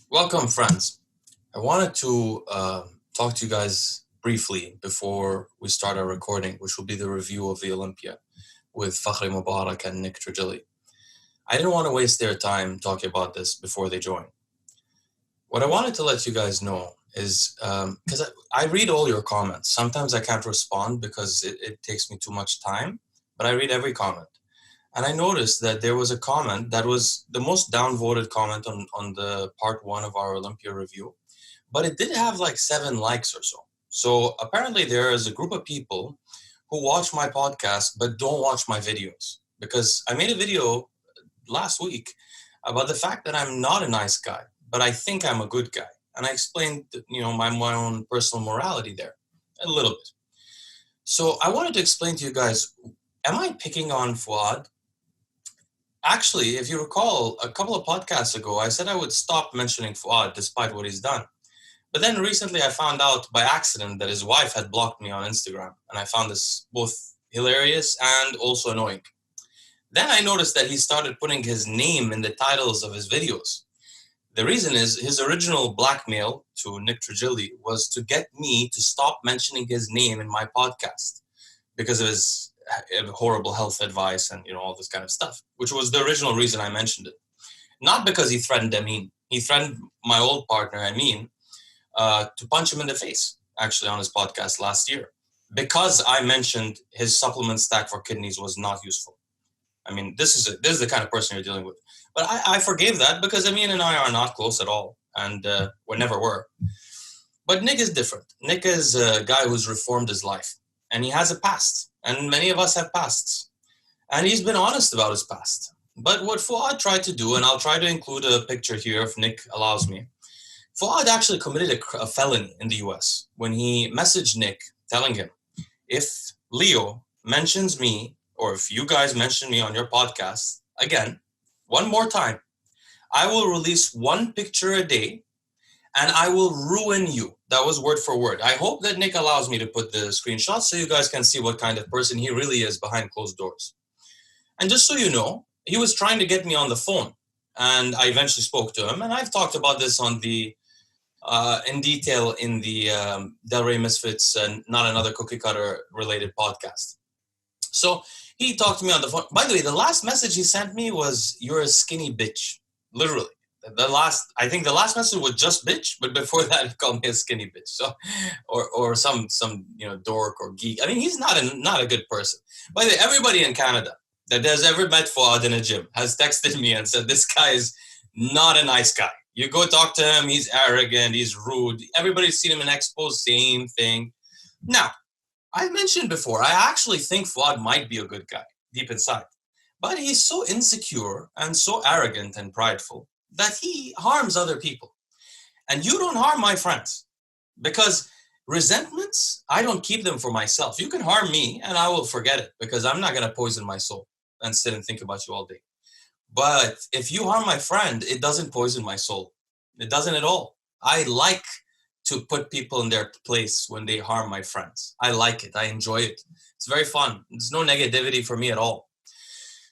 Welcome, friends. I wanted to talk to you guys briefly before we start our recording, which will be the review of the Olympia with Fakhri Mubarak and Nick Trigili. I didn't want to waste their time talking about this before they join. What I wanted to let you guys know is because I read all your comments. Sometimes I can't respond because it takes me too much time, but I read every comment. And I noticed that there was a comment that was the most downvoted comment on the part one of our Olympia review, but it did have like 7 likes or so. So apparently there is a group of people who watch my podcast but don't watch my videos because I made a video last week about the fact that I'm not a nice guy, but I think I'm a good guy. And I explained, my own personal morality there a little bit. So I wanted to explain to you guys, am I picking on Fouad? Actually, if you recall, a couple of podcasts ago, I said I would stop mentioning Fouad despite what he's done. But then recently I found out by accident that his wife had blocked me on Instagram. And I found this both hilarious and also annoying. Then I noticed that he started putting his name in the titles of his videos. The reason is his original blackmail to Nick Trigili was to get me to stop mentioning his name in my podcast because of his horrible health advice and all this kind of stuff, which was the original reason I mentioned it. Not because he threatened Amin. He threatened my old partner Amin to punch him in the face, actually, on his podcast last year, because I mentioned his supplement stack for kidneys was not useful. I mean, this is the kind of person you're dealing with. But I forgave that because Amin and I are not close at all, and we never were. But Nick is different. Nick is a guy who's reformed his life, and he has a past, and many of us have pasts. And he's been honest about his past. But what Fouad tried to do, and I'll try to include a picture here if Nick allows me, Fouad actually committed a felony in the US when he messaged Nick telling him, if Leo mentions me, or if you guys mention me on your podcast, again, one more time, I will release one picture a day and I will ruin you. That was word for word. I hope that Nick allows me to put the screenshot so you guys can see what kind of person he really is behind closed doors. And just so you know, he was trying to get me on the phone. And I eventually spoke to him. And I've talked about this on the in detail in the Del Rey Misfits and Not Another Cookie Cutter related podcast. So he talked to me on the phone. By the way, the last message he sent me was, "You're a skinny bitch." Literally. I think the last message was just bitch, but before that he called me a skinny bitch. So, or some dork or geek. I mean, he's not a good person. By the way, everybody in Canada that has ever met Fouad in a gym has texted me and said this guy is not a nice guy. You go talk to him, he's arrogant, he's rude. Everybody's seen him in expos, same thing. Now, I mentioned before, I actually think Fouad might be a good guy deep inside. But he's so insecure and so arrogant and prideful that he harms other people. And you don't harm my friends because resentments, I don't keep them for myself. You can harm me and I will forget it because I'm not going to poison my soul and sit and think about you all day. But if you harm my friend, it doesn't poison my soul. It doesn't at all. I like to put people in their place when they harm my friends. I like it. I enjoy it. It's very fun. There's no negativity for me at all.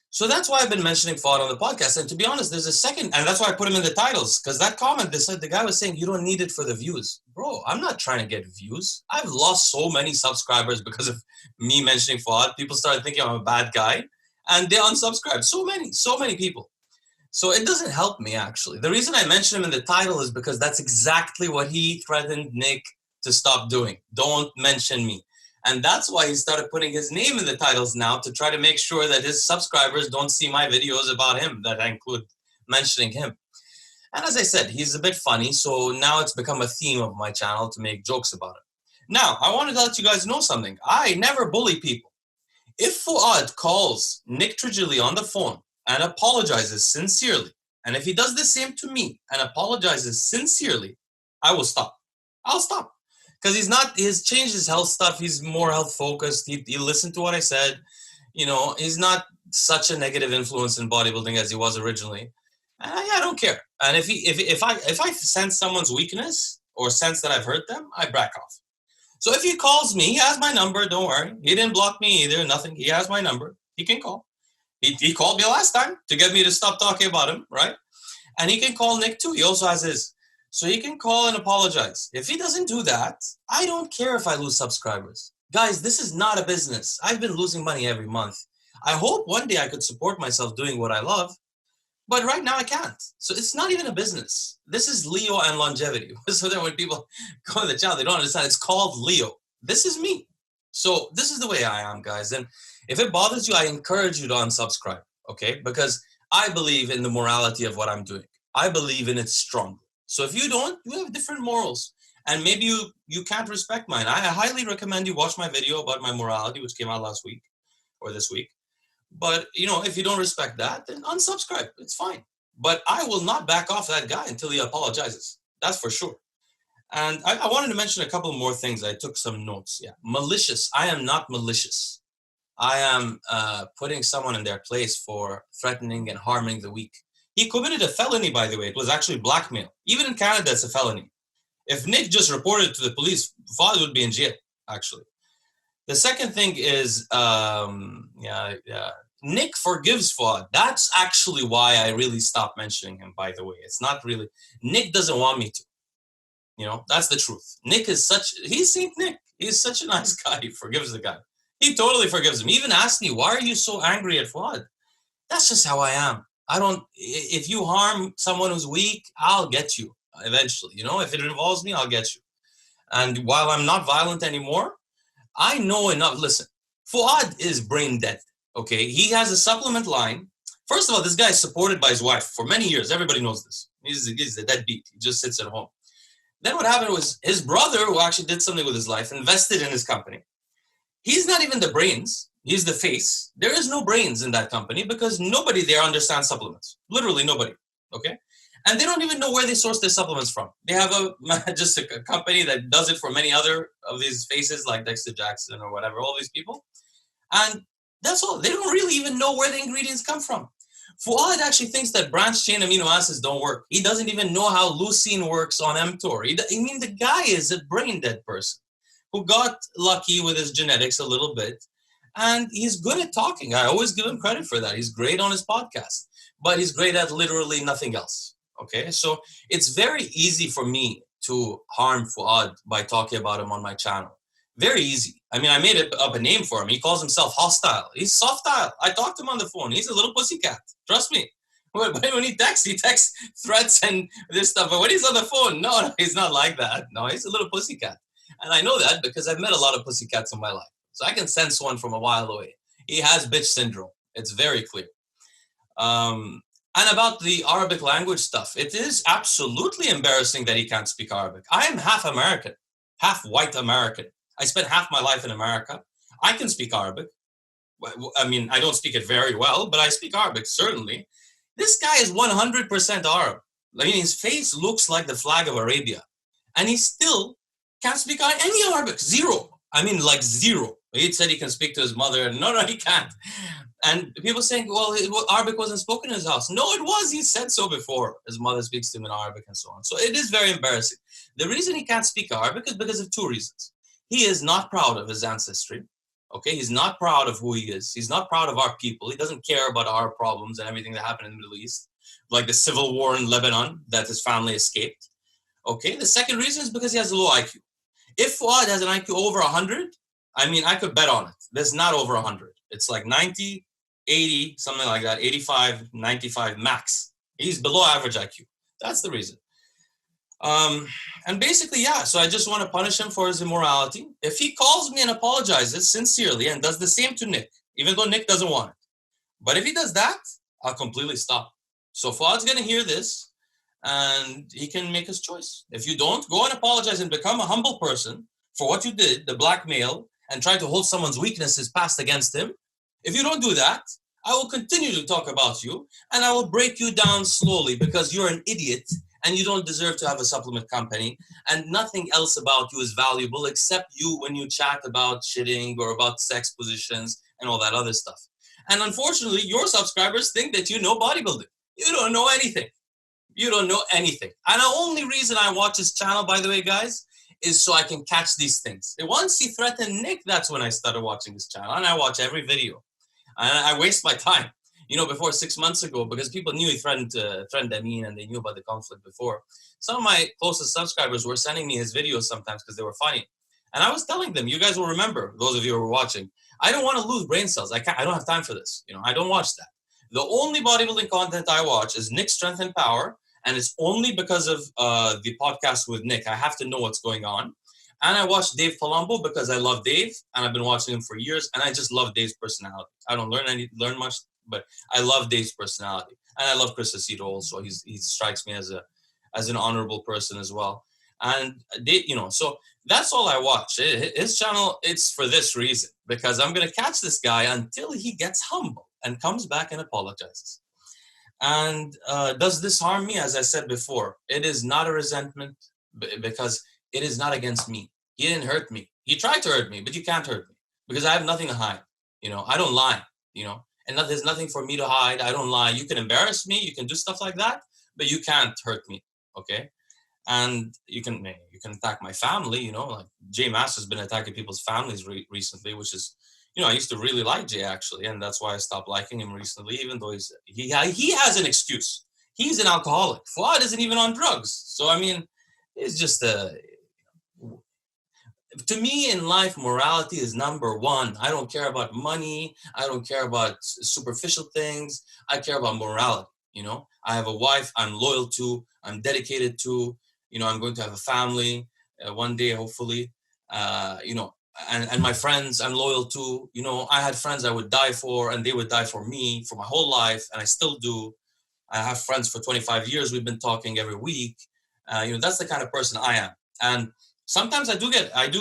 So that's why I've been mentioning Fouad on the podcast. And to be honest, there's a second, and that's why I put him in the titles, because that comment, they said the guy was saying, you don't need it for the views. Bro, I'm not trying to get views. I've lost so many subscribers because of me mentioning Fouad. People started thinking I'm a bad guy, and they unsubscribed. So many people. So it doesn't help me, actually. The reason I mention him in the title is because that's exactly what he threatened Nick to stop doing. Don't mention me. And that's why he started putting his name in the titles now to try to make sure that his subscribers don't see my videos about him, that I include mentioning him. And as I said, he's a bit funny, so now it's become a theme of my channel to make jokes about it. Now, I wanted to let you guys know something. I never bully people. If Fouad calls Nick Trigili on the phone and apologizes sincerely, and if he does the same to me and apologizes sincerely, I will stop. I'll stop. Because he's changed his health stuff. He's more health focused. He listened to what I said. He's not such a negative influence in bodybuilding as he was originally. And I don't care. And if I sense someone's weakness or sense that I've hurt them, I back off. So if he calls me, he has my number. Don't worry. He didn't block me either. Nothing. He has my number. He can call. He called me last time to get me to stop talking about him, right? And he can call Nick too. He also has his. So he can call and apologize. If he doesn't do that, I don't care if I lose subscribers. Guys, this is not a business. I've been losing money every month. I hope one day I could support myself doing what I love, but right now I can't. So it's not even a business. This is Leo and longevity. So then when people go to the channel, they don't understand. It's called Leo. This is me. So this is the way I am, guys. And if it bothers you, I encourage you to unsubscribe, okay? Because I believe in the morality of what I'm doing. I believe in it strongly. So if you don't, you have different morals. And maybe you can't respect mine. I highly recommend you watch my video about my morality, which came out last week or this week. But, you know, if you don't respect that, then unsubscribe. It's fine. But I will not back off that guy until he apologizes. That's for sure. And I wanted to mention a couple more things. I took some notes. Yeah. Malicious. I am not malicious. I am putting someone in their place for threatening and harming the weak. He committed a felony, by the way. It was actually blackmail. Even in Canada, it's a felony. If Nick just reported to the police, Fouad would be in jail, actually. The second thing is, Nick forgives Fouad. That's actually why I really stopped mentioning him, by the way. It's not really, Nick doesn't want me to. You know, that's the truth. Nick is he's Saint Nick. He's such a nice guy. He forgives the guy. He totally forgives him. He even asked me, why are you so angry at Fouad? That's just how I am. If you harm someone who's weak, I'll get you eventually. You know, if it involves me, I'll get you. And while I'm not violent anymore, I know enough. Listen, Fouad is brain dead. Okay, he has a supplement line. First of all, this guy is supported by his wife for many years. Everybody knows this. He's a deadbeat. He just sits at home. Then what happened was his brother, who actually did something with his life, invested in his company. He's not even the brains. He's the face. There is no brains in that company because nobody there understands supplements. Literally nobody. Okay, and they don't even know where they source their supplements from. They have just a company that does it for many other of these faces like Dexter Jackson or whatever, all these people. And that's all. They don't really even know where the ingredients come from. Fouad actually thinks that branched chain amino acids don't work. He doesn't even know how leucine works on mTOR. The guy is a brain dead person who got lucky with his genetics a little bit. And he's good at talking. I always give him credit for that. He's great on his podcast, but he's great at literally nothing else. Okay, so it's very easy for me to harm Fouad by talking about him on my channel. Very easy. I mean, I made up a name for him. He calls himself hostile. He's softile. I talked to him on the phone. He's a little pussycat. Trust me. When he texts threats and this stuff. But when he's on the phone, no, he's not like that. No, he's a little pussycat. And I know that because I've met a lot of pussycats in my life. So I can sense one from a while away. He has bitch syndrome. It's very clear. And about the Arabic language stuff, it is absolutely embarrassing that he can't speak Arabic. I am half American, half white American. I spent half my life in America. I can speak Arabic. I mean, I don't speak it very well, but I speak Arabic, certainly. This guy is 100% Arab. I mean, his face looks like the flag of Arabia. And he still can't speak any Arabic. Zero. I mean, like zero. He said he can speak to his mother. No, he can't. And people saying, well, Arabic wasn't spoken in his house. No, it was. He said so before. His mother speaks to him in Arabic and so on. So it is very embarrassing. The reason he can't speak Arabic is because of two reasons. He is not proud of his ancestry. Okay, he's not proud of who he is. He's not proud of our people. He doesn't care about our problems and everything that happened in the Middle East, like the civil war in Lebanon that his family escaped. Okay, the second reason is because he has a low IQ. If Fouad has an IQ over 100, I mean, I could bet on it. There's not over 100. It's like 90, 80, something like that, 85, 95 max. He's below average IQ. That's the reason. And basically, yeah, so I just want to punish him for his immorality. If he calls me and apologizes sincerely and does the same to Nick, even though Nick doesn't want it. But if he does that, I'll completely stop. So Fouad's going to hear this and he can make his choice. If you don't, go and apologize and become a humble person for what you did, the blackmail, and try to hold someone's weaknesses passed against him. If you don't do that, I will continue to talk about you and I will break you down slowly because you're an idiot and you don't deserve to have a supplement company and nothing else about you is valuable except you when you chat about shitting or about sex positions and all that other stuff. And unfortunately, your subscribers think that you know bodybuilding. You don't know anything. You don't know anything. And the only reason I watch this channel, by the way, guys, is so I can catch these things. And once he threatened Nick, that's when I started watching this channel. And I watch every video. And I waste my time. before 6 months ago, because people knew he threatened Amin and they knew about the conflict before. Some of my closest subscribers were sending me his videos sometimes because they were funny. And I was telling them, you guys will remember, those of you who are watching, I don't want to lose brain cells. I don't have time for this. I don't watch that. The only bodybuilding content I watch is Nick Strength and Power. And it's only because of the podcast with Nick. I have to know what's going on. And I watch Dave Palumbo because I love Dave, and I've been watching him for years, and I just love Dave's personality. I don't learn much, but I love Dave's personality. And I love Chris Aceto also. He strikes me as an honorable person as well. And they, so that's all I watch. His channel, it's for this reason, because I'm going to catch this guy until he gets humble and comes back and apologizes. And does this harm me? As I said before, it is not a resentment, because it is not against me. He didn't hurt me. He tried to hurt me, but you can't hurt me because I have nothing to hide. I don't lie, and there's nothing for me to hide. I don't lie. You can embarrass me. You can do stuff like that, but you can't hurt me. Okay. And you can attack my family, like Jay Mass has been attacking people's families recently, which is, I used to really like Jay actually. And that's why I stopped liking him recently, even though he has an excuse. He's an alcoholic. Fouad isn't even on drugs. So, it's just to me in life, morality is number one. I don't care about money. I don't care about superficial things. I care about morality. I have a wife I'm loyal to, I'm dedicated to, I'm going to have a family one day, hopefully, and my friends I'm loyal to. I had friends I would die for, and they would die for me for my whole life, and I still do. I have friends for 25 years. We've been talking every week. That's the kind of person I am. And sometimes I do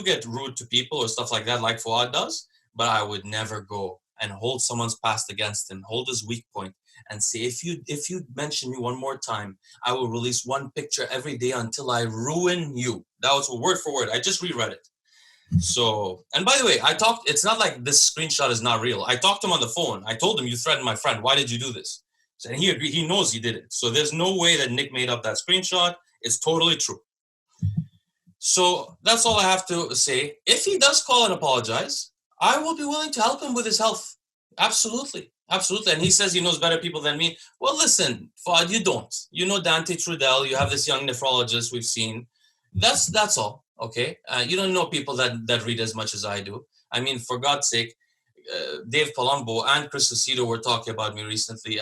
get rude to people or stuff like that, like Fouad does, but I would never go and hold someone's past against him, hold his weak point, and say, if you mention me one more time, I will release one picture every day until I ruin you. That was word for word. I just reread it. So, and by the way, it's not like this screenshot is not real. I talked to him on the phone. I told him, you threatened my friend. Why did you do this? And he agreed. He knows he did it. So there's no way that Nick made up that screenshot. It's totally true. So that's all I have to say. If he does call and apologize, I will be willing to help him with his health. Absolutely. Absolutely. And he says he knows better people than me. Well, listen, Fouad, you don't. You know Dante Trudel. You have this young nephrologist we've seen. That's all. Okay. You don't know people that read as much as I do. For God's sake, Dave Palumbo and Chris Aceto were talking about me recently.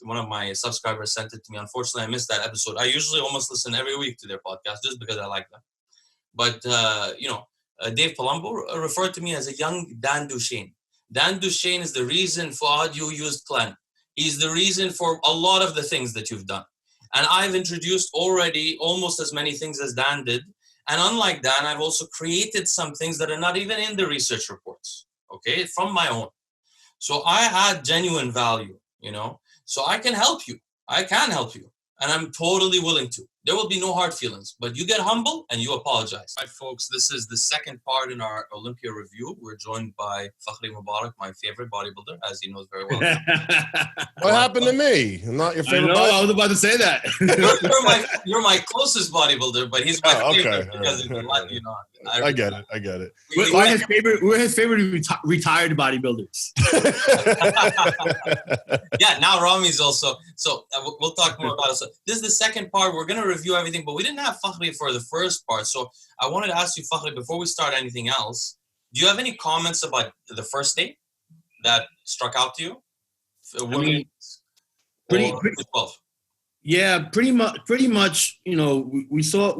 One of my subscribers sent it to me. Unfortunately, I missed that episode. I usually almost listen every week to their podcast just because I like them. But, Dave Palumbo referred to me as a young Dan Duchesne. Dan Duchesne is the reason, Fouad, you used Clen. He's the reason for a lot of the things that you've done. And I've introduced already almost as many things as Dan did. And unlike Dan, I've also created some things that are not even in the research reports, okay, from my own. So I had genuine value, so I can help you. And I'm totally willing to. There will be no hard feelings, but you get humble and you apologize. All right, folks, this is the second part in our Olympia review. We're joined by Fakhri Mubarak, my favorite bodybuilder, as he knows very well. What happened to me? I'm not your favorite bodybuilder? I was about to say that. you're my closest bodybuilder, but he's my favorite because of I get it. We're his favorite retired bodybuilders. Yeah, now Ramy's also. So we'll talk more about it. So this is the second part. We're going to review everything, but we didn't have Fakhri for the first part. So I wanted to ask you, Fakhri, before we start anything else, do you have any comments about the first day that struck out to you? Pretty much. We saw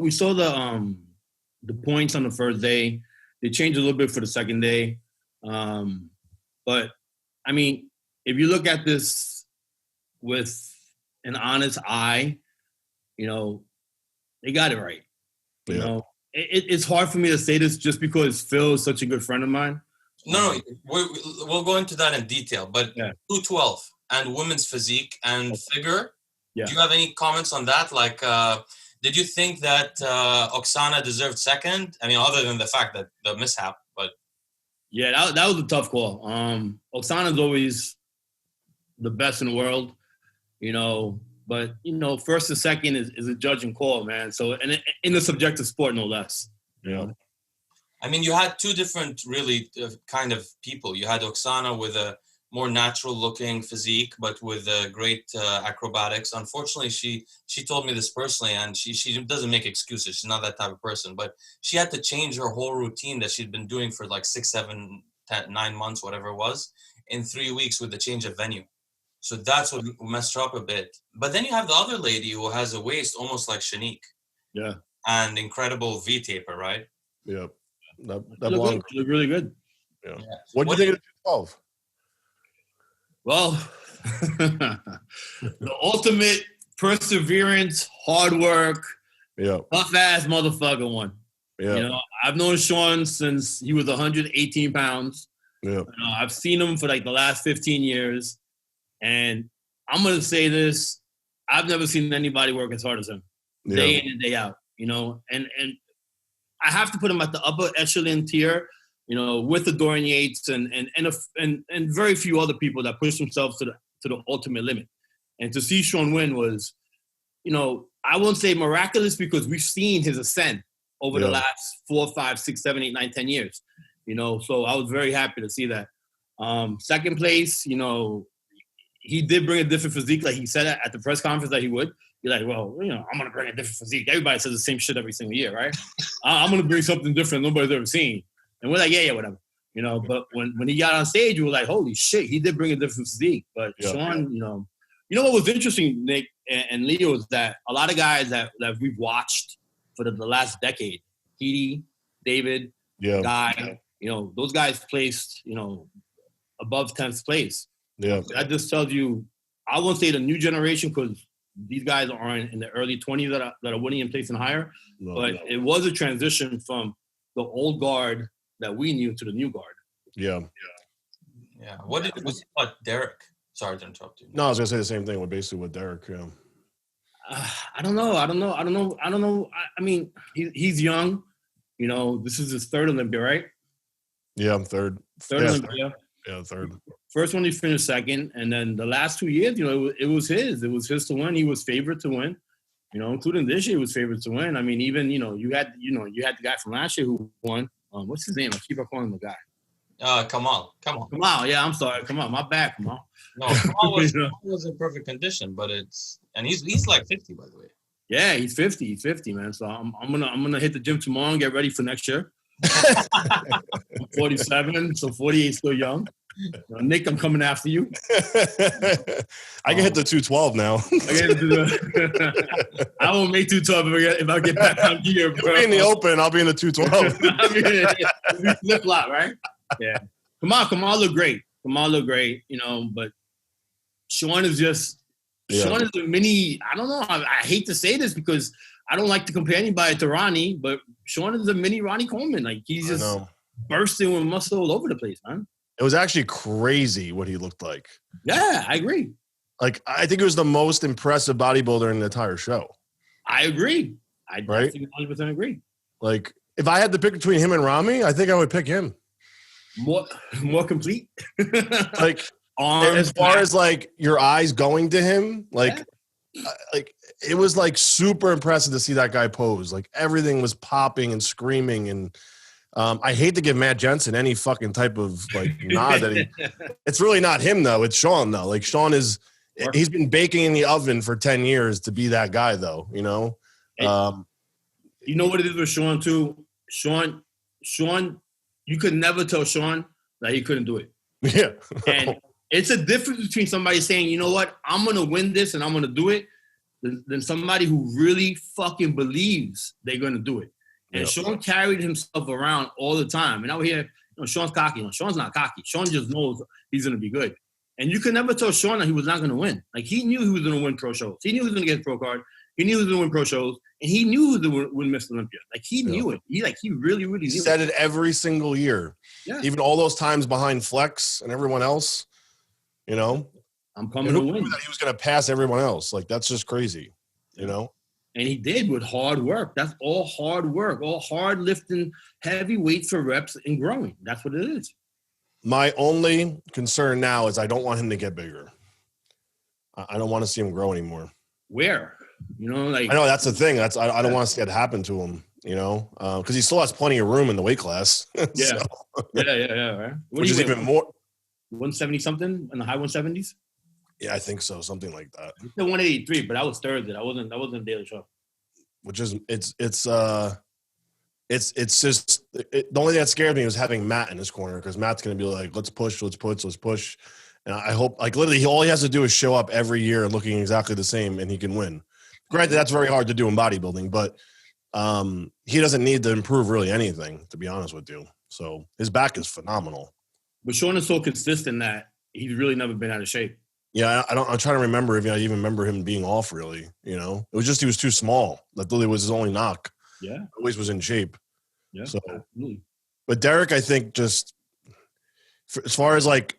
the points on the first day. They changed a little bit for the second day, but if you look at this with an honest eye, they got it right. It's hard for me to say this just because Phil is such a good friend of mine. No, we'll go into that in detail. But 212 and women's physique and figure. Yeah. Do you have any comments on that? Like, did you think that Oksana deserved second? Other than the fact that the mishap, but yeah, that was a tough call. Oksana's always the best in the world, but first and second is a judging call, man. So, and in a subjective sport, no less. Yeah. You had two different really kind of people. You had Oksana with a more natural looking physique, but with great acrobatics. Unfortunately, she told me this personally, and she doesn't make excuses. She's not that type of person, but she had to change her whole routine that she'd been doing for like 6, 7, 10, 9 months, whatever it was, in 3 weeks with the change of venue. So that's what messed her up a bit. But then you have the other lady who has a waist almost like Shanique. Yeah. And incredible V-taper, right? Yeah. That look really good. Yeah. What do you think of the 212? Well, the ultimate perseverance, hard work, tough ass motherfucker one. Yeah. You know, I've known Shawn since he was 118 pounds. Yeah. I've seen him for like the last 15 years. And I'm going to say this. I've never seen anybody work as hard as him. Day in and day out, you know. And I have to put him at the upper echelon tier, you know, with the Dorian Yates and very few other people that push themselves to the ultimate limit. And to see Shawn win was, you know, I won't say miraculous because we've seen his ascent over the last 4, 5, 6, 7, 8, 9, 10 years. You know, so I was very happy to see that. Second place, you know, he did bring a different physique, like he said at the press conference that he would. You're like, well, you know, I'm going to bring a different physique. Everybody says the same shit every single year, right? I'm going to bring something different nobody's ever seen. And we're like, yeah, whatever. You know, but when he got on stage, we were like, holy shit, he did bring a different physique. But Shawn, you know what was interesting, Nick and Leo, is that a lot of guys that we've watched for the last decade, Hadi, David, Guy, you know, those guys placed, you know, above 10th place. Yeah. That just tells you, I won't say the new generation because these guys are in the early 20s that are winning and placing higher. But it was a transition from the old guard that we knew to the new guard. Yeah. What about Derek? Sorry to interrupt you. No, I was gonna say the same thing with Derek. Yeah. I don't know. I mean, he's young. You know, this is his third Olympia, right? Yeah, I'm third. Olympia. Yeah, third. First one he finished second, and then the last 2 years, you know, it was his. It was his to win. He was favored to win. You know, including this year, he was favored to win. I mean, even you had the guy from last year who won. What's his name? I keep on calling him the guy. Kamal. Yeah, I'm sorry. Kamal, my bad, Kamal. No, Kamal was in perfect condition, but he's like 50, by the way. Yeah, he's 50. He's 50, man. So I'm gonna hit the gym tomorrow and get ready for next year. I'm 47, so 48 is still young. Nick, I'm coming after you. I can hit the 212 now. I won't make 212 if I get back on gear, bro. In the open, I'll be in the 212. Flip flop, right? Yeah. Kamal look great. You know, but Shawn is just Shawn is a mini. I don't know. I hate to say this because I don't like to compare anybody to Ronnie, but Shawn is a mini Ronnie Coleman. Like he's just bursting with muscle all over the place, man. It was actually crazy what he looked like. Yeah, I agree. Like, I think he was the most impressive bodybuilder in the entire show. I agree. I think 100% agree. Like, if I had to pick between him and Ramy, I think I would pick him. More complete. Like, as far as, like, your eyes going to him, like it was, like, super impressive to see that guy pose. Like, everything was popping and screaming and I hate to give Matt Jensen any fucking type of like nod that it's really not him though. It's Shawn though. Like Shawn he's been baking in the oven for 10 years to be that guy though, you know? You know what it is with Shawn too? Shawn, you could never tell Shawn that he couldn't do it. Yeah. And it's a difference between somebody saying, you know what, I'm going to win this and I'm going to do it than somebody who really fucking believes they're going to do it. And Shawn carried himself around all the time. And out here, Shawn's cocky. No, Shawn's not cocky. Shawn just knows he's going to be good. And you can never tell Shawn that he was not going to win. Like, he knew he was going to win pro shows. He knew he was going to get his pro card. He knew he was going to win pro shows. And he knew he was going to win Miss Olympia. Like, he knew it. He really, really knew it. He said it every single year. Yeah. Even all those times behind Flex and everyone else, you know? I'm coming to win. That he was going to pass everyone else. Like, that's just crazy, you know? And he did with hard work. That's all hard work, all hard lifting heavy weights for reps and growing. That's what it is. My only concern now is I don't want him to get bigger. I don't want to see him grow anymore. Where? You know, like I know that's the thing. I don't want to see that happen to him. You know, because he still has plenty of room in the weight class. Yeah, yeah, right. Which is even more. 170 something in the high 170s. Yeah, I think so, something like that. It's still 183, but I was third. That wasn't a daily show. Which is it's just the only thing that scared me was having Matt in his corner, because Matt's gonna be like, let's push. And I hope, like, literally all he has to do is show up every year looking exactly the same and he can win. Granted, that's very hard to do in bodybuilding, but he doesn't need to improve really anything, to be honest with you. So his back is phenomenal. But Shawn is so consistent that he's really never been out of shape. Yeah, I'm trying to remember if I even remember him being off, really. You know, it was just he was too small. That literally was his only knock. Yeah. Always was in shape. Yeah, so, absolutely. But Derek, I think, just as far as like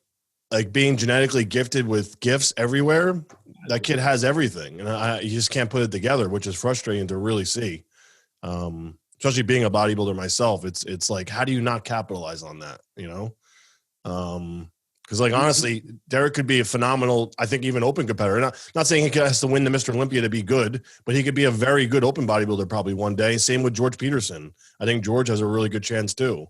being genetically gifted with gifts everywhere, that kid has everything. And he just can't put it together, which is frustrating to really see. Especially being a bodybuilder myself, it's like, how do you not capitalize on that, you know? Because, like, honestly, Derek could be a phenomenal, I think, even open competitor. Not saying he has to win the Mr. Olympia to be good, but he could be a very good open bodybuilder probably one day. Same with George Peterson. I think George has a really good chance too.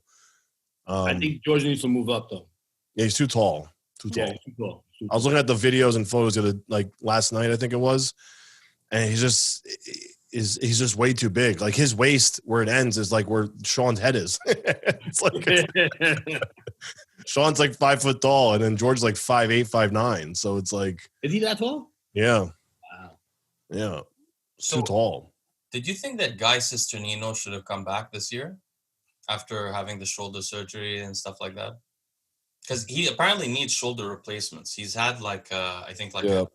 I think George needs to move up, though. Yeah, he's too tall. Yeah, he's too tall. I was looking at the videos and photos of like last night, I think it was, and he's just way too big. Like his waist, where it ends, is like where Shawn's head is. It's like Shawn's like 5 foot tall, and then George's like 5'8", 5'9". So it's like, is he that tall? Yeah. Wow. Yeah. So, too tall. Did you think that Guy Cisternino should have come back this year after having the shoulder surgery and stuff like that? Because he apparently needs shoulder replacements. He's had I think the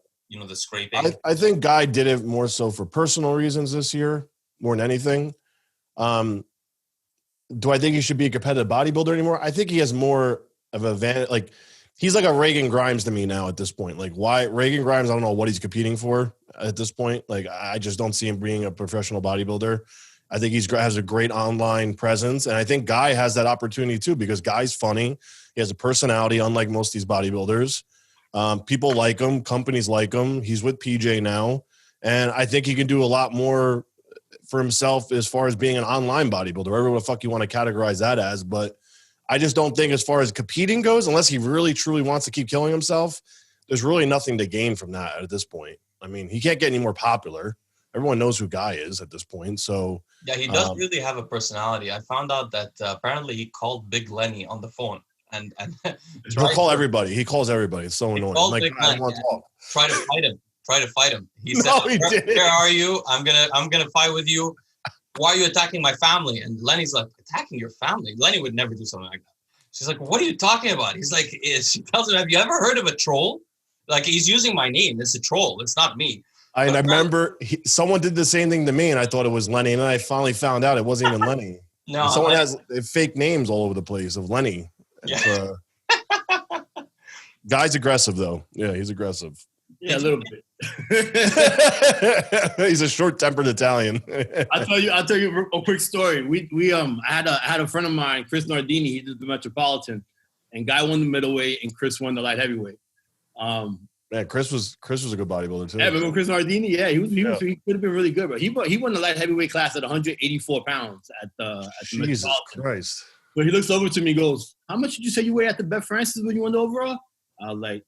scraping. I think Guy did it more so for personal reasons this year, more than anything. Do I think he should be a competitive bodybuilder anymore? I think he has more of a advantage. Like, he's like a Reagan Grimes to me now at this point. Like, why Reagan Grimes? I don't know what he's competing for at this point. Like, I just don't see him being a professional bodybuilder. I think has a great online presence, and I think Guy has that opportunity too, because Guy's funny. He has a personality, unlike most of these bodybuilders. People like him. Companies like him. He's with PJ now, and I think he can do a lot more for himself as far as being an online bodybuilder, whatever the fuck you want to categorize that as. But I just don't think, as far as competing goes, unless he really truly wants to keep killing himself, there's really nothing to gain from that at this point. I mean, he can't get any more popular. Everyone knows who Guy is at this point. So yeah, he does really have a personality. I found out that apparently he called Big Lenny on the phone and he'll call everybody. He calls everybody. It's so annoying. Like, I don't want to talk. Try to fight him. He said, where are you? I'm gonna fight with you. Why are you attacking my family? And Lenny's like, attacking your family? Lenny would never do something like that. She's like, what are you talking about? He's like, she tells him, have you ever heard of a troll? Like, he's using my name. It's a troll. It's not me. I remember someone did the same thing to me, and I thought it was Lenny, and then I finally found out it wasn't even Lenny. No, and someone has fake names all over the place of Lenny. Yeah. Guy's aggressive, though. Yeah, he's aggressive. Yeah, a little bit. He's a short-tempered Italian. I'll tell you a quick story. I had a friend of mine, Chris Nardini. He did the Metropolitan, and Guy won the middleweight, and Chris won the light heavyweight. Man, Chris was a good bodybuilder too. Yeah, remember Chris Nardini? Yeah, he could have been really good, but he won the light heavyweight class at 184 pounds at the Jesus Christ. But he looks over to me and goes, how much did you say you weighed at the Beth Francis when you won the overall? I was like,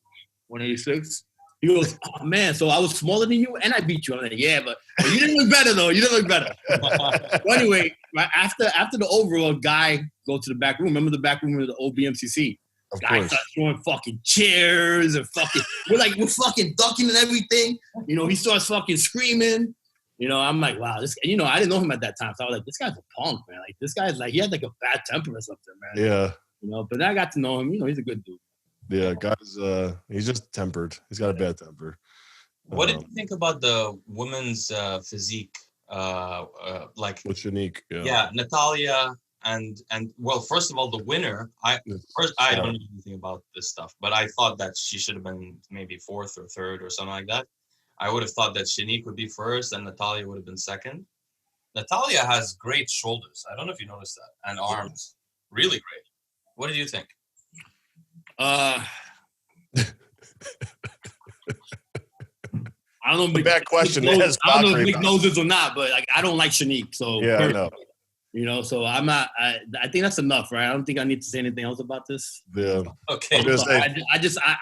186. He goes, oh man, so I was smaller than you and I beat you. I'm like, yeah, but you didn't look better though. You didn't look better. So anyway, after the overall, Guy goes to the back room. Remember the back room of the old BMCC? Guy starts throwing fucking chairs and we're fucking ducking and everything. You know, he starts fucking screaming. You know, I'm like, wow, this. You know, I didn't know him at that time, so I was like, this guy's a punk, man. Like, this guy's like, he had like a bad temper or something, man. Yeah. You know, but then I got to know him. You know, he's a good dude. Yeah, guys, he's just tempered. He's got a bad temper. What did you think about the women's physique? Like with Shanique. Yeah, Natalia. And well, first of all, the winner. I don't know anything about this stuff, but I thought that she should have been maybe fourth or third or something like that. I would have thought that Shanique would be first and Natalia would have been second. Natalia has great shoulders. I don't know if you noticed that, and arms, really great. What did you think? I don't know. Bad question. I don't know if Nick knows this or not, but like, I don't like Shanique. So yeah, I know. You know, so I'm not. I think that's enough, right? I don't think I need to say anything else about this. Yeah. Okay. I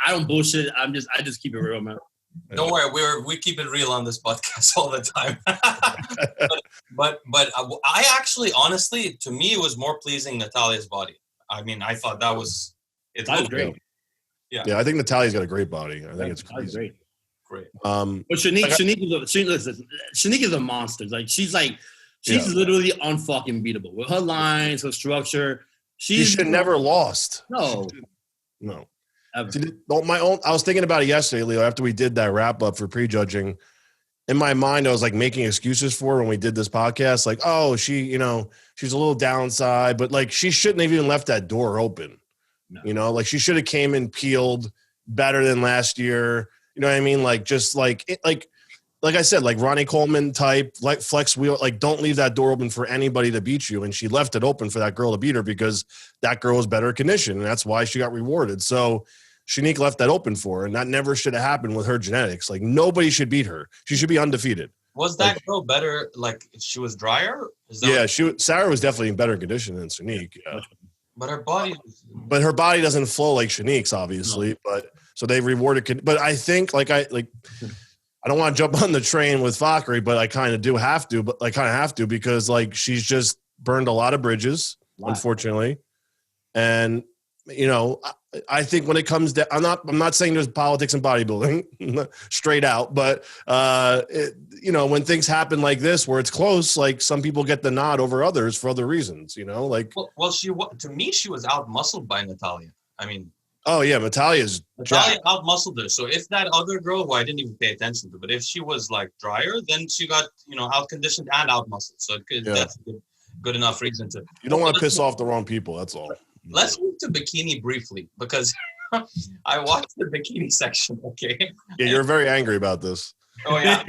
don't bullshit. I just keep it real, man. Don't worry, we keep it real on this podcast all the time. but I actually, honestly, to me, it was more pleasing Natalia's body. I mean, I thought that was great. Yeah, I think Natalia's got a great body. I think it's crazy. Great. But Shanique is a monster. She's literally unfucking beatable with her lines, her structure. She should never lost. No. I was thinking about it yesterday, Leo, after we did that wrap up for prejudging. In my mind, I was like making excuses for her when we did this podcast. Like, oh, she's a little downside, but like she shouldn't have even left that door open. No. You know, like she should have came in peeled better than last year. You know what I mean? Like just like I said, like Ronnie Coleman type, like flex wheel, like don't leave that door open for anybody to beat you. And she left it open for that girl to beat her because that girl was better conditioned. And that's why she got rewarded. So Shanique left that open for her. And that never should have happened with her genetics. Like nobody should beat her. She should be undefeated. Was that girl better? Like she was drier? Sarah was definitely in better condition than Shanique. Yeah. But her body doesn't flow like Shanique's, obviously. No. But so they rewarded. But I think I don't want to jump on the train with Fakhri, but I kind of have to because like she's just burned a lot of bridges, unfortunately. And you know, I think when it comes to, I'm not saying there's politics in bodybuilding straight out, but when things happen like this where it's close, like some people get the nod over others for other reasons, you know, like. Well, to me, she was out muscled by Natalia. I mean. Oh yeah, Natalia out muscled her. So if that other girl, who I didn't even pay attention to, but if she was like drier, then she got out conditioned and out muscled. So that's a good enough reason to. You don't want to piss off the wrong people. That's all. Let's move to Bikini briefly because I watched the Bikini section. Okay. Yeah, you're very angry about this. Oh yeah.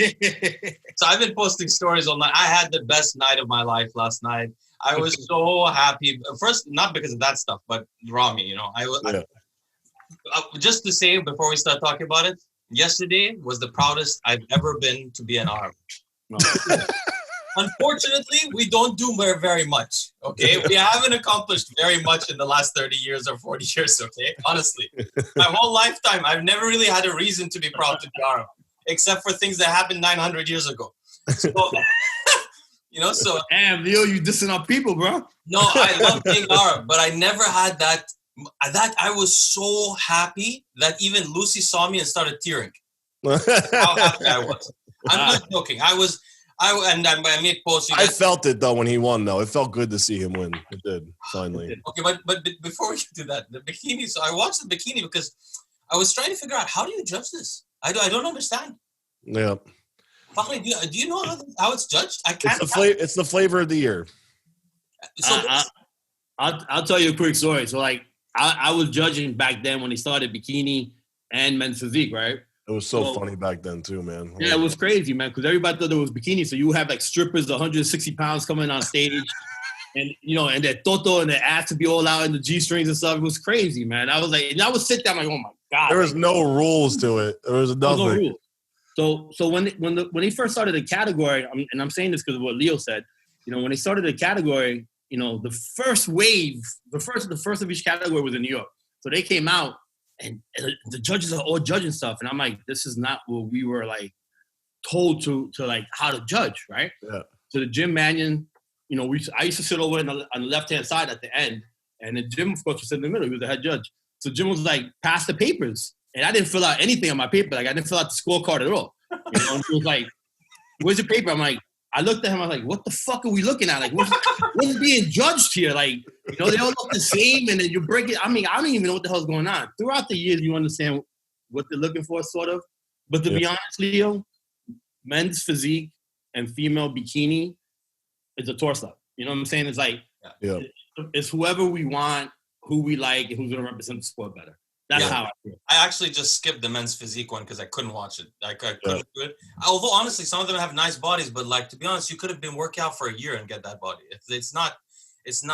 So I've been posting stories all night. I had the best night of my life last night. I was so happy. First, not because of that stuff, but Ramy. Just to say before we start talking about it, yesterday was the proudest I've ever been to be an Arab. No. Unfortunately, we don't do very much, okay? We haven't accomplished very much in the last 30 years or 40 years, okay? Honestly. My whole lifetime, I've never really had a reason to be proud to be Arab, except for things that happened 900 years ago. So, so... Damn, Leo, you dissing our people, bro. No, I love being Arab, but I never had that. I was so happy that even Lucy saw me and started tearing. How happy I was. I'm not joking. I made posts. I felt it though when he won. Though it felt good to see him win. It did finally. Okay, but before we do that, the Bikini. So I watched the Bikini because I was trying to figure out how do you judge this. I don't understand. Yeah. Fakhri, do you know how it's judged? I can't. It's the flavor of the year. So I'll tell you a quick story. So like I was judging back then when they started Bikini and Men's Physique, right? It was so funny back then too, man. Yeah, it was crazy, man, because everybody thought there was Bikini. So you have like strippers, 160 pounds coming on stage and, and their toto and their ass to be all out in the G-strings and stuff. It was crazy, man. I was like, and I would sit there, I'm like, oh my God. There was no rules to it. There was nothing. No rules. So when they first started the category, and I'm saying this because of what Leo said, when they started the category, the first wave, the first of each category was in New York. So they came out and the judges are all judging stuff. And I'm like, this is not what we were like told to like how to judge, right? Yeah. So the Jim Mannion, I used to sit over on the left-hand side at the end. And then Jim, of course, was in the middle. He was the head judge. So Jim was like, pass the papers. And I didn't fill out anything on my paper. Like I didn't fill out the scorecard at all. And he was like, where's your paper? I'm like, I looked at him, I was like, what the fuck are we looking at? Like, what's being judged here? Like, they all look the same, and then you break it. I mean, I don't even know what the hell's going on. Throughout the years, you understand what they're looking for, sort of. But to be honest, Leo, men's physique and female bikini is a torso. You know what I'm saying? It's like, it's whoever we want, who we like, and who's going to represent the sport better. That's how I feel. I actually just skipped the men's physique one because I couldn't watch it. I couldn't do it. Although, honestly, some of them have nice bodies, but like, to be honest, you could have been working out for a year and get that body. It's not, some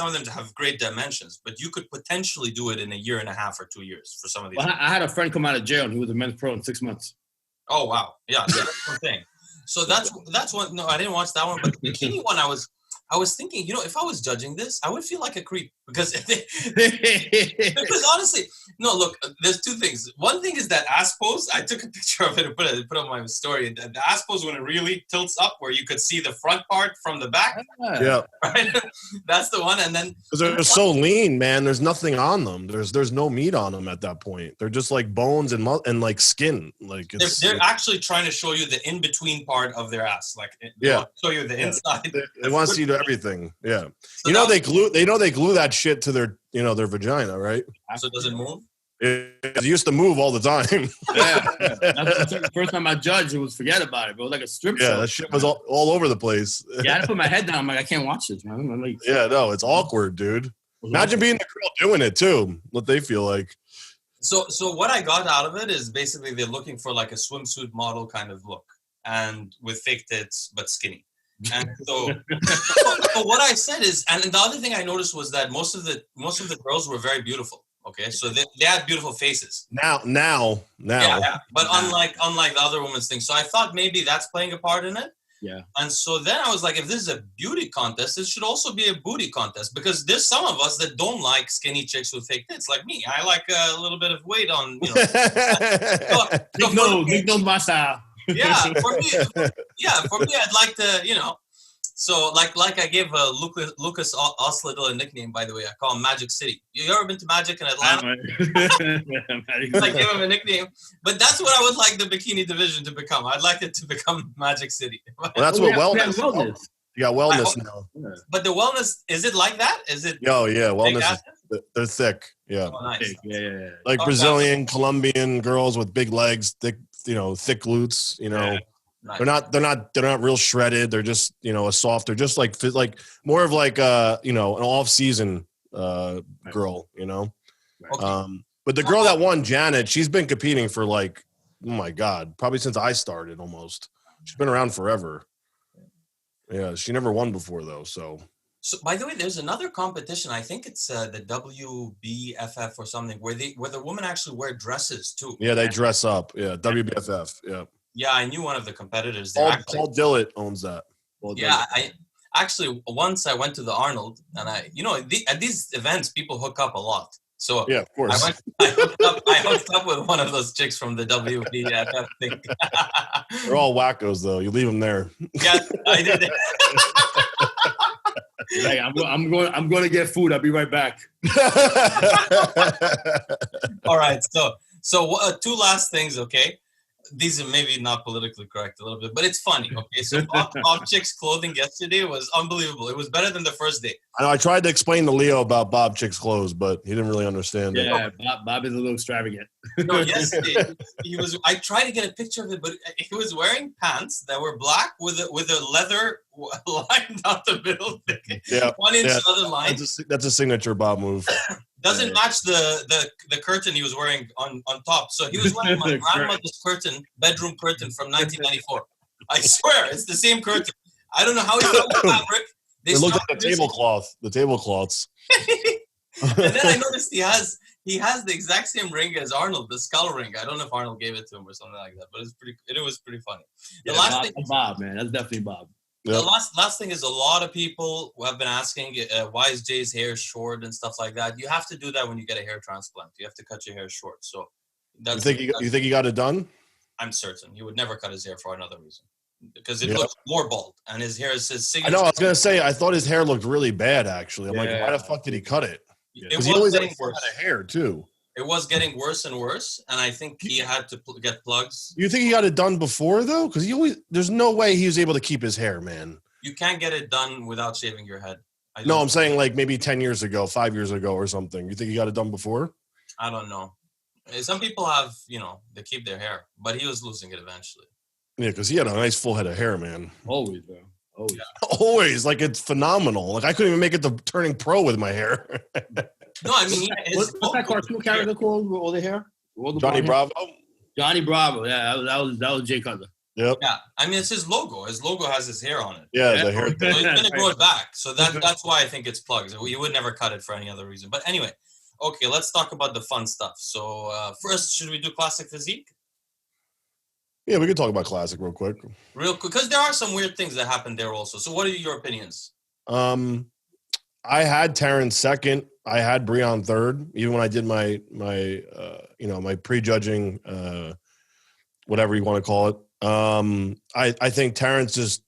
of them have great dimensions, but you could potentially do it in a year and a half or 2 years for some of these. Well, I had a friend come out of jail and he was a men's pro in 6 months. Oh, wow. Yeah, that's one thing. So that's one. No, I didn't watch that one, but the bikini one, I was thinking, if I was judging this, I would feel like a creep because honestly, no, look, there's two things. One thing is that ass pose. I took a picture of it and put it on my story. The ass pose when it really tilts up, where you could see the front part from the back. Yeah, right. That's the one. And then because they're so lean, man. There's nothing on them. There's no meat on them at that point. They're just like bones and like skin. Like they're actually trying to show you the in between part of their ass. Like show you the inside. They want to see everything. Yeah, so they glue that shit to their their vagina, right? So does it move? It used to move all the time. That's the first time I judged, it was forget about it. But it was like a strip show. Yeah, that shit was all over the place. Yeah, I had to put my head down. I'm like, I can't watch this, man. I'm like, no, it's awkward, dude. Imagine being the girl doing it too. What they feel like. So what I got out of it is basically they're looking for like a swimsuit model kind of look, and with fake tits but skinny. And so what I said is, and the other thing I noticed was that most of the girls were very beautiful. Okay, so they had beautiful faces. Now. Yeah. But unlike the other women's thing, so I thought maybe that's playing a part in it. Yeah. And so then I was like, if this is a beauty contest, it should also be a booty contest, because there's some of us that don't like skinny chicks with fake tits, like me. I like a little bit of weight on, Big nose, my style. Yeah, for me, I'd like to, So like I gave Lucas Osladil a nickname, by the way. I call him Magic City. You ever been to Magic in Atlanta? I gave him a nickname, but that's what I would like the bikini division to become. I'd like it to become Magic City. Well, that's what wellness. You got wellness now. But the wellness, is it like that? Is it? Oh yeah, wellness. They're thick. Yeah. Oh, nice. Yeah. Like Brazilian, Colombian girls with big legs, thick glutes. Nice. They're not real shredded. They're just, a soft. They're just like more of like an off season girl, Okay. But the girl that won, Janet, she's been competing for like, oh my God, probably since I started almost. She's been around forever. Yeah, she never won before though. So by the way, there's another competition. I think it's the Wbff or something where the women actually wear dresses too. Yeah, they dress up. Yeah, Wbff. Yeah. Yeah, I knew one of the competitors. Paul Dillett owns that. I actually once I went to the Arnold, and at these events people hook up a lot. So yeah, of course. I hooked up with one of those chicks from the WBFF thing. They're all wackos though. You leave them there. Yeah, I did. Hey, I'm going to get food. I'll be right back. All right. So two last things. Okay. These are maybe not politically correct a little bit, but it's funny. Okay, so Bob Chick's clothing yesterday was unbelievable. It was better than the first day. I know. I tried to explain to Leo about Bob Chick's clothes, but he didn't really understand. Yeah, Bob is a little extravagant. No, yesterday he was. I tried to get a picture of it, but he was wearing pants that were black with a leather line down the middle. Yeah, 1 inch leather line. That's a signature Bob move. Doesn't match the curtain he was wearing on top. So he was wearing my grandmother's bedroom curtain from 1994. I swear, it's the same curtain. I don't know how he got the fabric. It looked like the tablecloths. And then I noticed he has the exact same ring as Arnold, the skull ring. I don't know if Arnold gave it to him or something like that, but it was pretty funny. The last thing, Bob, man, that's definitely Bob. The last thing is a lot of people who have been asking, why is Jay's hair short and stuff like that. You have to do that when you get a hair transplant. You have to cut your hair short. So you think he got it done? I'm certain he would never cut his hair for another reason, because it looks more bald and his hair is his signature. I know. I was gonna say I thought his hair looked really bad. Actually, I'm like, why the fuck did he cut it? Because he always had a hair too. It was getting worse and worse, and I think he had to get plugs. You think he got it done before though? Because there's no way he was able to keep his hair, man. You can't get it done without shaving your head. No, I'm saying like maybe 10 years ago, 5 years ago or something. You think he got it done before? I don't know. Some people have, they keep their hair, but he was losing it eventually. Yeah, because he had a nice full head of hair, man. Always, bro. Always. Yeah. Always. Like, it's phenomenal. Like, I couldn't even make it to turning pro with my hair. No, I mean, what's that cartoon character called with all the hair? Johnny Bravo? Johnny Bravo. Yeah, that was Jay Cutler. Yep. Yeah, I mean, it's his logo. His logo has his hair on it. Yeah, the hair. So he's gonna grow it back. So that's why I think it's plugs. You would never cut it for any other reason. But anyway, okay, let's talk about the fun stuff. So first, should we do classic physique? Yeah, we can talk about classic real quick. Real quick, because there are some weird things that happen there also. So what are your opinions? I had Terrance second. I had Breon third, even when I did my my prejudging, whatever you want to call it. I think Terrance just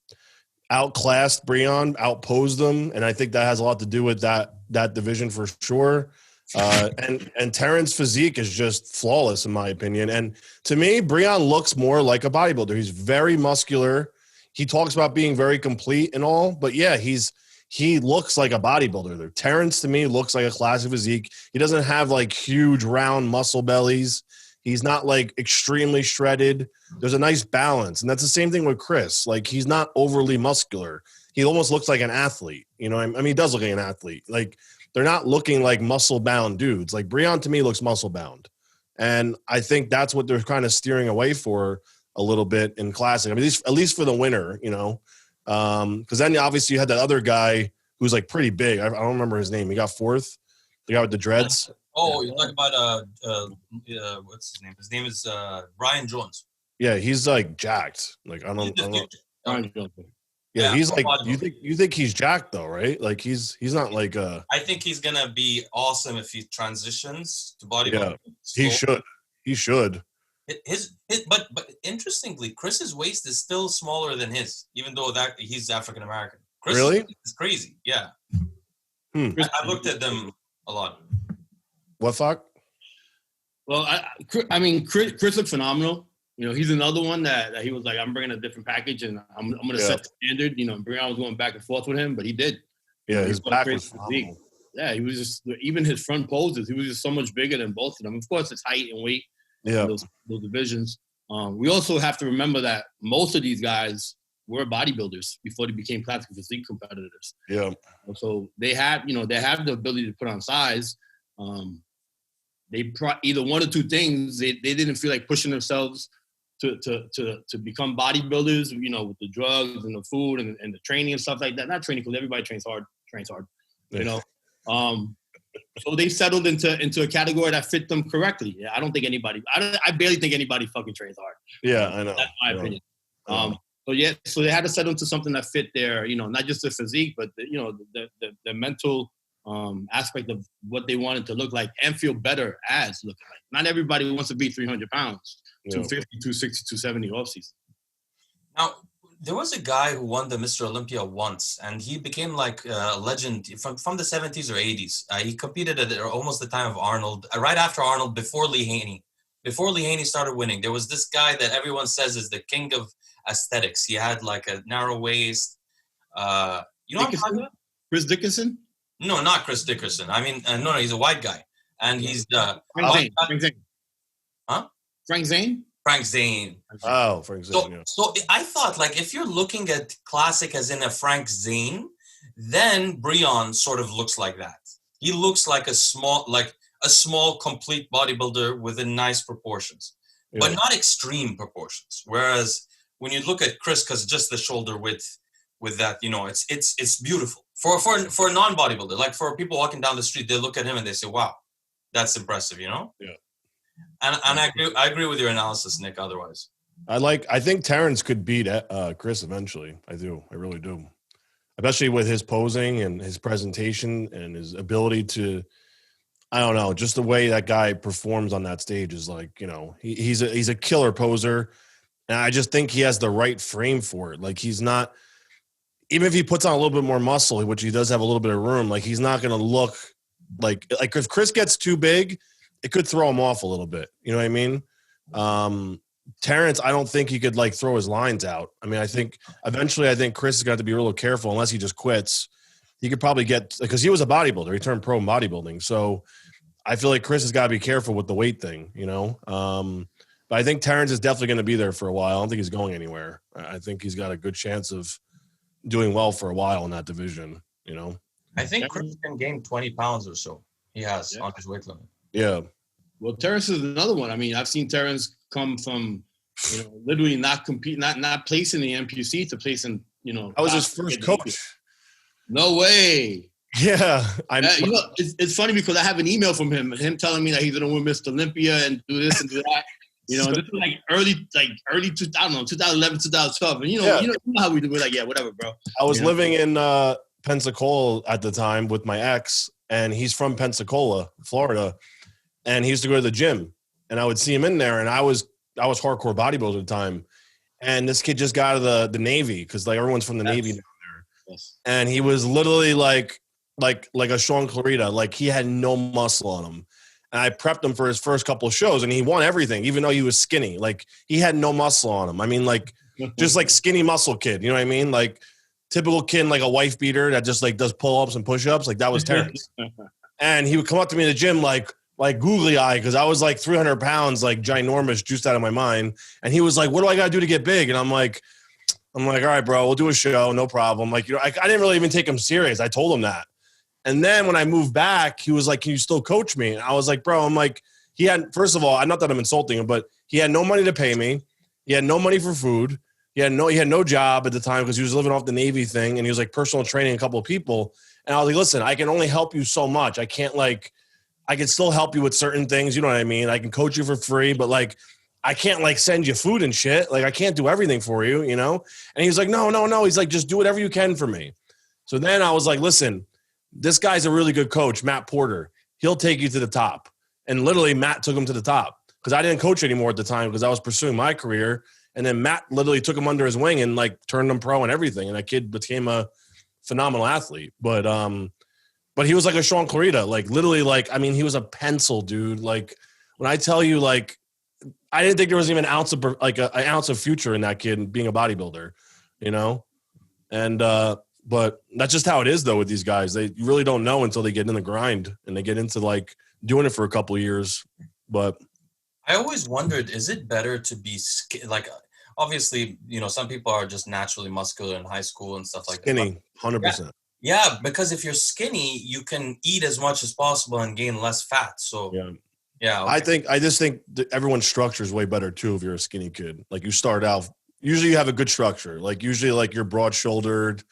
outclassed Breon, outposed them, and I think that has a lot to do with that division for sure. And Terrance physique is just flawless in my opinion. And to me, Breon looks more like a bodybuilder. He's very muscular. He talks about being very complete and all, but yeah, he looks like a bodybuilder there. Terrance to me looks like a classic physique. He doesn't have like huge round muscle bellies. He's not like extremely shredded. There's a nice balance. And that's the same thing with Chris. Like he's not overly muscular. He almost looks like an athlete. You know, I mean, he does look like an athlete. Like they're not looking like muscle bound dudes. Like Breon to me looks muscle bound. And I think that's what they're kind of steering away for a little bit in classic. I mean, at least for the winner, you know, because then obviously you had that other guy who's like pretty big. I don't remember his name. He got fourth. The guy with the dreads. Oh, you're talking about what's his name? His name is Brian Jones. Yeah, he's like jacked. Like I don't know. Yeah, he's like you think he's jacked though, right? Like he's not like I think he's gonna be awesome if he transitions to bodybuilding. Yeah, he should. But interestingly, Chris's waist is still smaller than his, even though that he's African American. Chris really? It's crazy. Yeah. I looked at them a lot. What fuck? Well, I mean, Chris looked phenomenal. You know, he's another one that he was like, I'm bringing a different package and I'm going to set the standard. You know, Breon was going back and forth with him, but he did. Yeah, his back was phenomenal. Yeah, he was just, even his front poses, he was just so much bigger than both of them. Of course, it's height and weight. Yeah. Those divisions. We also have to remember that most of these guys were bodybuilders before they became classic physique competitors. Yeah. So they have the ability to put on size. They either one or two things. They didn't feel like pushing themselves to become bodybuilders, you know, with the drugs and the food and the training and stuff like that. Not training because everybody trains hard, you know. So they settled into a category that fit them correctly. Yeah, I don't think anybody. I barely think anybody fucking trains hard. Yeah, I know. That's my opinion. So they had to settle into something that fit their, you know, not just the physique, but the mental aspect of what they wanted to look like and feel better as looking like. Not everybody wants to be 300 pounds, 250, 260, 270 off season. Now, there was a guy who won the Mr. Olympia once, and he became like a legend from the 70s or 80s. He competed at almost the time of Arnold, right after Arnold, before Lee Haney. Before Lee Haney started winning, there was this guy that everyone says is the king of aesthetics. He had like a narrow waist. You know what I'm talking about? Chris Dickinson? No, not Chris Dickinson. I mean, no, he's a white guy. And he's Frank Zane. Huh? Frank Zane? Frank Zane. Oh, Frank Zane. So I thought, like, if you're looking at classic as in a Frank Zane, then Breon sort of looks like that. He looks like a small, complete bodybuilder within nice proportions, but not extreme proportions. Whereas when you look at Chris, because just the shoulder width with that, you know, it's beautiful for a non-bodybuilder. Like for people walking down the street, they look at him and they say, "Wow, that's impressive," you know? Yeah. And I agree with your analysis, Nick. Otherwise, I think Terrance could beat Chris eventually. I do. I really do. Especially with his posing and his presentation and his ability to, I don't know, just the way that guy performs on that stage is like, you know, he's a killer poser. And I just think he has the right frame for it. Like he's not, even if he puts on a little bit more muscle, which he does have a little bit of room, like he's not going to look like if Chris gets too big, it could throw him off a little bit. You know what I mean? Terrance, I don't think he could like throw his lines out. I mean, I think eventually Chris has got to be a little careful unless he just quits. He could probably get, because he was a bodybuilder. He turned pro in bodybuilding. So I feel like Chris has got to be careful with the weight thing, you know? But I think Terrance is definitely going to be there for a while. I don't think he's going anywhere. I think he's got a good chance of doing well for a while in that division, you know? I think Chris can gain 20 pounds or so. He has on his weight limit. Yeah. Well, Terrance is another one. I mean, I've seen Terrance come from, you know, literally not placing the MPC to placing, you know. I was his first coach. No way. Yeah. You know, it's funny because I have an email from him telling me that he's going to win Mr. Olympia and do this and do that. You know, this is like early 2011, 2012. And you know how we do. We're like, yeah, whatever, bro. I was living in Pensacola at the time with my ex, and he's from Pensacola, Florida, and he used to go to the gym, and I would see him in there, and I was hardcore bodybuilder at the time, and this kid just got out of the Navy because like everyone's from the Navy down there, Yes. and he was literally like a Sean Clarita, like he had no muscle on him. And I prepped him for his first couple of shows, and he won everything, even though he was skinny. Like he had no muscle on him. I mean, like just like skinny muscle kid. You know what I mean? Like typical kid, like a wife beater that just like does pull ups and push ups. Like that was Terrance. And he would come up to me in the gym like googly eye because I was like 300 pounds, like ginormous, juiced out of my mind. And he was like, "What do I got to do to get big?" And I'm like, all right, bro, we'll do a show, no problem. Like I didn't really even take him serious. I told him that. And then when I moved back, he was like, "Can you still coach me?" And I was like, "Bro," I'm like, he had, first of all, not that I'm insulting him, but he had no money to pay me. He had no money for food. He had no job at the time because he was living off the Navy thing. And he was like personal training a couple of people. And I was like, "Listen, I can only help you so much. I can't I can still help you with certain things. You know what I mean? I can coach you for free, but like, I can't like send you food and shit. Like I can't do everything for you, you know?" And he was like, no. He's like, "Just do whatever you can for me." So then I was like, "Listen, this guy's a really good coach, Matt Porter. He'll take you to the top." And literally Matt took him to the top because I didn't coach anymore at the time because I was pursuing my career. And then Matt literally took him under his wing and like turned him pro and everything. And that kid became a phenomenal athlete. But he was like a Sean Clarita, like literally like, I mean, he was a pencil, dude. Like when I tell you, like, I didn't think there was even an ounce of an ounce of future in that kid being a bodybuilder, you know? And, but that's just how it is, though, with these guys. You really don't know until they get in the grind and they get into like doing it for a couple of years. But I always wondered, is it better to be like, obviously, you know, some people are just naturally muscular in high school and stuff like skinny, that. 100%. Yeah, because if you're skinny, you can eat as much as possible and gain less fat. So yeah. Okay. I just think that everyone's structure is way better too if you're a skinny kid. Like you start out, usually you have a good structure. Like usually like you're broad shouldered.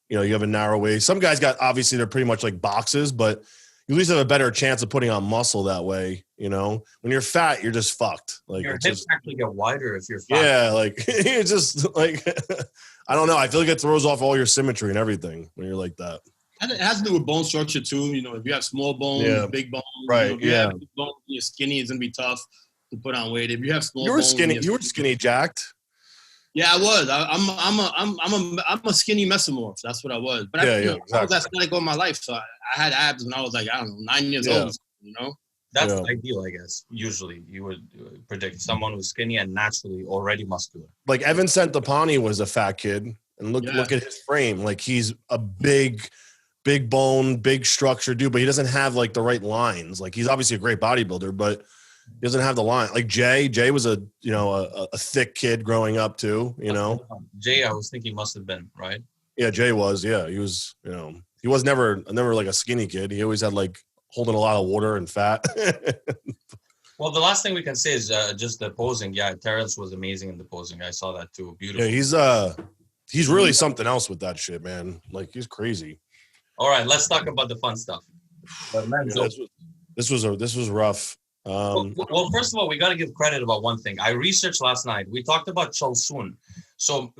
You know, you have a narrow waist. Some guys obviously they're pretty much like boxes, but you at least have a better chance of putting on muscle that way. You know, when you're fat, you're just fucked. Like your hips actually get wider if you're fat. Yeah, like it's just like, I don't know. I feel like it throws off all your symmetry and everything when you're like that. It has to do with bone structure too. You know, if you have small bones, big bones, right? You know, if you have big bones, you're skinny, it's gonna be tough to put on weight. If you have small, you were skinny. You were skinny, jacked. Yeah, I was. I'm a skinny mesomorph. That's what I was. But I was athletic all my life, so I had abs when I was like, I don't know, 9 years old. You know, that's ideal, I guess. Usually, you would predict someone who's skinny and naturally already muscular. Like Evan Centopani was a fat kid, and look at his frame. Like he's a big bone, big structure dude, but he doesn't have like the right lines. Like he's obviously a great bodybuilder, but he doesn't have the line. Like Jay was a thick kid growing up too, you know. Jay, I was thinking must have been, right? Yeah, Jay was, he was, you know, he was never like a skinny kid. He always had like holding a lot of water and fat. Well, the last thing we can say is just the posing. Yeah, Terrance was amazing in the posing. I saw that too. Beautiful. Yeah, he's really something else with that shit, man. Like he's crazy. All right, let's talk about the fun stuff. This was rough. Well, first of all, we got to give credit about one thing. I researched last night. We talked about Chul Soon. So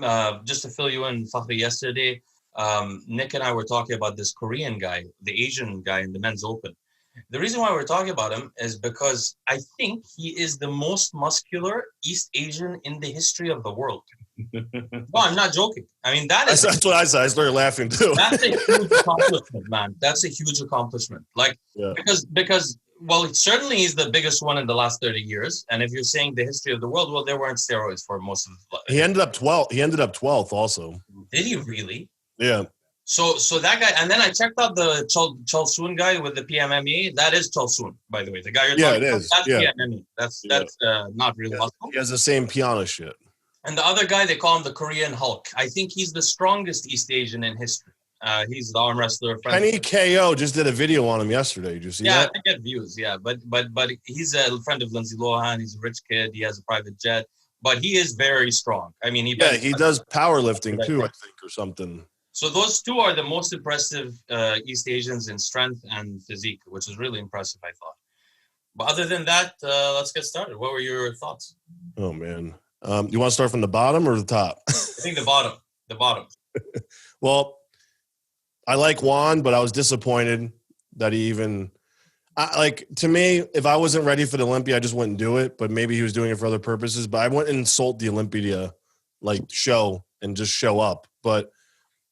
just to fill you in, Fakhri, yesterday, Nick and I were talking about this Korean guy, the Asian guy in the men's open. The reason why we're talking about him is because I think he is the most muscular East Asian in the history of the world. No, I'm not joking. I mean, that's what I said. I started laughing too. That's a huge accomplishment, man. That's a huge accomplishment. Like, because well, certainly he's the biggest one in the last 30 years. And if you're saying the history of the world, well, there weren't steroids for most of the life. He ended up 12th. He ended up 12th also. Did he really? Yeah. So that guy, and then I checked out the Chul Soon guy with the PMMA. That is Chul Soon, by the way. The guy you're talking about, that's PMMA. That's not real muscle. He has the same piano shit. And the other guy, they call him the Korean Hulk. I think he's the strongest East Asian in history. He's the arm wrestler. Kenny KO just did a video on him yesterday. Did you see that? Yeah, I get views. Yeah, but he's a friend of Lindsay Lohan. He's a rich kid. He has a private jet, but he is very strong. I mean, he does powerlifting too, I think, or something. So those two are the most impressive East Asians in strength and physique, which is really impressive, I thought. But other than that, let's get started. What were your thoughts? Oh man, you want to start from the bottom or the top? I think the bottom. The bottom. Well, I like Juan, but I was disappointed that he even to me, if I wasn't ready for the Olympia, I just wouldn't do it. But maybe he was doing it for other purposes. But I wouldn't insult the Olympia show and just show up. But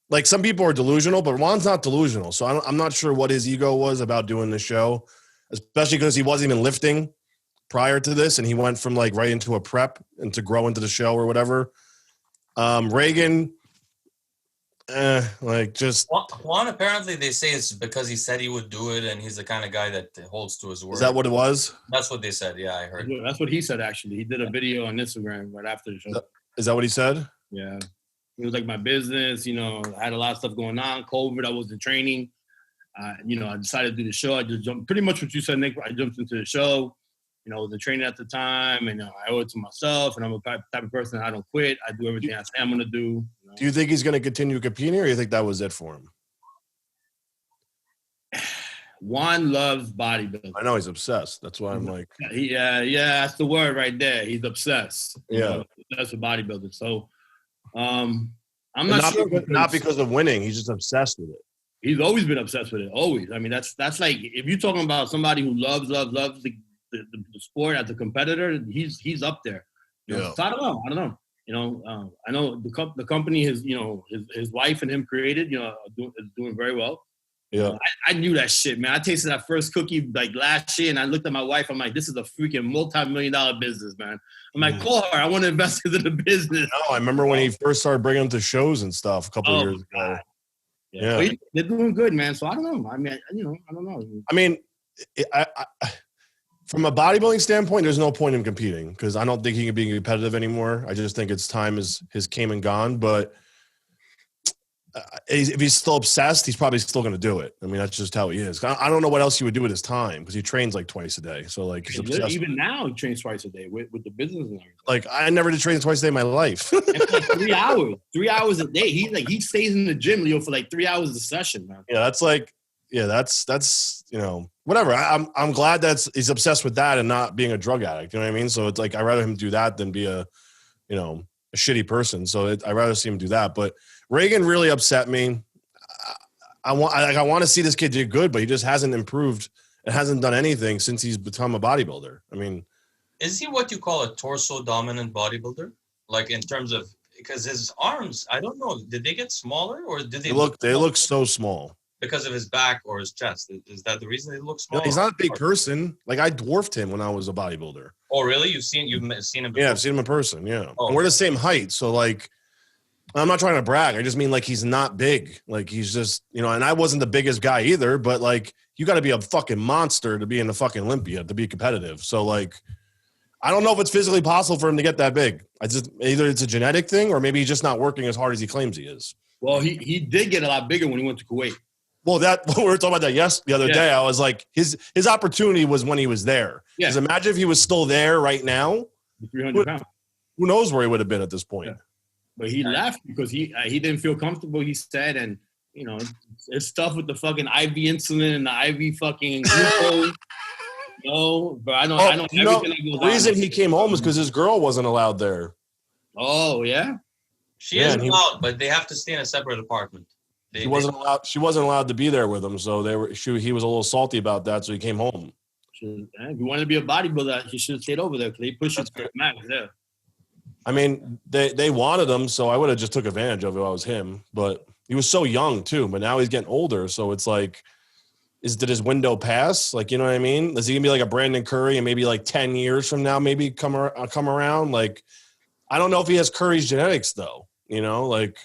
like some people are delusional, but Juan's not delusional. So I'm not sure what his ego was about doing the show, especially because he wasn't even lifting prior to this, and he went from like right into a prep and to grow into the show or whatever. Reagan. Juan, apparently they say it's because he said he would do it, and he's the kind of guy that holds to his word. Is that what it was? That's what they said. Yeah, I heard. That's what he said. Actually, he did a video on Instagram right after the show. Is that what he said? Yeah, it was like my business. You know, I had a lot of stuff going on. COVID, I was in training. You know, I decided to do the show. I just jumped. Pretty much what you said, Nick. I jumped into the show. You know, I was in training at the time, and I owe it to myself. And I'm a type of person I don't quit. I do everything I say I'm going to do. You know? Do you think he's going to continue competing, or do you think that was it for him? Juan loves bodybuilding. I know he's obsessed. That's why I'm like, yeah, that's the word right there. He's obsessed. Yeah, obsessed with bodybuilding. So, I'm not sure not because of winning. He's just obsessed with it. He's always been obsessed with it. Always. I mean, that's like if you're talking about somebody who loves the sport as a competitor, he's up there. You know? Yeah. So I don't know. You know, I know the company his wife and him created. You know, is doing very well. Yeah. I knew that shit, man. I tasted that first cookie like last year, and I looked at my wife. I'm like, this is a freaking multi-million-dollar business, man. I'm like, call her. I want to invest in the business. No, I remember when he first started bringing them to shows and stuff a couple of years ago. Yeah. They're doing good, man. So I don't know. I mean, I don't know. I mean, I from a bodybuilding standpoint, there's no point in competing because I don't think he can be competitive anymore. I just think its time has came and gone. But if he's still obsessed, he's probably still going to do it. I mean, that's just how he is. I don't know what else he would do with his time because he trains like twice a day. So like, he's obsessed. Even now, he trains twice a day with the business and everything. Like, I never did train twice a day in my life. It's like 3 hours. 3 hours a day. He stays in the gym, Leo, for like 3 hours a session, man. Yeah, that's you know, whatever. I'm glad he's obsessed with that and not being a drug addict. You know what I mean? So it's like I'd rather him do that than be a shitty person. So I'd rather see him do that. But Reagan really upset me. I want to see this kid do good, but he just hasn't improved and hasn't done anything since he's become a bodybuilder. I mean, is he what you call a torso dominant bodybuilder? Like in terms of, because his arms, I don't know, did they get smaller or did they look so small? Because of his back or his chest? Is that the reason they look small? No, he's not a big person. Like I dwarfed him when I was a bodybuilder. Oh, really? You've seen him before? Yeah, I've seen him in person. Yeah, oh, and we're the same height. So like, I'm not trying to brag. I just mean like he's not big. Like he's just and I wasn't the biggest guy either. But like you got to be a fucking monster to be in the fucking Olympia to be competitive. So like, I don't know if it's physically possible for him to get that big. Either it's a genetic thing or maybe he's just not working as hard as he claims he is. Well, he did get a lot bigger when he went to Kuwait. Well, we were talking about that the other day. I was like, his opportunity was when he was there. Yeah. Because imagine if he was still there right now. 300 pounds. Who knows where he would have been at this point? Yeah. But he left because he didn't feel comfortable. He said, and it's stuff with the fucking IV insulin and the IV fucking glucose. But I know everything that goes the reason he came home is because his girl wasn't allowed there. Oh yeah, she is allowed, but they have to stay in a separate apartment. She wasn't allowed to be there with him, so he was a little salty about that, so he came home. If you wanted to be a bodybuilder, he should have stayed over there because they pushed you to the max there. I mean, they wanted him, so I would have just took advantage of it if I was him. But he was so young too. But now he's getting older, so it's like, did his window pass? Like, you know what I mean? Is he gonna be like a Brandon Curry and maybe like 10 years from now, maybe come around? Like, I don't know if he has Curry's genetics though. Like.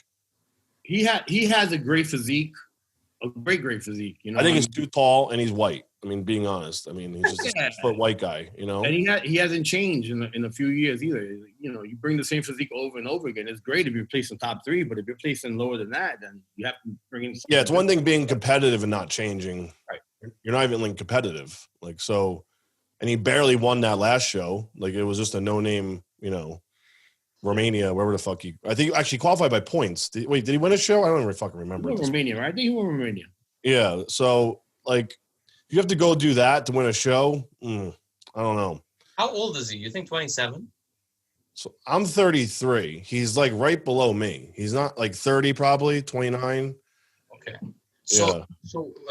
He has a great physique, a great physique. I think he's too tall and he's white. I mean, being honest, he's just a 6 foot white guy. And he hasn't changed in a few years either. You bring the same physique over and over again. It's great if you're placing top 3, but if you're placing lower than that, then you have to bring in. Yeah, it's one thing being competitive and not changing. Right. You're not even like competitive, like so. And he barely won that last show. Like it was just a no name, Romania, wherever the fuck I think actually qualified by points. Did he win a show? I don't even fucking remember. He won Romania, right? I think he won Romania. Yeah. So like, you have to go do that to win a show. I don't know. How old is he? You think 27? So I'm 33. He's like right below me. He's not like 30, probably 29. Okay. So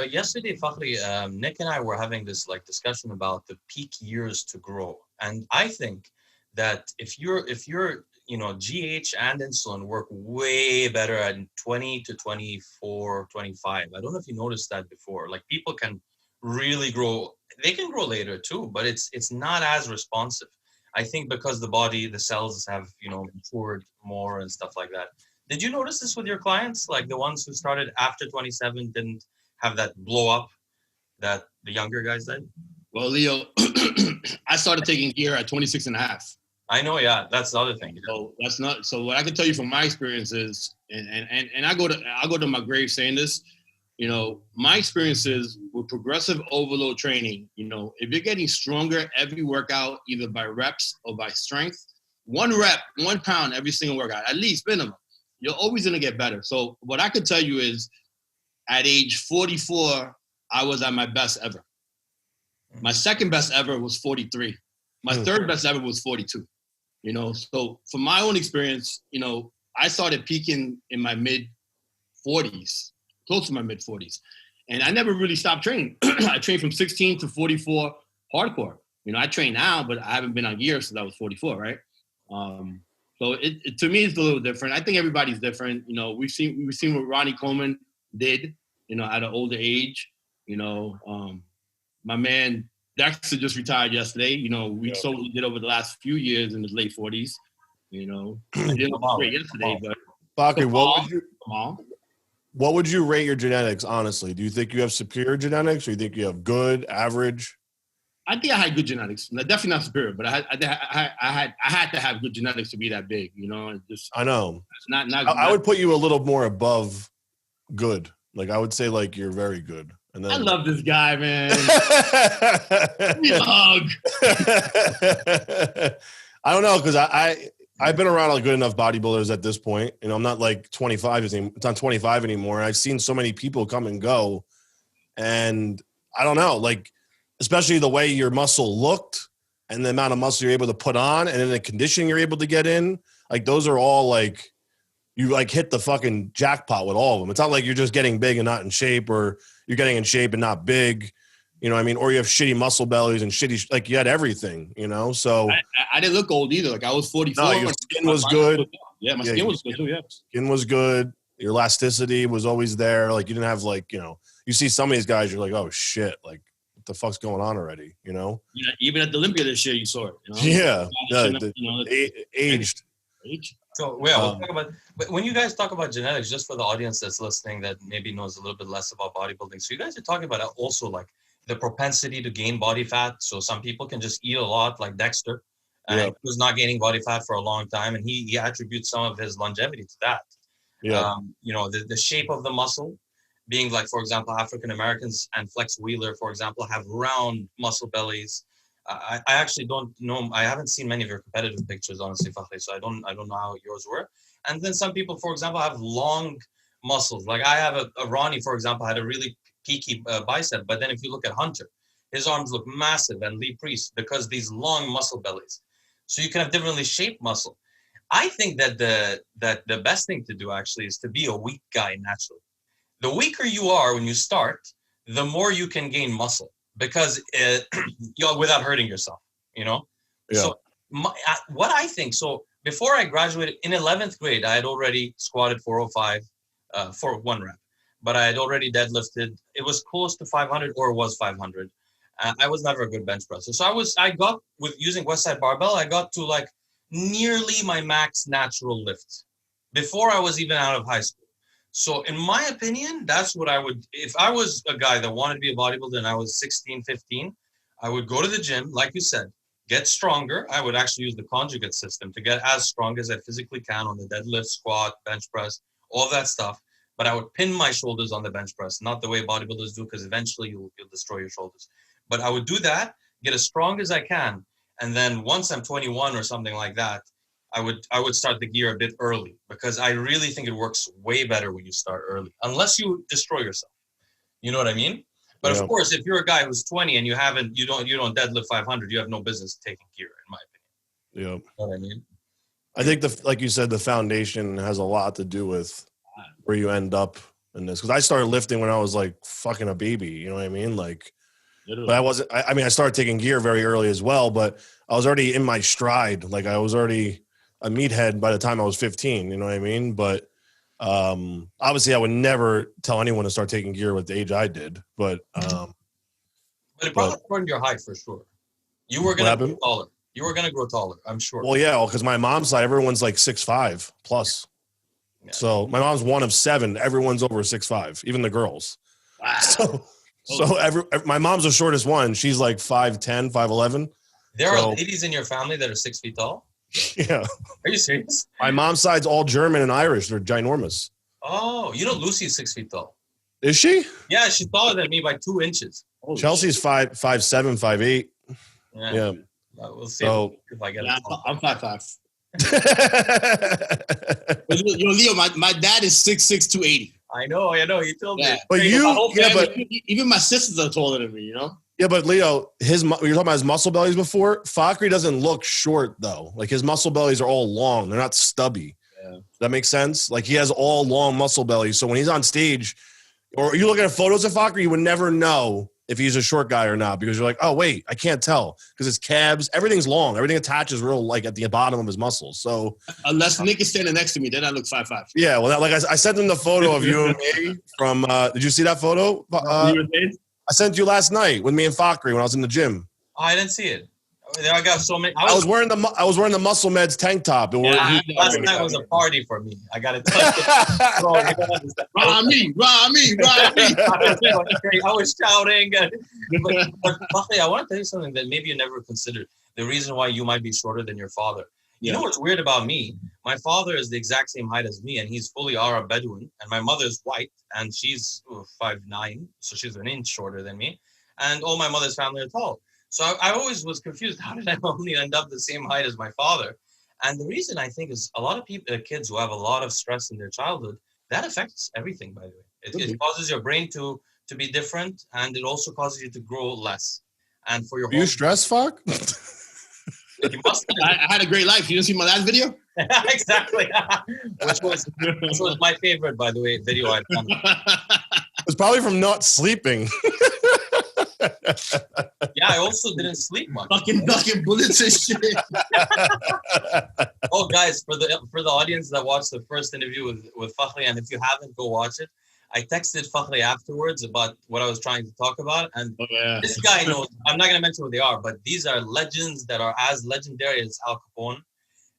yesterday, Fakhri, Nick and I were having this like discussion about the peak years to grow, and I think that if you're GH and insulin work way better at 20 to 24, 25. I don't know if you noticed that before. Like people can really grow. They can grow later too, but it's not as responsive. I think because the cells have matured more and stuff like that. Did you notice this with your clients? Like the ones who started after 27 didn't have that blow up that the younger guys did? Well, Leo, I started taking gear at 26 and a half. I know, yeah, that's the other thing. So that's not. So what I can tell you from my experiences, and I'll go to my grave saying this. My experiences with progressive overload training. If you're getting stronger every workout, either by reps or by strength, 1 rep, 1 pound every single workout, at least minimum, you're always gonna get better. So what I could tell you is, at age 44, I was at my best ever. My second best ever was 43. My third best ever was 42. So from my own experience, I started peaking in my mid 40s, close to my mid 40s. And I never really stopped training. I trained from 16 to 44 hardcore. I train now, but I haven't been on gear since I was 44, right? So it to me, it's a little different. I think everybody's different. We've seen what Ronnie Coleman did, at an older age. My man Dexter just retired yesterday. We saw what he did over the last few years in his late 40s. I didn't look great yesterday, but Fakhri, what would you rate your genetics, honestly? Do you think you have superior genetics, or you think you have good, average? I think I had good genetics. Definitely not superior, but I had to have good genetics to be that big. I know. I would put you a little more above good. Like I would say, like you're very good. And then, I love this guy, man. Give me a hug. I don't know, because I've been around good enough bodybuilders at this point. I'm not like 25 anymore. It's not 25 anymore. I've seen so many people come and go, and I don't know, like especially the way your muscle looked and the amount of muscle you're able to put on, and then the conditioning you're able to get in. Like those are all like you like hit the fucking jackpot with all of them. It's not like you're just getting big and not in shape, or you're getting in shape and not big. You know what I mean? Or you have shitty muscle bellies and shitty, like you had everything, So I didn't look old either. Like I was 44. No, your skin was good. Yeah, my skin was good too. Yeah, skin was good. Your elasticity was always there. Like you didn't have like, you see some of these guys, you're like, oh shit, like what the fuck's going on already? Yeah, even at the Olympia this year, you saw it. Yeah, aged. So we'll talk about. But when you guys talk about genetics, just for the audience that's listening that maybe knows a little bit less about bodybuilding, so you guys are talking about also like the propensity to gain body fat. So some people can just eat a lot, like Dexter, and he was not gaining body fat for a long time, and he attributes some of his longevity to that. Yeah. The shape of the muscle being like, for example, African Americans and Flex Wheeler, for example, have round muscle bellies. I actually don't know. I haven't seen many of your competitive pictures, honestly, Fakhri, so I don't know how yours were. And then some people, for example, have long muscles. Like I have a Ronnie, for example, had a really peaky bicep. But then if you look at Hunter, his arms look massive, and Lee Priest, because these long muscle bellies. So you can have differently shaped muscle. I think that the best thing to do actually is to be a weak guy naturally. The weaker you are when you start, the more you can gain muscle, because without hurting yourself, Yeah. So what I think, so before I graduated in 11th grade, I had already squatted 405 for 1 rep, but I had already deadlifted. It was close to 500, or it was 500. I was never a good bench presser. So I got with using Westside Barbell, I got to like nearly my max natural lift before I was even out of high school. So in my opinion, that's what I would, if I was a guy that wanted to be a bodybuilder and I was 16, 15, I would go to the gym, like you said, get stronger. I would actually use the conjugate system to get as strong as I physically can on the deadlift, squat, bench press, all that stuff. But I would pin my shoulders on the bench press, not the way bodybuilders do, because eventually you'll destroy your shoulders. But I would do that, get as strong as I can. And then once I'm 21 or something like that, I would start the gear a bit early, because I really think it works way better when you start early, unless you destroy yourself. You know what I mean? But of course, if you're a guy who's 20 and you don't deadlift 500, you have no business taking gear, in my opinion. Yeah. You know what I mean? I think like you said, the foundation has a lot to do with where you end up in this because I started lifting when I was like fucking a baby. You know what I mean? Like, Literally. but I wasn't. I mean, I started taking gear very early as well, but I was already in my stride. Like I was already a meathead by the time I was 15. You know what I mean? But obviously, I would never tell anyone to start taking gear with the age I did. But it probably turned your height for sure. You were gonna grow taller. You were gonna grow taller, I'm sure. Well, yeah, because my mom's side, everyone's like 6'5" plus. Yeah. So my mom's one of 7. Everyone's over 6'5", even the girls. Wow. So my mom's the shortest one. She's like 5'10", 5'11". There are ladies in your family that are 6 feet tall? Yeah. Are you serious? My mom's side's all German and Irish. They're ginormous. Oh, you know Lucy's 6 feet tall. Is she? Yeah, she's taller than me by 2 inches. Holy Chelsea's 5'7", 5'8". Yeah. We'll see if I get it. I'm 5'5". Yo, Leo, my dad is 6'6", 280. I know. He told me. But even my sisters are taller than me. You know. Yeah, but Leo, you're talking about his muscle bellies before. Fakhri doesn't look short though. Like his muscle bellies are all long. They're not stubby. Yeah. Does that make sense? Like he has all long muscle bellies. So when he's on stage, or you look at photos of Fakhri, you would never know if he's a short guy or not because you're like, oh wait, I can't tell because his calves, everything's long, everything attaches real like at the bottom of his muscils. So unless Nick is standing next to me, then I look 5'5". Yeah, well, I sent him the photo of you and me from. Did you see that photo? I sent you last night with me and Fakhri when I was in the gym. Oh, I didn't see it. I got so many. I was wearing the Muscle Meds tank top. Last night was a party for me. I got it. Ramy. I was shouting. But Fakhri, I want to tell you something that maybe you never considered. The reason why you might be shorter than your father. You know what's weird about me? My father is the exact same height as me, and he's fully Arab Bedouin, and my mother's white, and she's 5'9", so she's an inch shorter than me, and all my mother's family are tall. So I always was confused. How did I only end up the same height as my father? And the reason I think is a lot of people, kids who have a lot of stress in their childhood, that affects everything, by the way. It causes your brain to be different, and it also causes you to grow less. And for your you stress, fuck? I had a great life. You didn't see my last video? Exactly. which was my favorite, by the way, video I've done. It was probably from not sleeping. Yeah, I also didn't sleep much. Fucking ducking bullets and shit. Oh, guys, for the audience that watched the first interview with Fakhri, and if you haven't, go watch it. I texted Fakhri afterwards about what I was trying to talk about, and this guy knows. I'm not going to mention what they are, but these are legends that are as legendary as Al Capone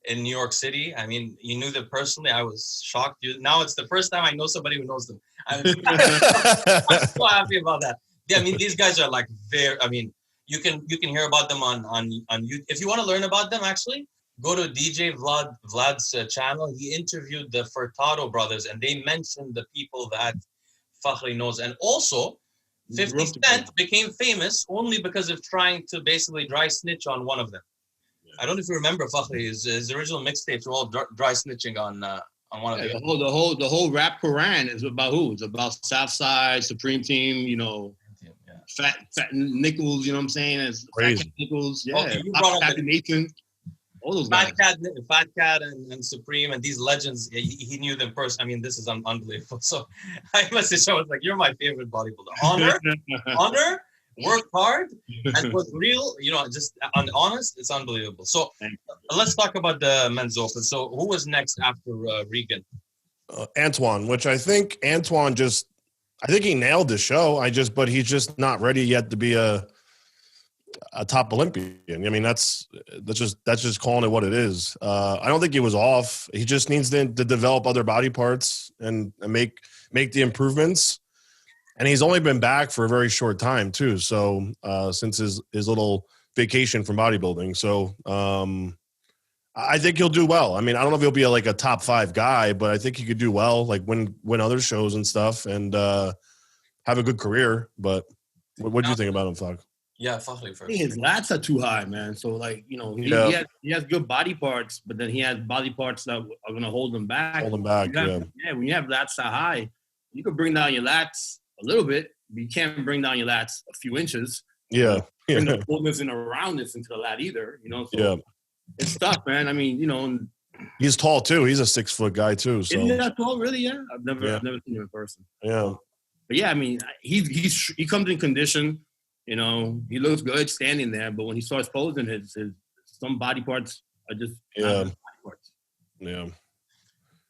in New York City. I mean, you knew them personally. I was shocked. Now it's the first time I know somebody who knows them. I'm so happy about that. Yeah, I mean, these guys are like very. I mean, you can hear about them on YouTube. If you want to learn about them, actually, go to DJ Vlad's channel. He interviewed the Furtado brothers, and they mentioned the people that Fakhri knows. And also, 50 Cent became famous only because of trying to basically dry snitch on one of them. Yeah. I don't know if you remember Fakhri. His original mixtapes were all dry snitching on one of them. The whole rap Quran is about who? It's about Southside, Supreme Team, you know. Fat Nickels, you know what I'm saying? It's Fat Nickels, Nathan, all those guys. Fat Cat and Supreme and these legends, he knew them personally. I mean, this is unbelievable. So I messaged, I was like, you're my favorite bodybuilder. Honor, work hard, and was real, you know, just honest, it's unbelievable. So let's talk about the men's open. So who was next after Reagan? Antoine, which I think Antoine I think he nailed the show. But he's just not ready yet to be a top Olympian. I mean, that's just calling it what it is. I don't think he was off. He just needs to develop other body parts and make the improvements. And he's only been back for a very short time too. So since his little vacation from bodybuilding. So I think he'll do well. I mean, I don't know if he'll be a top 5 guy, but I think he could do well, like win other shows and stuff, and have a good career. But what do you think about him, Thicc? Yeah, Fakhri first. His lats are too high, man. So he has good body parts, but then he has body parts that are gonna hold him back. When you have lats that high, you could bring down your lats a little bit, but you can't bring down your lats a few inches. Yeah. Bring the fullness and the roundness into the lat either, you know. So it's tough, man. I mean, you know, He's tall too. He's a 6 foot guy too. So Isn't he that tall? Really? Yeah. I've never seen him in person. Yeah. But yeah, I mean, he comes in condition. You know, he looks good standing there, but when he starts posing, his some body parts are just not body parts. Yeah.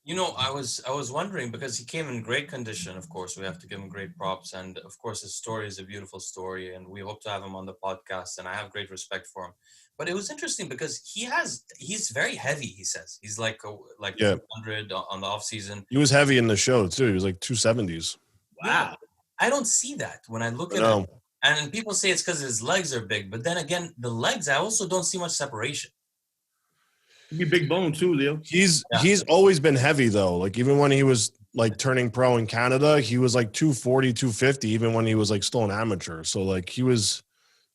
You know, I was wondering, because he came in great condition. Of course, we have to give him great props, and of course, his story is a beautiful story, and we hope to have him on the podcast. And I have great respect for him. But it was interesting because he's very heavy. He says he's like 200 on the off season. He was heavy in the show too. He was like 270s. Wow. Yeah, I don't see that when I look at him. And people say it's because his legs are big, but then again, the legs, I also don't see much separation. He's big bone too, Leo. He's always been heavy though. Like even when he was like turning pro in Canada, he was like 240, 250, even when he was like still an amateur. So like he was,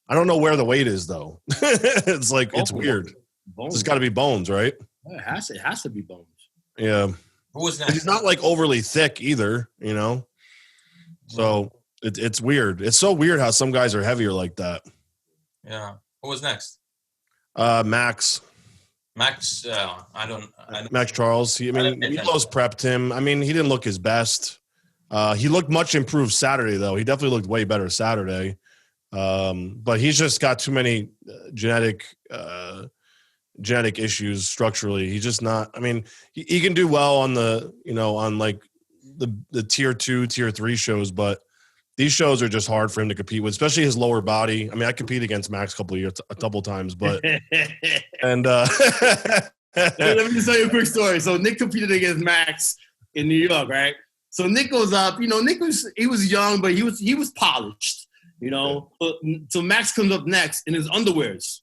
I don't know where the weight is though. It's like, it's weird. It's got to be bones, right? Yeah, it has to be bones. Yeah. Who was next? He's not like overly thick either, you know? So it's weird. It's so weird how some guys are heavier like that. Yeah. Who was next? Max. Max, Max Charles. Milos prepped him. I mean, he didn't look his best. He looked much improved Saturday, though. He definitely looked way better Saturday. But he's just got too many genetic issues structurally. He's just not. I mean, he can do well on the, on like the tier 2, tier 3 shows, but these shows are just hard for him to compete with, especially his lower body. I mean, I competed against Max a couple times, but and let me just tell you a quick story. So Nick competed against Max in New York, right? So Nick goes up. Nick was young, but he was polished. So Max comes up next in his underwears,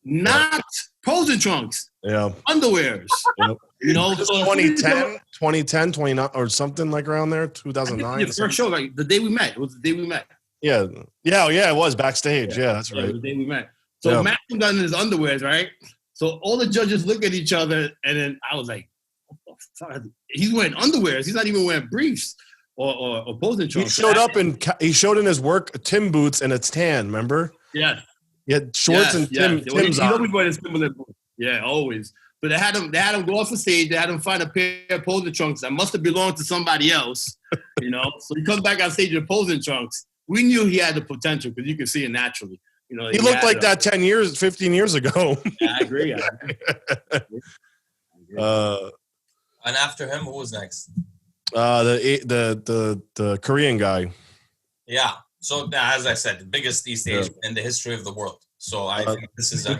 not posing trunks. Yeah, underwears. Yep. So 2010, 29 or something like around there, 2009. The first show, like the day we met. It was the day we met. Yeah, it was backstage. Yeah, that's right. It was the day we met. So Max comes down in his underwears, right? So all the judges look at each other, and then I was like, what the fuck? He's wearing underwears. He's not even wearing briefs or posing trunks. He showed in his work Tim boots and it's tan, remember? Yeah. He had shorts and Tim's on. Always wearing his Timberland boots. Yeah, always. But they had him go off the stage. They had him find a pair of posing trunks that must have belonged to somebody else, So he comes back on stage with posing trunks. We knew he had the potential because you could see it naturally. He looked like that 15 years ago. Yeah, I agree. And after him, who was next? The Korean guy. Yeah. So as I said, the biggest East Asian in the history of the world. So I think this is an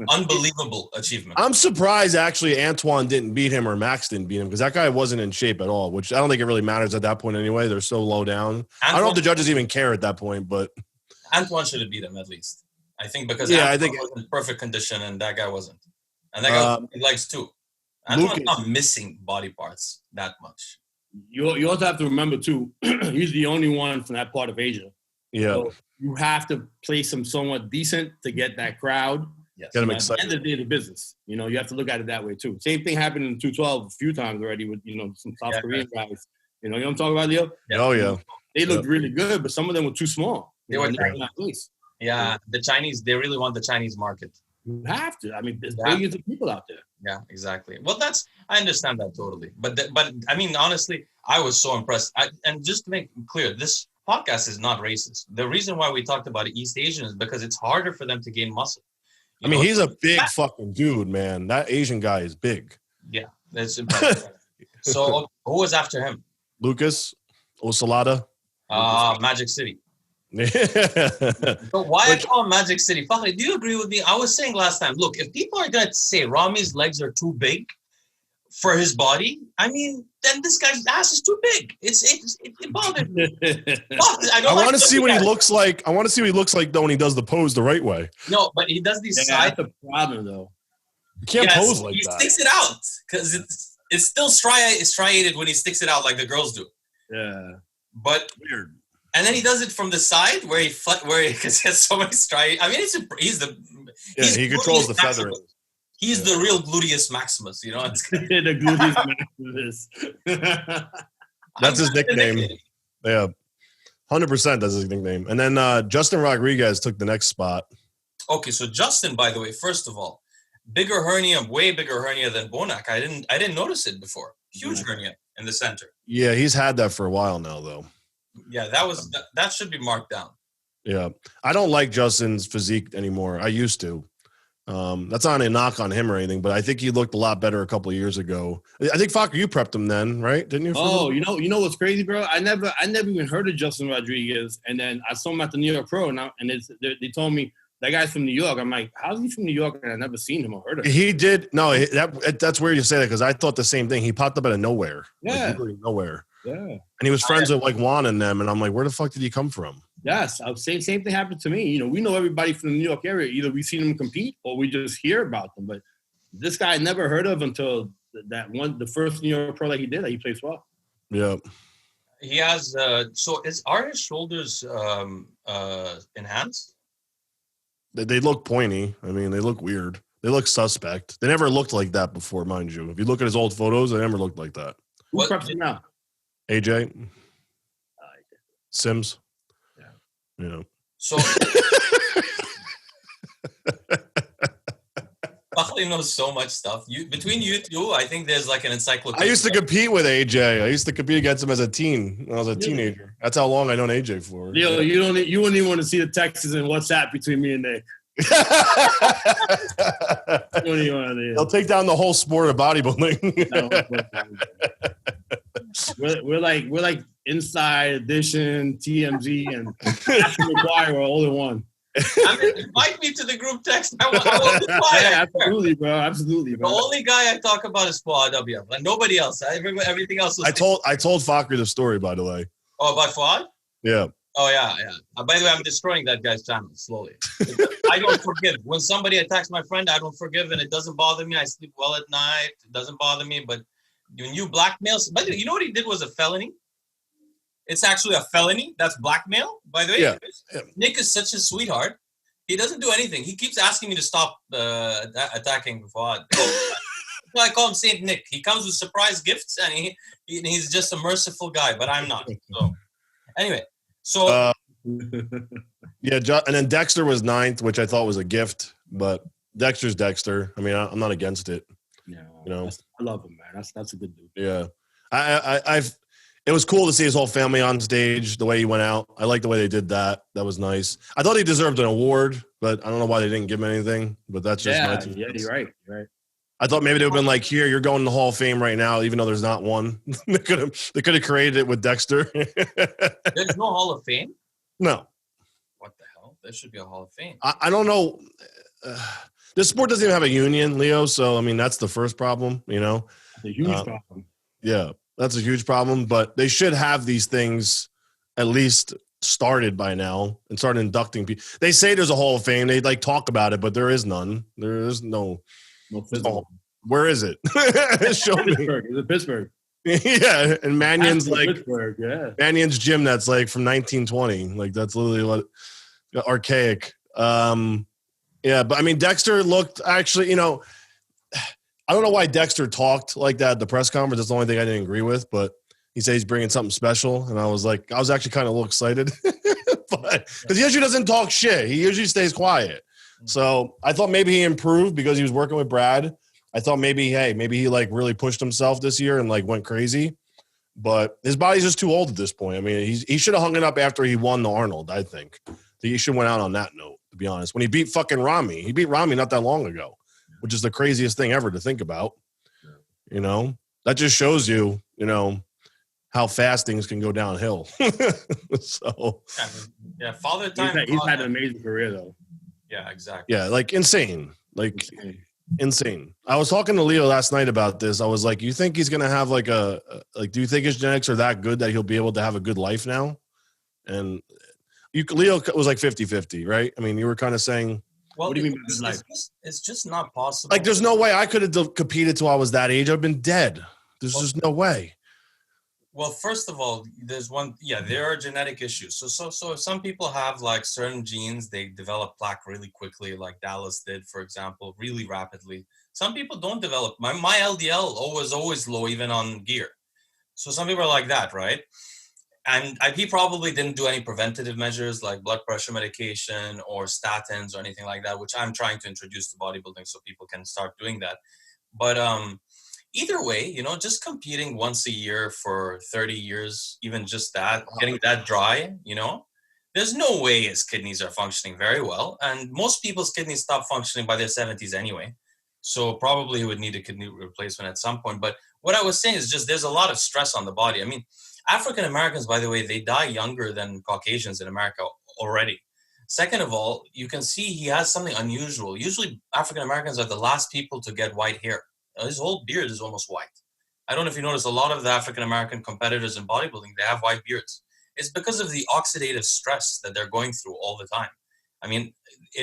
unbelievable achievement. I'm surprised actually Antoine didn't beat him or Max didn't beat him because that guy wasn't in shape at all, which I don't think it really matters at that point anyway. They're so low down. I don't know if the judges even care at that point, but Antoine should have beat him at least. I think because Antoine was in perfect condition and that guy wasn't. And that guy likes too. Antoine's not missing body parts that much. You also have to remember too, he's the only one from that part of Asia. Yeah. So you have to place him somewhat decent to get that crowd. Yes. Get him At excited. the end of the day, the business. You have to look at it that way too. Same thing happened in 212 a few times already with, some South Korean guys. You know what I'm talking about, Leo? Yeah. Oh, yeah. They looked really good, but some of them were too small. They were not nice. Yeah, the Chinese, they really want the Chinese market. You have to. I mean, there's billions of people out there. Yeah, exactly. Well, I understand that totally. But I mean, honestly, I was so impressed. And just to make clear, this podcast is not racist. The reason why we talked about East Asian is because it's harder for them to gain muscle. He's a big fucking dude, man. That Asian guy is big. Yeah, that's impressive. So who was after him? Lucas Osalada. Magic City. So why I call him Magic City? Fakhri, do you agree with me? I was saying last time, look, if people are going to say Ramy's legs are too big for his body, I mean, then this guy's ass is too big. It bothered me. I want to see what he looks like. I want to see what he looks like though when he does the pose the right way. No, but he does these side. That's the problem though. You can't pose like he that. He sticks it out because it's still striated when he sticks it out like the girls do. Yeah, but weird. And then he does it from the side where he has so many striations. I mean, he controls the feather. He's the real gluteus maximus, the gluteus maximus. That's his nickname. Yeah, 100%. That's his nickname. And then Justin Rodriguez took the next spot. Okay, so Justin, by the way, first of all, bigger hernia, way bigger hernia than Bonac. I didn't notice it before. Huge hernia in the center. Yeah, he's had that for a while now, though. Yeah, that should be marked down. Yeah, I don't like Justin's physique anymore. I used to. That's not a knock on him or anything, but I think he looked a lot better a couple of years ago. I think Fakhri, you prepped him then, right? Didn't you? Oh, you know what's crazy, bro? I never even heard of Justin Rodriguez, and then I saw him at the New York Pro, and they told me that guy's from New York. I'm like, how's he from New York? And I never seen him or heard of him. He did. No, that's weird you say that because I thought the same thing. He popped up out of nowhere. Yeah, like, literally nowhere. Yeah, and he was friends with like Juan and them, and I'm like, where the fuck did he come from? Yes, I was saying same thing happened to me. You know, we know everybody from the New York area. Either we've seen them compete or we just hear about them. But this guy I never heard of until the first New York Pro that he did that he plays well. Yeah. He has are his shoulders enhanced? They look pointy. I mean, they look weird. They look suspect. They never looked like that before, mind you. If you look at his old photos, they never looked like that. Who preps him now? AJ. Sims. Yeah. You know. So Fakhri knows so much stuff. Between you two, I think there's like an encyclopedia. I used to compete with AJ. I used to compete against him as a teen when I was a teenager. That's how long I known AJ for. Leo, you wouldn't even want to see the texts and WhatsApp between me and Nick. They'll take down the whole sport of bodybuilding. we're like Inside Edition, TMZ, and McGuire are all in one. I mean, invite me to the group text. I will reply. Yeah, absolutely, bro. Absolutely, bro. The only guy I talk about is Fouad Abiad. Like nobody else. Everything else. I told Fakhri the story, by the way. Oh, about Fouad? Yeah. Oh yeah. By the way, I'm destroying that guy's channel slowly. I don't forgive. When somebody attacks my friend, I don't forgive, and it doesn't bother me. I sleep well at night. It doesn't bother me. But when you blackmail, by the way, you know what he did was a felony. It's actually a felony. That's blackmail, by the way. Yeah. Nick is such a sweetheart. He doesn't do anything. He keeps asking me to stop attacking Fouad. I call him Saint Nick. He comes with surprise gifts, and he's just a merciful guy, but I'm not. So anyway, so yeah, and then Dexter was 9th, which I thought was a gift, but Dexter's Dexter. I mean, I'm not against it. Yeah, you know, I love him, man. That's a good dude. Yeah, it was cool to see his whole family on stage, the way he went out. I like the way they did that. That was nice. I thought he deserved an award, but I don't know why they didn't give him anything. But that's just my yeah, you're right. I thought maybe they would have been like, here, you're going to the Hall of Fame right now, even though there's not one. They could have created it with Dexter. There's no Hall of Fame? No. What the hell? There should be a Hall of Fame. I don't know. This sport doesn't even have a union, Leo. So, I mean, that's the first problem, you know? It's a huge problem. Yeah. That's a huge problem, but they should have these things at least started by now and start inducting people. They say there's a Hall of Fame. They like talk about it, but there is none. There is no physical. Where is it? Show me. Is it Pittsburgh? Yeah, and Mannion's like Pittsburgh, yeah. Mannion's gym that's like from 1920. Like that's literally archaic. Yeah, but I mean Dexter looked actually, you know, I don't know why Dexter talked like that at the press conference. That's the only thing I didn't agree with, but he said he's bringing something special. And I was actually kind of a little excited, but because he usually doesn't talk shit. He usually stays quiet. So I thought maybe he improved because he was working with Brad. I thought maybe he like really pushed himself this year and like went crazy, but his body's just too old at this point. I mean, he should have hung it up after he won the Arnold. I think he should have went out on that note, to be honest. When he beat fucking Ramy, he beat Ramy not that long ago, which is the craziest thing ever to think about. You know, that just shows you, you know, how fast things can go downhill. So yeah, Father Time. He's had an amazing career though. Yeah, exactly. Yeah, like insane. Like insane. I was talking to Leo last night about this. I was like, you think he's gonna have like do you think his genetics are that good that he'll be able to have a good life now? And Leo was like 50-50, right? I mean, you were kind of saying, well, what do you mean by good life? It's just not possible. Like, there's no way I could have competed till I was that age. I've been dead. There's just no way. Well, first of all, there are genetic issues. So some people have like certain genes, they develop plaque really quickly, like Dallas did, for example, really rapidly. Some people don't develop. My LDL was always low, even on gear. So some people are like that, right? And he probably didn't do any preventative measures like blood pressure medication or statins or anything like that, which I'm trying to introduce to bodybuilding so people can start doing that. But either way, you know, just competing once a year for 30 years, even just that, getting that dry, you know, there's no way his kidneys are functioning very well. And most people's kidneys stop functioning by their 70s anyway. So probably he would need a kidney replacement at some point. But what I was saying is just there's a lot of stress on the body. I mean, African Americans, by the way, they die younger than Caucasians in America already. Second of all, you can see he has something unusual. Usually African Americans are the last people to get white hair. His whole beard is almost white. I don't know if you notice, a lot of the African American competitors in bodybuilding, they have white beards. It's because of the oxidative stress that they're going through all the time. I mean,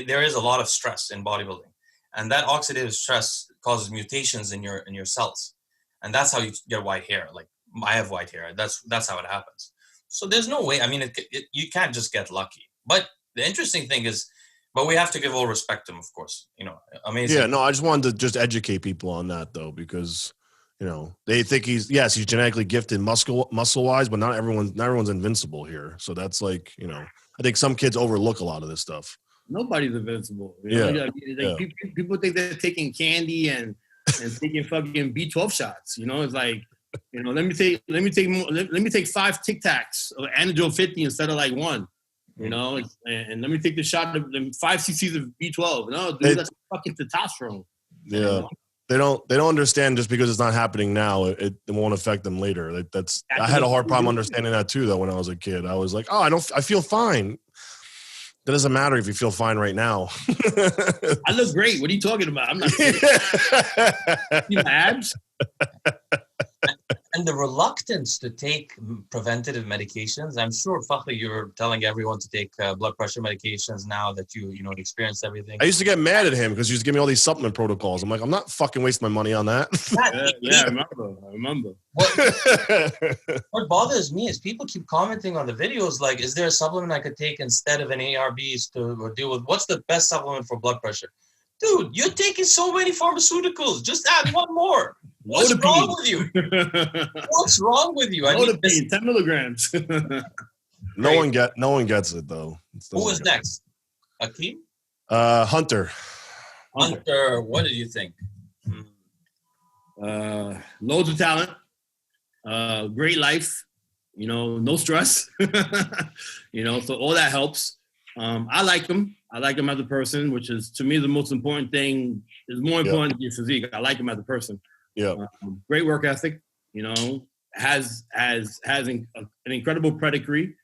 there is a lot of stress in bodybuilding, and that oxidative stress causes mutations in your cells, and that's how you get white hair. Like I have white hair. That's how it happens. So there's no way. I mean, you can't just get lucky. But the interesting thing is, but we have to give all respect to him, of course. You know, amazing. Yeah, no, I just wanted to just educate people on that though, because you know they think he's genetically gifted muscle wise, but not everyone's invincible here. So that's like, you know, I think some kids overlook a lot of this stuff. Nobody's invincible. You know? People think they're taking candy and taking fucking B12 shots. You know, it's like, you know, let me take 5 Tic Tacs of Anadrol 50 instead of like 1. You know, and let me take the shot of them 5 cc's of B12. No, dude, that's fucking testosterone. Yeah. You know? They don't understand just because it's not happening now, it won't affect them later. I had a hard problem understanding that too, though, when I was a kid. I was like, oh, I feel fine. That doesn't matter if you feel fine right now. I look great. What are you talking about? I'm not. You have abs? And the reluctance to take preventative medications. I'm sure, Fakhri, you're telling everyone to take blood pressure medications now that you experienced everything. I used to get mad at him because he used to give me all these supplement protocols. I'm like, I'm not fucking wasting my money on that. Yeah, I remember. What bothers me is people keep commenting on the videos like, is there a supplement I could take instead of an ARBs to deal with? What's the best supplement for blood pressure? Dude, you're taking so many pharmaceuticals. Just add one more. What's wrong with you? What's wrong with you? 10 milligrams. No one gets it though. Who was next? Akim? Hunter. Hunter, what did you think? Loads of talent. Great life. You know, no stress. You know, so all that helps. I like him. I like him as a person, which is, to me, the most important thing. Is more important than your physique. I like him as a person. Yeah. Great work ethic. You know, has an incredible pedigree.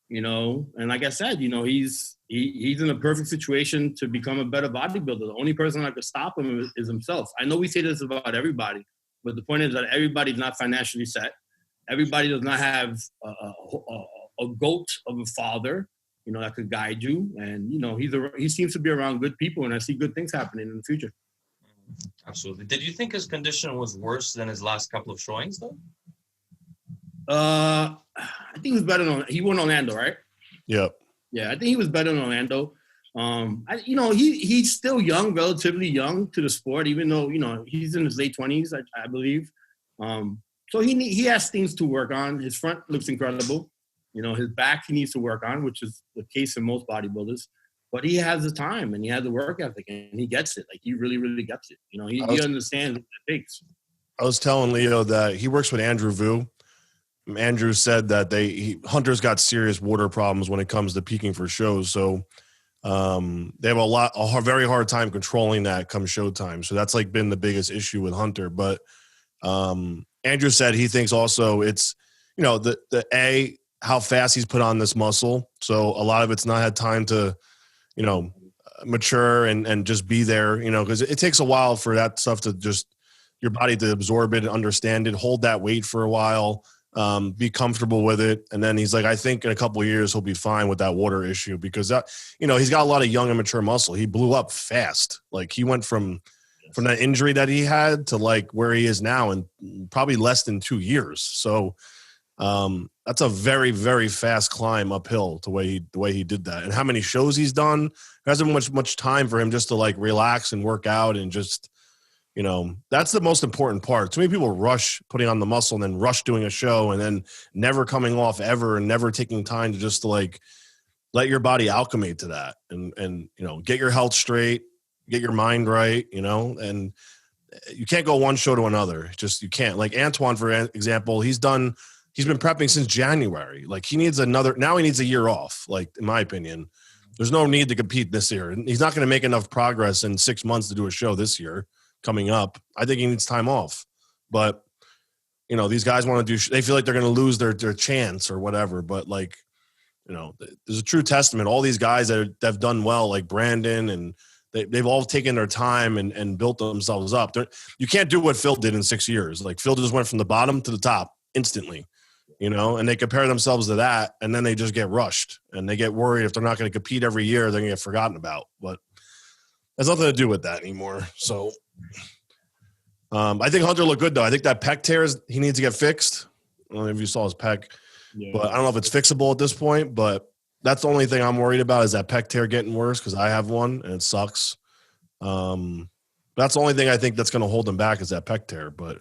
You know, and like I said, you know, he's in a perfect situation to become a better bodybuilder. The only person that could stop him is himself. I know we say this about everybody, but the point is that everybody's not financially set. Everybody does not have a goat of a father, you know, that could guide you. And, you know, he seems to be around good people, and I see good things happening in the future. Absolutely. Did you think his condition was worse than his last couple of showings, though? I think he was better than he won Orlando, right? Yep. Yeah, I think he was better than Orlando. You know, he's still young, relatively young to the sport, even though, you know, he's in his late 20s, I believe. So he has things to work on. His front looks incredible. You know, his back he needs to work on, which is the case in most bodybuilders. But he has the time and he has the work ethic and he gets it. Like, he really, really gets it. You know, he understands what it takes. I was telling Leo that he works with Andrew Vu. Andrew said that Hunter's got serious water problems when it comes to peaking for shows. So they have a very hard time controlling that come showtime. So that's like been the biggest issue with Hunter. But Andrew said he thinks also it's, you know, the how fast he's put on this muscle. So a lot of it's not had time to, you know, mature and just be there, you know, because it takes a while for that stuff to just your body to absorb it and understand it, hold that weight for a while, be comfortable with it. And then he's like, I think in a couple of years he'll be fine with that water issue because that, you know, he's got a lot of young and mature muscle. He blew up fast. Like he went from that injury that he had to like where he is now in probably less than 2 years. So that's a very, very fast climb uphill the way he did that. And how many shows he's done. There hasn't been much time for him just to like relax and work out and just, You know, that's the most important part. Too many people rush putting on the muscle and then rush doing a show and then never coming off ever and never taking time to just like let your body acclimate to that and you know, get your health straight, get your mind right, you know, and you can't go one show to another. Just you can't. Like Antoine, for example, he's been prepping since January. Like he needs a year off, like in my opinion. There's no need to compete this year. He's not going to make enough progress in 6 months to do a show this year coming up. I think he needs time off. But, you know, these guys want to do, they feel like they're going to lose their chance or whatever. But, like, you know, there's a true testament. All these guys that have done well, like Brandon, and they've all taken their time and built themselves up. You can't do what Phil did in 6 years. Like, Phil just went from the bottom to the top instantly. You know, and they compare themselves to that, and then they just get rushed, and they get worried if they're not going to compete every year, they're going to get forgotten about. But has nothing to do with that anymore. So I think Hunter looked good, though. I think that pec tear, he needs to get fixed. I don't know if you saw his pec, but I don't know if it's fixable at this point. But that's the only thing I'm worried about is that pec tear getting worse because I have one, and it sucks. That's the only thing I think that's going to hold him back is that pec tear. But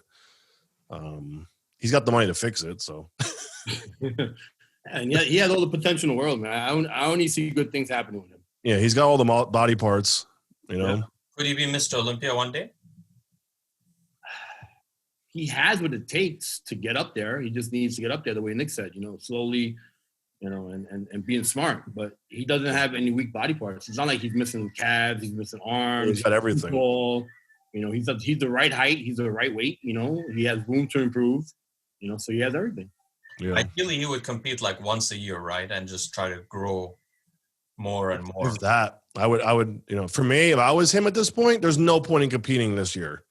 he's got the money to fix it, so. And yeah, he has all the potential in the world, man. I only see good things happening with him. Yeah, he's got all the body parts, you know. Yeah. Could he be Mr. Olympia one day? He has what it takes to get up there. He just needs to get up there the way Nick said, you know, slowly, you know, and being smart. But he doesn't have any weak body parts. It's not like he's missing calves, he's missing arms. He's got everything. Tall. You know, he's the right height, he's the right weight, you know. He has room to improve, you know, so he has everything. Yeah. Ideally, he would compete like once a year, right? And just try to grow more and more. If that, I would, you know, for me, if I was him at this point, there's no point in competing this year,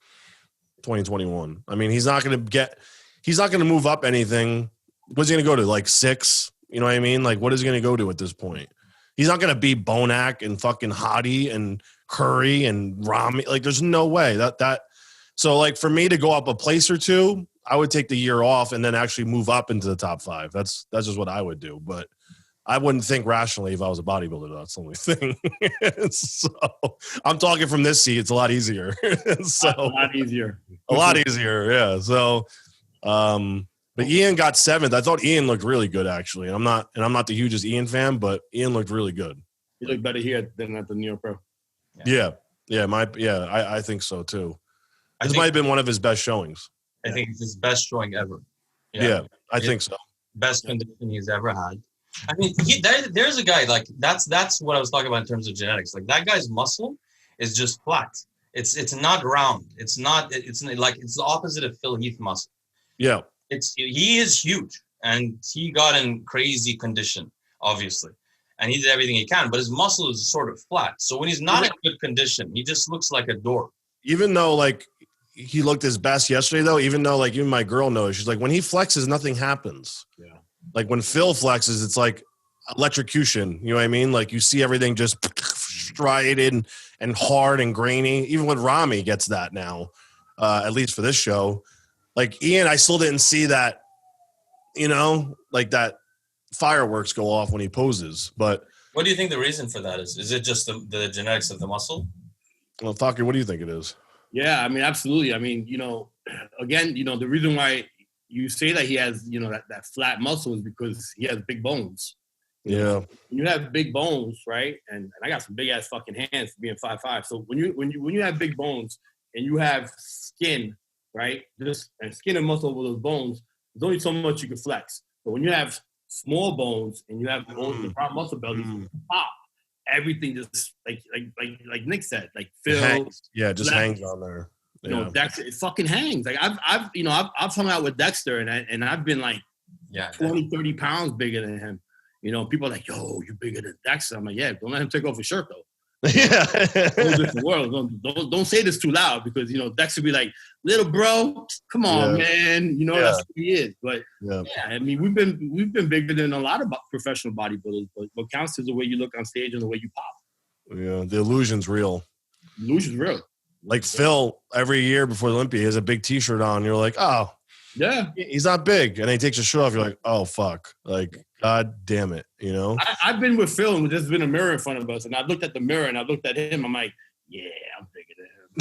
2021. I mean, he's not going to move up anything. What's he going to go to, like 6? You know what I mean? Like, what is he going to go to at this point? He's not going to beat Bonac and fucking Hadi and Curry and Ramy. Like, there's no way that. So, like, for me to go up a place or two, I would take the year off and then actually move up into the top 5. That's just what I would do. But I wouldn't think rationally if I was a bodybuilder. That's the only thing. So I'm talking from this seat. It's a lot easier. So a lot easier. A lot easier. Yeah. So, but Iian got 7th. I thought Iian looked really good actually. And I'm not the hugest Iian fan, but Iian looked really good. He looked better here than at the New York Pro. Yeah. I think so too. This might have been one of his best showings. I think it's his best showing ever. Yeah, I think so. Best condition he's ever had. I mean, there's a guy like that's what I was talking about in terms of genetics. Like that guy's muscle is just flat. It's not round. It's the opposite of Phil Heath muscle. Yeah. He is huge and he got in crazy condition, obviously. And he did everything he can, but his muscle is sort of flat. So when he's not in good condition, he just looks like a door. Even though like he looked his best yesterday, though, even though like even my girl knows, she's like, when he flexes, nothing happens. Yeah. Like when Phil flexes, it's like electrocution. You know what I mean? Like you see everything just striated and hard and grainy. Even when Ramy gets that now, at least for this show. Like Iian, I still didn't see that, you know, like that fireworks go off when he poses. But what do you think the reason for that is? Is it just the genetics of the muscle? Well, Fakhri, what do you think it is? Yeah, I mean, absolutely. I mean, you know, again, you know, the reason why you say that he has, you know, that flat muscle is because he has big bones. Yeah. When you have big bones, right? And I got some big ass fucking hands for being 5'5". So when you have big bones and you have skin, right? And skin and muscle over those bones, there's only so much you can flex. But when you have small bones and you have the broad muscle bellies, pop. Everything just like Nick said, like Phil, hangs. Yeah, just hangs on there. You know, Dexter, it fucking hangs. Like I've hung out with Dexter and I've been like 20, 30 pounds bigger than him. You know, people are like, yo, you're bigger than Dexter. I'm like, yeah, don't let him take off his shirt though. Yeah. Whole different world. Don't say this too loud because you know Dexter be like, little bro, come on, man. You know that's who he is. But yeah, I mean we've been bigger than a lot of professional bodybuilders. But what counts is the way you look on stage and the way you pop. Yeah, the illusion's real. Illusion's real. Like Phil, every year before the Olympia, he has a big T-shirt on. You're like, oh, yeah, he's not big, and then he takes his shirt off. You're like, oh fuck, like God damn it, you know. I've been with Phil, and there's been a mirror in front of us, and I looked at the mirror and I looked at him. I'm like, yeah, I'm bigger than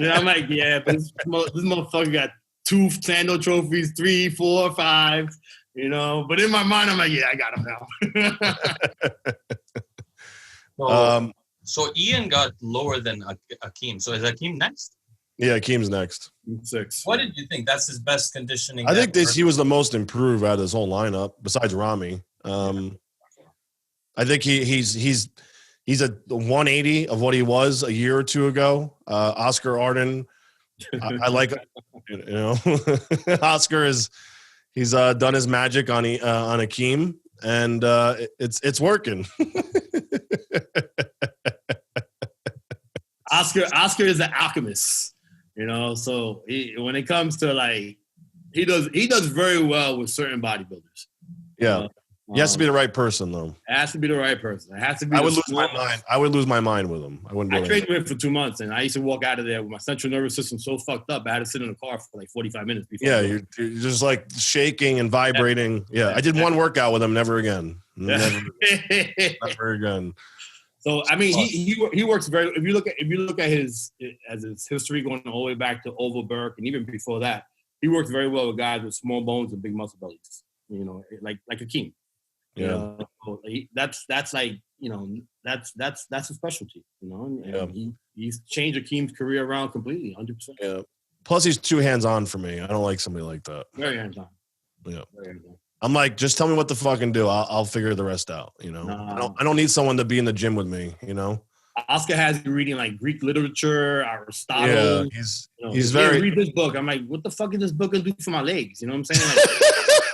I'm like, yeah, but this motherfucker got 2 Sando trophies, 3, 4, 5, you know. But in my mind, I'm like, yeah, I got him now. So Iian got lower than Akim. So is Akim next? Yeah, Akim's next. 6. What did you think? That's his best conditioning. I think he was the most improved out of this whole lineup, besides Ramy. I think he's a 180 of what he was a year or two ago. Oscar Ardon, I like, you know, Oscar he's done his magic on Akim, and it's working. Oscar is an alchemist, you know. So when it comes to like, he does very well with certain bodybuilders. Yeah. He has to be the right person, though. It has to be the right person. It has to be. I would lose my mind. I would lose my mind with him. I trained with him for 2 months, and I used to walk out of there with my central nervous system so fucked up. I had to sit in the car for like 45 minutes before. Yeah, you're just like shaking and vibrating. Yeah, I did one workout with him. Never again. Never again. So I mean, he works very. If you look at his history going all the way back to Oval Burke and even before that, he works very well with guys with small bones and big muscle bellies. You know, like Akim. Yeah, that's like, you know, that's a specialty. You know, and he's changed Akim's career around completely, 100%. Yeah. Plus, he's too hands-on for me. I don't like somebody like that. Very hands-on. Yeah. Very hands-on. I'm like, just tell me what to fucking do. I'll figure the rest out. You know, I don't need someone to be in the gym with me. You know, Oscar has you reading like Greek literature, Aristotle. Yeah, he's very. Read this book. I'm like, what the fuck is this book gonna do for my legs? You know what I'm saying? Like,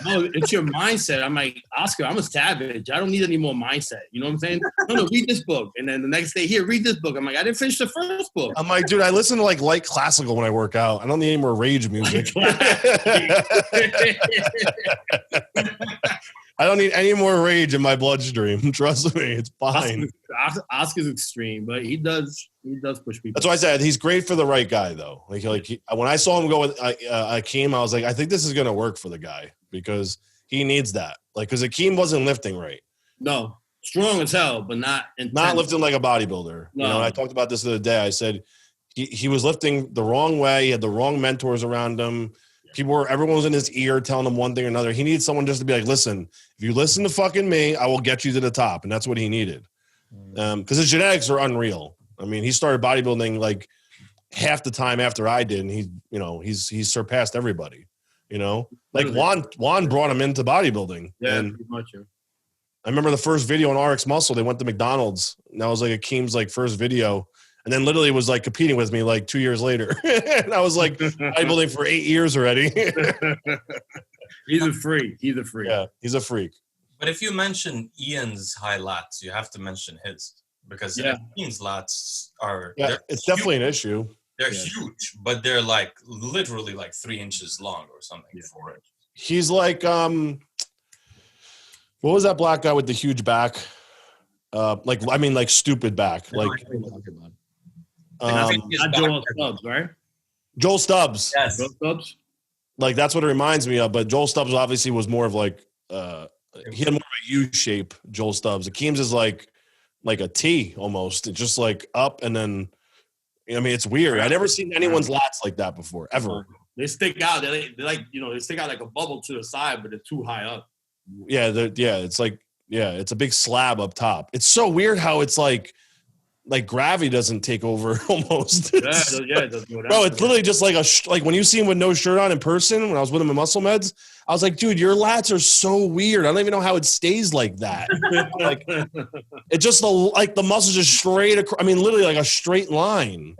no, it's your mindset. I'm like, Oscar, I'm a savage. I don't need any more mindset. You know what I'm saying? No, read this book. And then the next day, here, read this book. I'm like, I didn't finish the first book. I'm like, dude, I listen to like light classical when I work out. I don't need any more rage music. I don't need any more rage in my bloodstream. Trust me, it's fine. Oscar's extreme, but he does push people. That's why I said he's great for the right guy, though. When I saw him go with Akim, I was like, I think this is gonna work for the guy because he needs that. Like, because Akim wasn't lifting right. No, strong as hell, but not intense. Not lifting like a bodybuilder. No. You know, I talked about this the other day. I said he was lifting the wrong way. He had the wrong mentors around him. Everyone was in his ear telling him one thing or another. He needs someone just to be like, listen, if you listen to fucking me, I will get you to the top. And that's what he needed. Because his genetics are unreal. I mean, he started bodybuilding like half the time after I did. And he's surpassed everybody, you know, like Juan brought him into bodybuilding. Yeah, and pretty much. Yeah. I remember the first video on RX Muscle, they went to McDonald's. And that was like Akim's like first video. And then literally was like competing with me like 2 years later. And I was like bodybuilding for 8 years already. He's a freak. Yeah, he's a freak. But if you mention Ian's high lats, you have to mention his. Because Ian's lats are... Yeah, it's definitely an issue. They're huge, but they're like literally like 3 inches long or something. 4 inches. He's like... what was that black guy with the huge back? Like stupid back. Like... Joel Stubbs, right? Joel Stubbs. Yes. Joel Stubbs. Like that's what it reminds me of. But Joel Stubbs obviously was more of like he had more of a U shape. Joel Stubbs. Akim's is like a T almost. It's just like up and then. I mean, it's weird. I never seen anyone's lats like that before ever. They stick out. They're like they stick out like a bubble to the side, but they're too high up. Yeah, it's like it's a big slab up top. It's so weird how it's like gravity doesn't take over almost. It does go down. Bro, it's literally just like when you see him with no shirt on in person, when I was with him in Muscle Meds, I was like, dude, your lats are so weird. I don't even know how it stays like that. Like it just the muscles just straight across. I mean, literally like a straight line.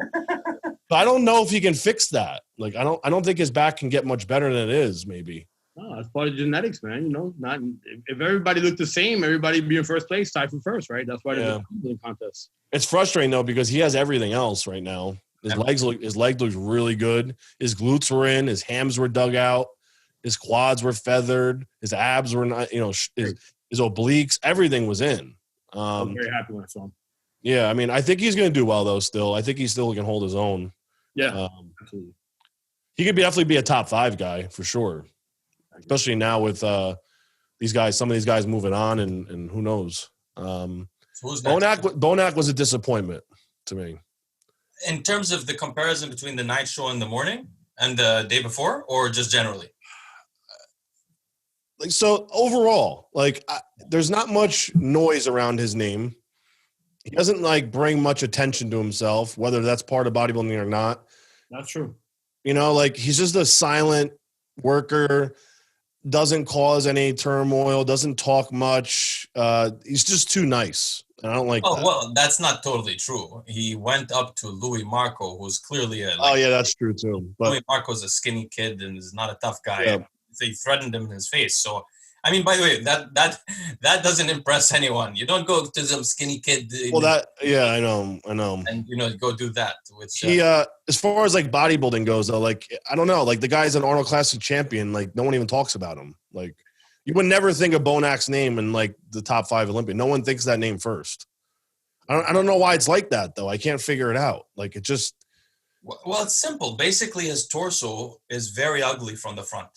But I don't know if he can fix that. Like I don't think his back can get much better than it is, maybe. No, that's part of genetics, man. You know, not if everybody looked the same, everybody be in first place, tied for first, right? That's why they're in contest. It's frustrating though because he has everything else right now. His leg looks really good. His glutes were in. His hams were dug out. His quads were feathered. His abs were not. You know, his obliques. Everything was in. I'm very happy when I saw him. Yeah, I mean, I think he's going to do well though. Still, I think he still can hold his own. Yeah, absolutely. He could definitely be a top 5 guy for sure. Especially now with these guys, some of these guys moving on, and who knows. Bonac was a disappointment to me. in terms of the comparison between the night show and the morning and the day before, or just generally? Like, so overall, like there's not much noise around his name. He doesn't like bring much attention to himself, whether that's part of bodybuilding or not. That's true. You know, like he's just a silent worker, doesn't cause any turmoil, doesn't talk much. He's just too nice. And I don't like that. Well, that's not totally true. He went up to Louis Marco, who's clearly Oh yeah, that's true too. But Louis Marco's a skinny kid and is not a tough guy. Yeah. So he threatened him in his face. So, I mean, by the way, that doesn't impress anyone. You don't go to some skinny kid. I know. And go do that. Which He as far as like bodybuilding goes though, like I don't know, like the guy's an Arnold Classic champion, like no one even talks about him. Like you would never think of Bonac's name in like the top 5 Olympian. No one thinks that name first. I don't know why it's like that though. I can't figure it out. Like it just. Well, it's simple. Basically, his torso is very ugly from the front.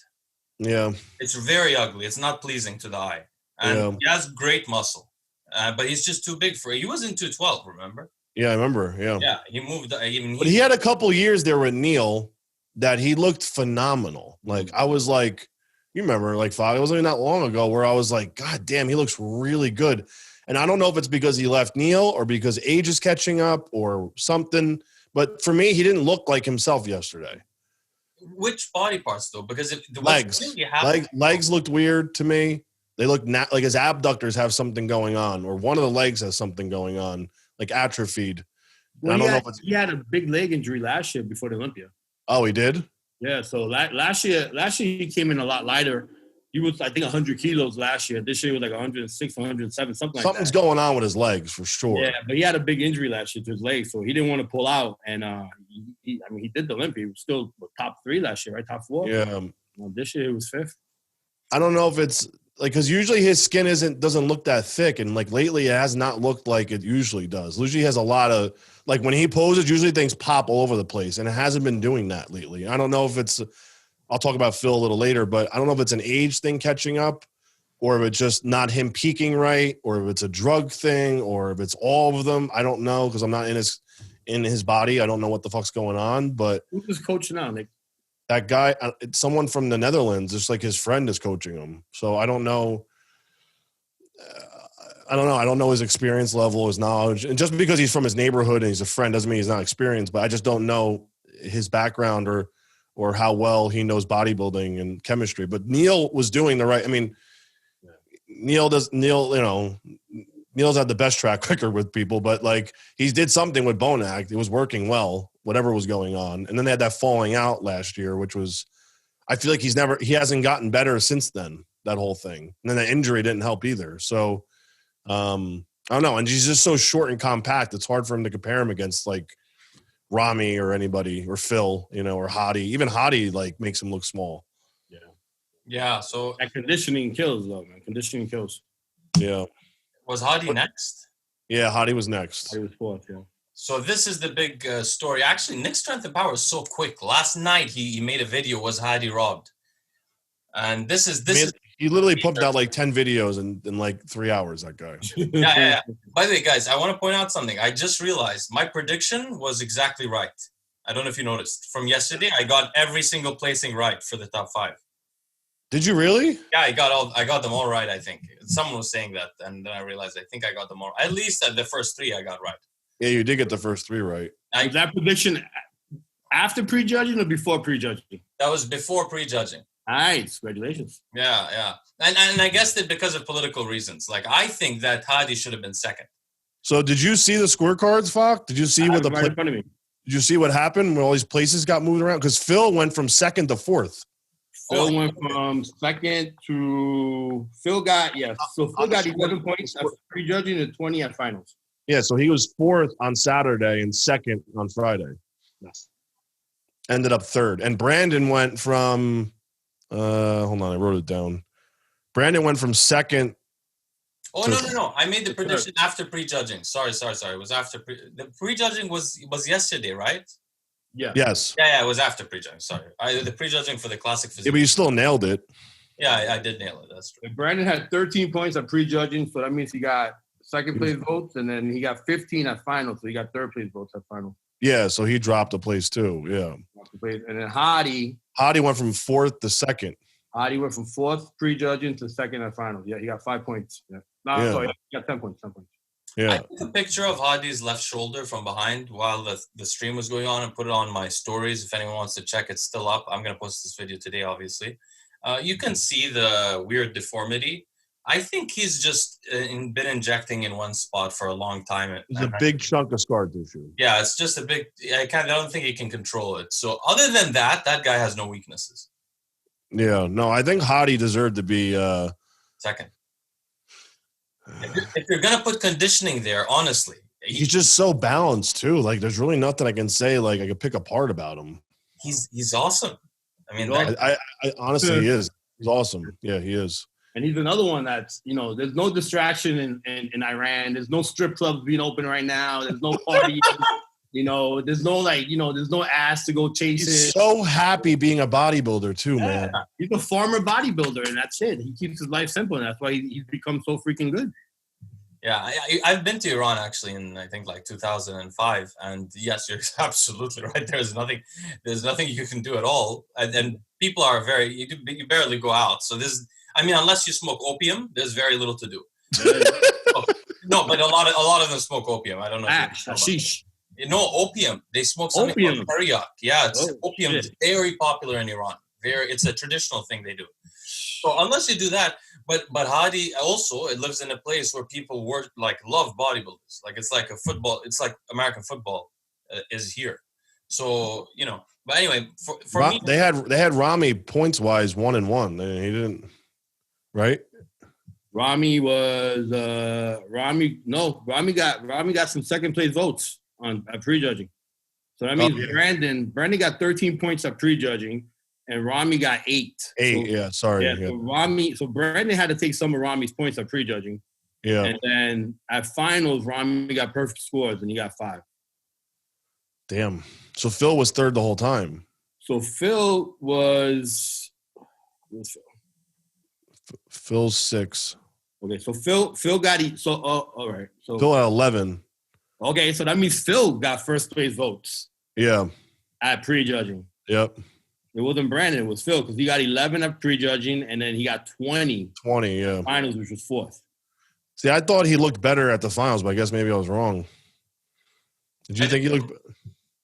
Yeah. It's very ugly. It's not pleasing to the eye. And he has great muscle, but he's just too big for it. He was in 212, remember? Yeah, I remember. Yeah. Yeah, he moved. But he had a couple years there with Neil that he looked phenomenal. Like I was like, you remember, like Fouad, it wasn't even that long ago where I was like, God damn, he looks really good. And I don't know if it's because he left Neil or because age is catching up or something. But for me, he didn't look like himself yesterday. Which body parts though? Because the legs looked weird to me. They look like his abductors have something going on, or one of the legs has something going on, like atrophied. Well, he had a big leg injury last year before the Olympia. Oh, he did? Yeah. So last year he came in a lot lighter. He was, I think, 100 kilos last year. This year he was like 106, 107, something like that. Something's going on with his legs for sure. Yeah, but he had a big injury last year to his legs, so he didn't want to pull out. And he did the Olympia. He was still top 3 last year, right? Top 4. Yeah. This year he was 5th. I don't know if it's like because usually his skin doesn't look that thick, and like lately it has not looked like it usually does. Usually he has a lot of like when he poses, usually things pop all over the place, and it hasn't been doing that lately. I don't know if it's. I'll talk about Phil a little later, but I don't know if it's an age thing catching up or if it's just not him peaking right or if it's a drug thing or if it's all of them. I don't know because I'm not in his body. I don't know what the fuck's going on, but who's his coach now, Nick? That guy, it's someone from the Netherlands, just like his friend is coaching him. So I don't know. I don't know his experience level, his knowledge. And just because he's from his neighborhood and he's a friend doesn't mean he's not experienced, but I just don't know his background or how well he knows bodybuilding and chemistry. But Neil was doing the right. I mean, Neil's had the best track record with people, but like he did something with Bonac. It was working well, whatever was going on. And then they had that falling out last year, which was, I feel like he hasn't gotten better since then, that whole thing. And then the injury didn't help either. So I don't know. And he's just so short and compact. It's hard for him to compare him against like Ramy or anybody or Phil, or Hadi. Even Hadi like makes him look small. Yeah. So that conditioning kills, though, man. Conditioning kills. Yeah. Was Hadi next? Yeah, Hadi was next. Hadi was 4th. Yeah. So this is the big story. Actually, Nick's Strength and Power is so quick. Last night he made a video. Was Hadi robbed? And this is. He literally pumped out like 10 videos in like 3 hours, that guy. Yeah. By the way, guys, I want to point out something. I just realized my prediction was exactly right. I don't know if you noticed. From yesterday, I got every single placing right for the top 5. Did you really? Yeah, I got them all right, I think. Someone was saying that, and then I realized I think I got them all. At least at the first 3 I got right. Yeah, you did get the first 3 right. Was that prediction after prejudging or before prejudging? That was before prejudging. Nice, congratulations. Yeah. And I guessed it because of political reasons. Like, I think that Hadi should have been second. So did you see the scorecards, Fak? Did you see what right in front of me? Did you see what happened when all these places got moved around? Because Phil went from 2nd to 4th. Phil went from 2nd to Phil got So Phil got 11 points after prejudging and 20 at finals. Yeah, so he was 4th on Saturday and 2nd on Friday. Yes. Ended up 3rd. And Brandon went from hold on, I wrote it down. Brandon went from 2nd. Oh, no. I made the prediction after prejudging. Sorry. It was after the prejudging was yesterday, right? Yeah. Yes. Yeah, it was after prejudging. Sorry. The prejudging for the classic physique. Yeah, but you still nailed it. Yeah, I did nail it. That's true. Brandon had 13 points at prejudging, so that means he got second place votes, and then he got 15 at finals, so he got third place votes at final. Yeah, so he dropped a place too. Yeah. And then Hadi went from 4th to 2nd. Hadi went from 4th prejudging to 2nd at finals. Yeah, he got 5 points. Yeah. No, sorry, he got 10 points. 10 points. Yeah. I took a picture of Hadi's left shoulder from behind while the stream was going on and put it on my stories. If anyone wants to check, it's still up. I'm going to post this video today, obviously. You can see the weird deformity. I think he's just been injecting in one spot for a long time. It's a big chunk of scar tissue. Yeah, it's just a big. I don't think he can control it. So other than that guy has no weaknesses. Yeah, no, I think Hadi deserved to be second. If you're gonna put conditioning there, honestly, he's just so balanced too. Like, there's really nothing I can say. Like, I could pick apart about him. He's awesome. I mean, I honestly, he is. He's awesome. Yeah, he is. And he's another one that's, there's no distraction in Iran. There's no strip clubs being open right now. There's no party. There's no there's no ass to go chasing. He's so happy being a bodybuilder too, man. He's a former bodybuilder, and that's it. He keeps his life simple, and that's why he's become so freaking good. Yeah, I've been to Iran actually in I think like 2005, and yes, you're absolutely right. There's nothing you can do at all, and people are you barely go out. So unless you smoke opium, there's very little to do. No, but a lot of them smoke opium. I don't know. Hashish. No, opium. They smoke something called teriyaq. Yeah, opium is very popular in Iran. It's a traditional thing they do. So unless you do that, but Hadi also, it lives in a place where people love bodybuilders. Like it's like a football. It's like American football is here. So But anyway, for me, they had Ramy points wise 1-1. He didn't, right? Ramy got some second place votes at prejudging. So that means Brandon got 13 points at prejudging, and Ramy got 8. 8, So Brandon had to take some of Ramy's points at prejudging. Yeah. And then at finals, Ramy got perfect scores, and he got 5. Damn. So Phil was 3rd the whole time. So Phil was Phil's 6. Okay, so Phil got all right. So Phil at 11. Okay, so that means Phil got first place votes. Yeah. At prejudging. Yep. It wasn't Brandon, it was Phil, because he got 11 at prejudging, and then he got 20. 20, yeah. Finals, which was 4th. See, I thought he looked better at the finals, but I guess maybe I was wrong. Did you think he looked?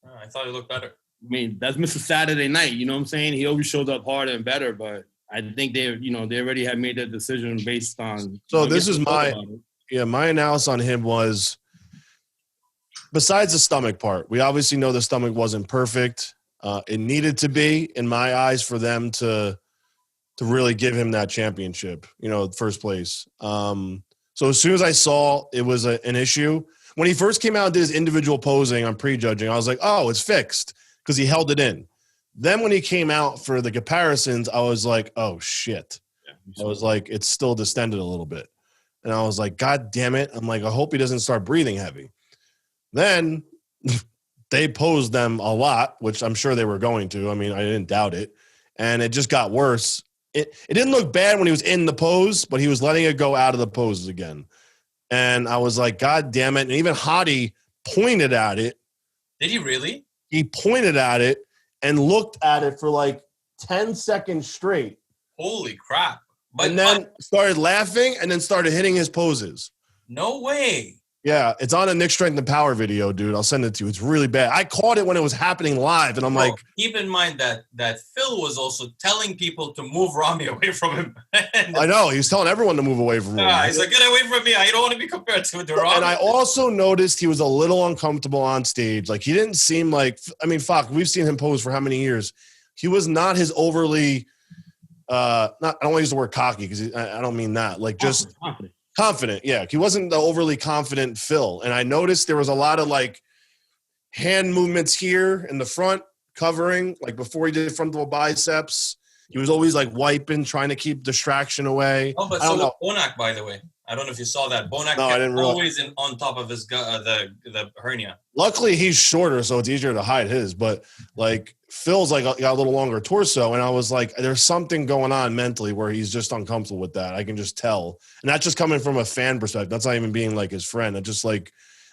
I thought he looked better. I mean, that's Mr. Saturday Night. You know what I'm saying? He always shows up harder and better, but I think they already had made that decision based on. So this is my analysis on him was, besides the stomach part, we obviously know the stomach wasn't perfect. It needed to be, in my eyes, for them to really give him that championship, first place. So as soon as I saw it was an issue, when he first came out and did his individual posing on prejudging, I was like, oh, it's fixed, because he held it in. Then when he came out for the comparisons, I was like, oh, shit. I was like, it's still distended a little bit. And I was like, God damn it. I'm like, I hope he doesn't start breathing heavy. Then they posed them a lot, which I'm sure they were going to. I mean, I didn't doubt it. And it just got worse. It didn't look bad when he was in the pose, but he was letting it go out of the poses again. And I was like, God damn it. And even Hadi pointed at it. Did he really? He pointed at it and looked at it for like 10 seconds straight. Holy crap. And then started laughing and then started hitting his poses. No way. Yeah, it's on a Nick Strength and Power video, dude. I'll send it to you. It's really bad. I caught it when it was happening live, and I'm like... Keep in mind that Phil was also telling people to move Ramy away from him. I know. He was telling everyone to move away from him. He's like, get away from me. I don't want to be compared to Ramy. And I also noticed he was a little uncomfortable on stage. Like, he didn't seem like... I mean, fuck, we've seen him pose for how many years? He was not his overly... I don't want to use the word cocky, because I don't mean that. Like, just... Confident, yeah. He wasn't the overly confident Phil. And I noticed there was a lot of, like, hand movements here in the front, covering, like, before he did frontal biceps. He was always, like, wiping, trying to keep distraction away. Oh, but so was Bonac, by the way. I don't know if you saw that. Bonac always on top of his the hernia. Luckily, he's shorter, so it's easier to hide his. But, like, Phil's, like, got a little longer torso, and I was like, there's something going on mentally where he's just uncomfortable with that. I can just tell. And that's just coming from a fan perspective. That's not even being, like, his friend. It's just, like,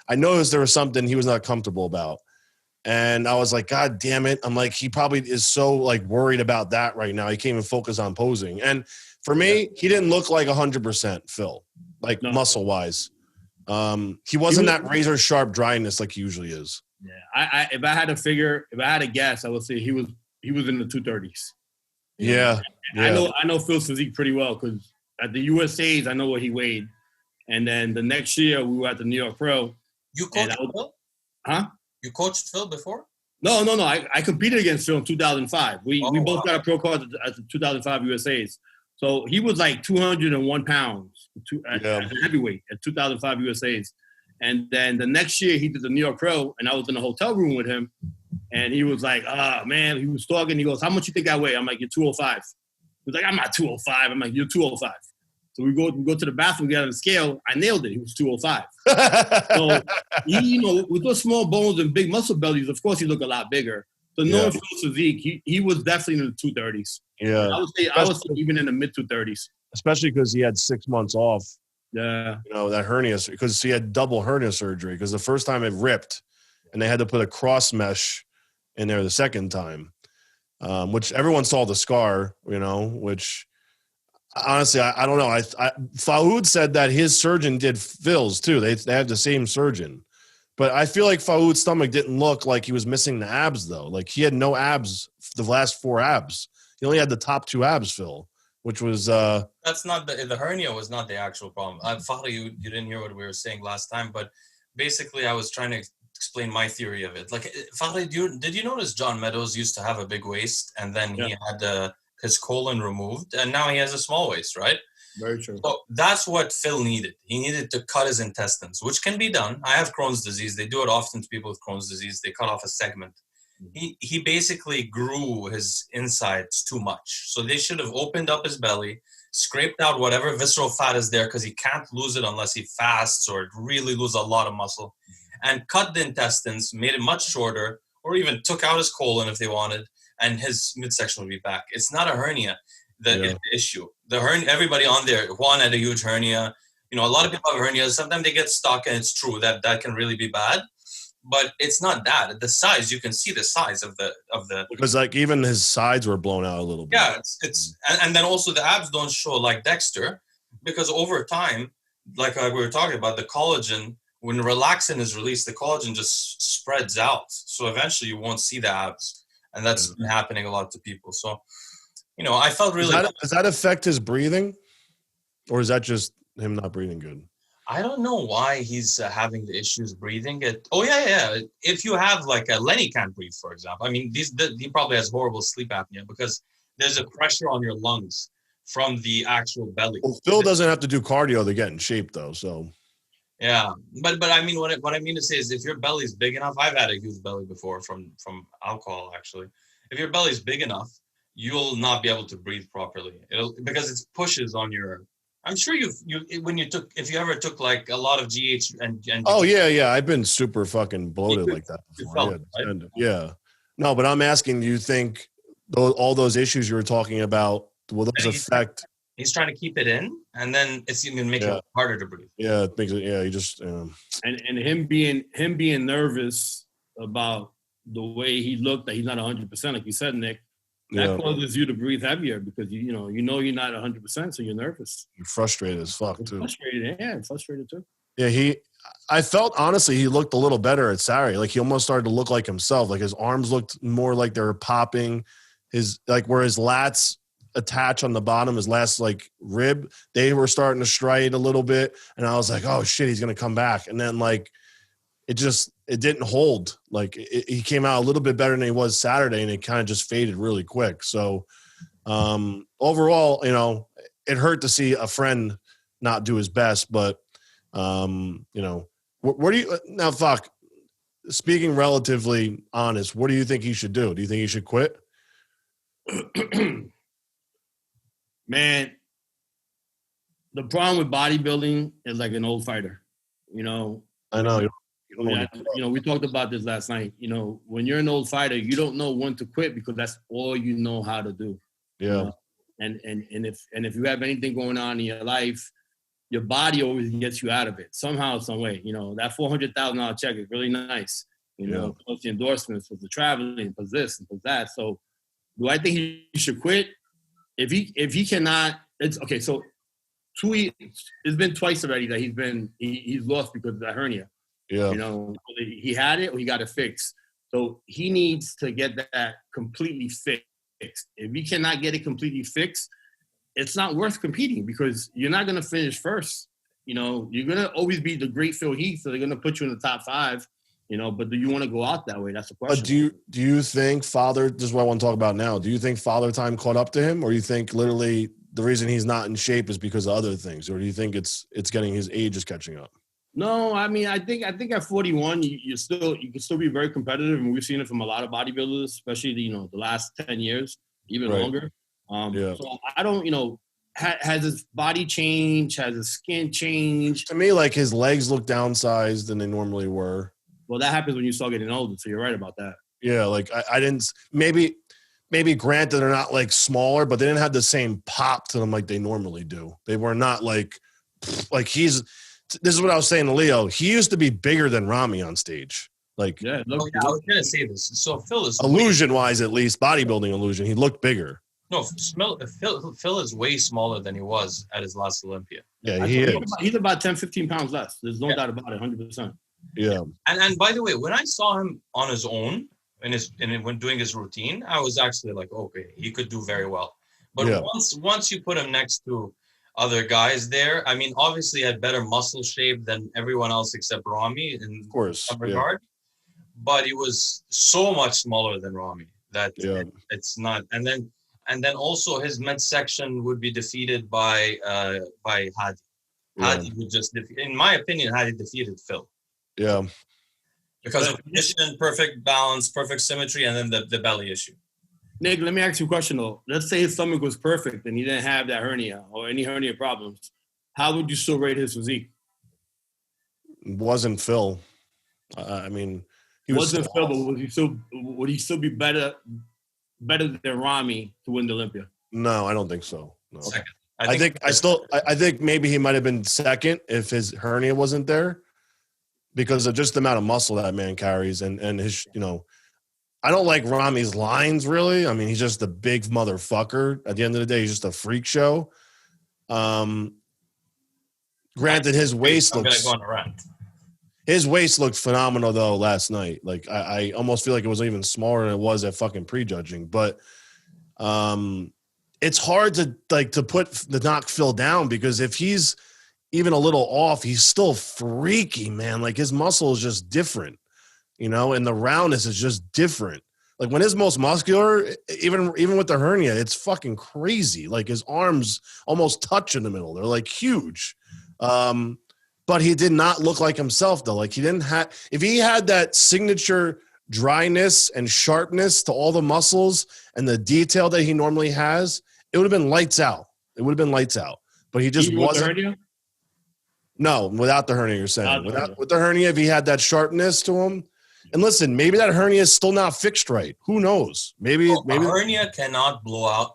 I noticed there was something he was not comfortable about. And I was like, God damn it. I'm like, he probably is so like worried about that right now. He can't even focus on posing. And for me, he didn't look like 100% Phil, like muscle wise. He wasn't that razor sharp dryness like he usually is. Yeah. If I had to guess, I would say he was in the 230s. Yeah. I know Phil's physique pretty well because at the USA's, I know what he weighed. And then the next year we were at the New York Pro. You coached Phil? Huh? You coached Phil before? No. I competed against Phil in 2005. We both got a pro card at the 2005 USA's. So he was like 201 pounds as a heavyweight at 2005 USA's. And then the next year he did the New York Pro, and I was in the hotel room with him. And he was like, man, he was talking. He goes, how much you think I weigh? I'm like, you're 205. He was like, I'm not 205. I'm like, you're 205. So we go to the bathroom, get on the scale. I nailed it. He was 205. So he, with those small bones and big muscle bellies, of course he looked a lot bigger. So knowing Phil's physique, he was definitely in the 230s. Yeah. I would say even in the mid 230s. Especially because he had 6 months off. Yeah. That hernia, because he had double hernia surgery. Because the first time it ripped, and they had to put a cross mesh in there the second time, which everyone saw the scar. Which. Honestly, I don't know. Fouad said that his surgeon did Phil's too. They have the same surgeon, but I feel like Fouad's stomach didn't look like he was missing the abs though. Like he had no abs, the last 4 abs. He only had the top 2 abs, Phil, which was. That's not the hernia was not the actual problem. Fakhri, you didn't hear what we were saying last time, but basically I was trying to explain my theory of it. Like Fakhri, did you notice John Meadows used to have a big waist and then he had his colon removed, and now he has a small waist, right? Very true. So that's what Phil needed. He needed to cut his intestines, which can be done. I have Crohn's disease. They do it often to people with Crohn's disease. They cut off a segment. He basically grew his insides too much. So they should have opened up his belly, scraped out whatever visceral fat is there, because he can't lose it unless he fasts or really lose a lot of muscle, and cut the intestines, made it much shorter, or even took out his colon if they wanted, and his midsection would be back. It's not a hernia that is the issue. The hernia, everybody on there, Juan had a huge hernia. A lot of people have hernias. Sometimes they get stuck, and it's true that can really be bad. But it's not that. The size, you can see the size of the because like even his sides were blown out a little bit. Yeah, and then also the abs don't show like Dexter, because over time, like we were talking about, the collagen, when relaxin is released, the collagen just spreads out. So eventually you won't see the abs. And that's been happening a lot to people. So, I felt really... Does that affect his breathing? Or is that just him not breathing good? I don't know why he's having the issues breathing. If you have like Lenny can't breathe, for example. I mean, he probably has horrible sleep apnea because there's a pressure on your lungs from the actual belly. Well, Phil doesn't have to do cardio to get in shape, though, so... Yeah, but I mean, what I mean to say is, if your belly's big enough, I've had a huge belly before from alcohol. Actually, if your belly's big enough, you'll not be able to breathe properly. Because it pushes on your. I'm sure if you ever took like a lot of GH and oh yeah, I've been super fucking bloated like that before. Yeah. No, but I'm asking, do you think all those issues you were talking about will those affect? He's trying to keep it in, and then it's going to make it harder to breathe. Yeah, it makes it. Yeah, you just. And him being nervous about the way he looked, that he's not 100%, like you said, Nick. That causes you to breathe heavier because you know you're not 100%, so you're nervous. You're frustrated as fuck too. Frustrated too. Yeah, I felt honestly he looked a little better at Saturday. Like he almost started to look like himself. Like his arms looked more like they were popping. Where his lats attach on the bottom, his last like rib, they were starting to stride a little bit, and I was like, oh shit, he's gonna come back. And then like it didn't hold. Like he came out a little bit better than he was Saturday, and it kind of just faded really quick. So overall, it hurt to see a friend not do his best, but where do you now, fuck, speaking relatively honest, what do you think he should do? Do you think he should quit? Man, the problem with bodybuilding is like an old fighter. I know. We talked about this last night. When you're an old fighter, you don't know when to quit because that's all you know how to do. Yeah. And if you have anything going on in your life, your body always gets you out of it somehow, some way. That $400,000 check is really nice, plus the endorsements, plus the traveling, plus this and plus that. So do I think he should quit? If he cannot, it's okay. So it's been twice already that he's lost because of that hernia. Yeah. He had it or he got it fixed. So he needs to get that completely fixed. If he cannot get it completely fixed, it's not worth competing because you're not going to finish first. You're going to always be the great Phil Heath, so they're going to put you in the top 5. But do you want to go out that way? That's the question. But do you think Father? This is what I want to talk about now. Do you think Father Time caught up to him, or you think literally the reason he's not in shape is because of other things, or do you think it's getting his age is catching up? No, I mean I think at 41 you can still be very competitive, and we've seen it from a lot of bodybuilders, especially the last 10 years, even longer. So I don't has his body changed? Has his skin changed? To me, like his legs look downsized than they normally were. Well, that happens when you start getting older, so you're right about that. Yeah, like I didn't maybe granted they're not like smaller, but they didn't have the same pop to them like they normally do. They were not like this is what I was saying to Leo. He used to be bigger than Ramy on stage. Like I was gonna say this. So Phil is illusion wise, at least bodybuilding illusion, he looked bigger. No, Phil is way smaller than he was at his last Olympia. Yeah, he is. He's about 10, 15 pounds less. There's no doubt about it, 100%. Yeah. And by the way, when I saw him on his own when doing his routine, I was actually like, okay, he could do very well. But once you put him next to other guys there, I mean, obviously he had better muscle shape than everyone else except Ramy in some regard. But he was so much smaller than Ramy that it's not. And then also his midsection would be defeated by Hadi. Hadi would just, in my opinion, Hadi defeated Phil. Yeah. Because of condition, perfect balance, perfect symmetry, and then the belly issue. Nick, let me ask you a question though. Let's say his stomach was perfect and he didn't have that hernia or any hernia problems. How would you still rate his physique? Wasn't Phil. I mean, he wasn't Phil, but would he still be better than Ramy to win the Olympia? No, I don't think so. No. Second. I think maybe he might have been second if his hernia wasn't there because of just the amount of muscle that man carries and his, I don't like Ramy's lines really. I mean, he's just a big motherfucker. At the end of the day, he's just a freak show. Granted, his waist looks. I'm gonna go on a rant. His waist looked phenomenal though last night. Like I almost feel like it was even smaller than it was at fucking prejudging. But it's hard to knock Phil down because if he's even a little off, he's still freaky, man. Like his muscle is just different. And the roundness is just different. Like when his most muscular, even with the hernia, it's fucking crazy. Like his arms almost touch in the middle. They're like huge. But he did not look like himself though. Like if he had that signature dryness and sharpness to all the muscles and the detail that he normally has, it would have been lights out. But he just wasn't. No, without the hernia, you're saying. With the hernia, if he had that sharpness to him. And listen, maybe that hernia is still not fixed right. Who knows? Maybe a hernia cannot blow out.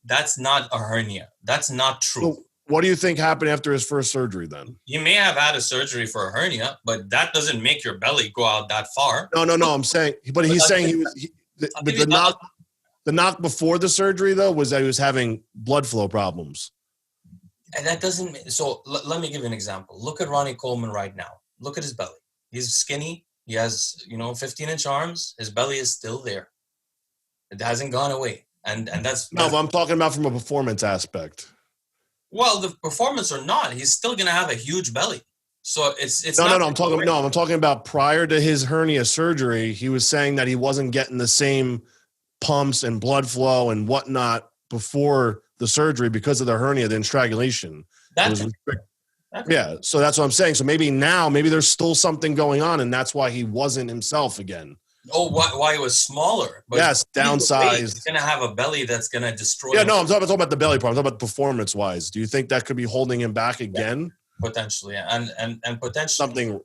That's not a hernia. That's not true. So what do you think happened after his first surgery then? You may have had a surgery for a hernia, but that doesn't make your belly go out that far. No. I'm saying, but he's saying the knock before the surgery though was that he was having blood flow problems. And that doesn't. So let me give you an example. Look at Ronnie Coleman right now. Look at his belly. He's skinny. He has, 15-inch arms. His belly is still there. It hasn't gone away. And that's no, but I'm talking about from a performance aspect. Well, the performance or not, he's still gonna have a huge belly. So it's no. I'm talking about prior to his hernia surgery. He was saying that he wasn't getting the same pumps and blood flow and whatnot before the surgery because of the hernia, the strangulation. Yeah, so that's what I'm saying. So maybe there's still something going on, and that's why he wasn't himself again. Oh, why he was smaller? But yes, downsized. He's gonna have a belly that's gonna destroy. Yeah, no, I'm talking about the belly problem. I'm talking about performance-wise. Do you think that could be holding him back again? Potentially, and potentially something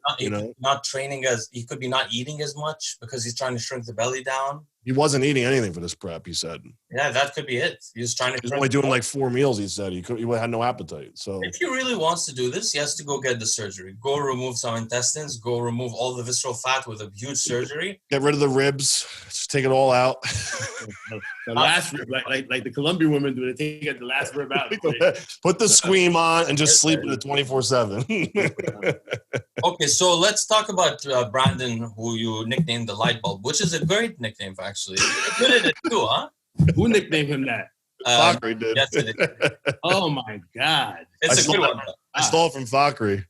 not training he could be not eating as much because he's trying to shrink the belly down. He wasn't eating anything for this prep, he said. Yeah, that could be it. He was trying to. He's only doing like 4 meals, he said. He had no appetite. So if he really wants to do this, he has to go get the surgery. Go remove some intestines. Go remove all the visceral fat with a huge surgery. Get rid of the ribs. Just take it all out. The last rib, like the Colombian women do, they take the last rib out. Put the squeam on and just sleep with it 24/7. Okay, so let's talk about Brandon, who you nicknamed the light bulb, which is a great nickname, actually. You're good at it too, huh? Who nicknamed him that? Fakhri did. Yes, it is. Oh my God! It's a good one. I stole it from Fakhri.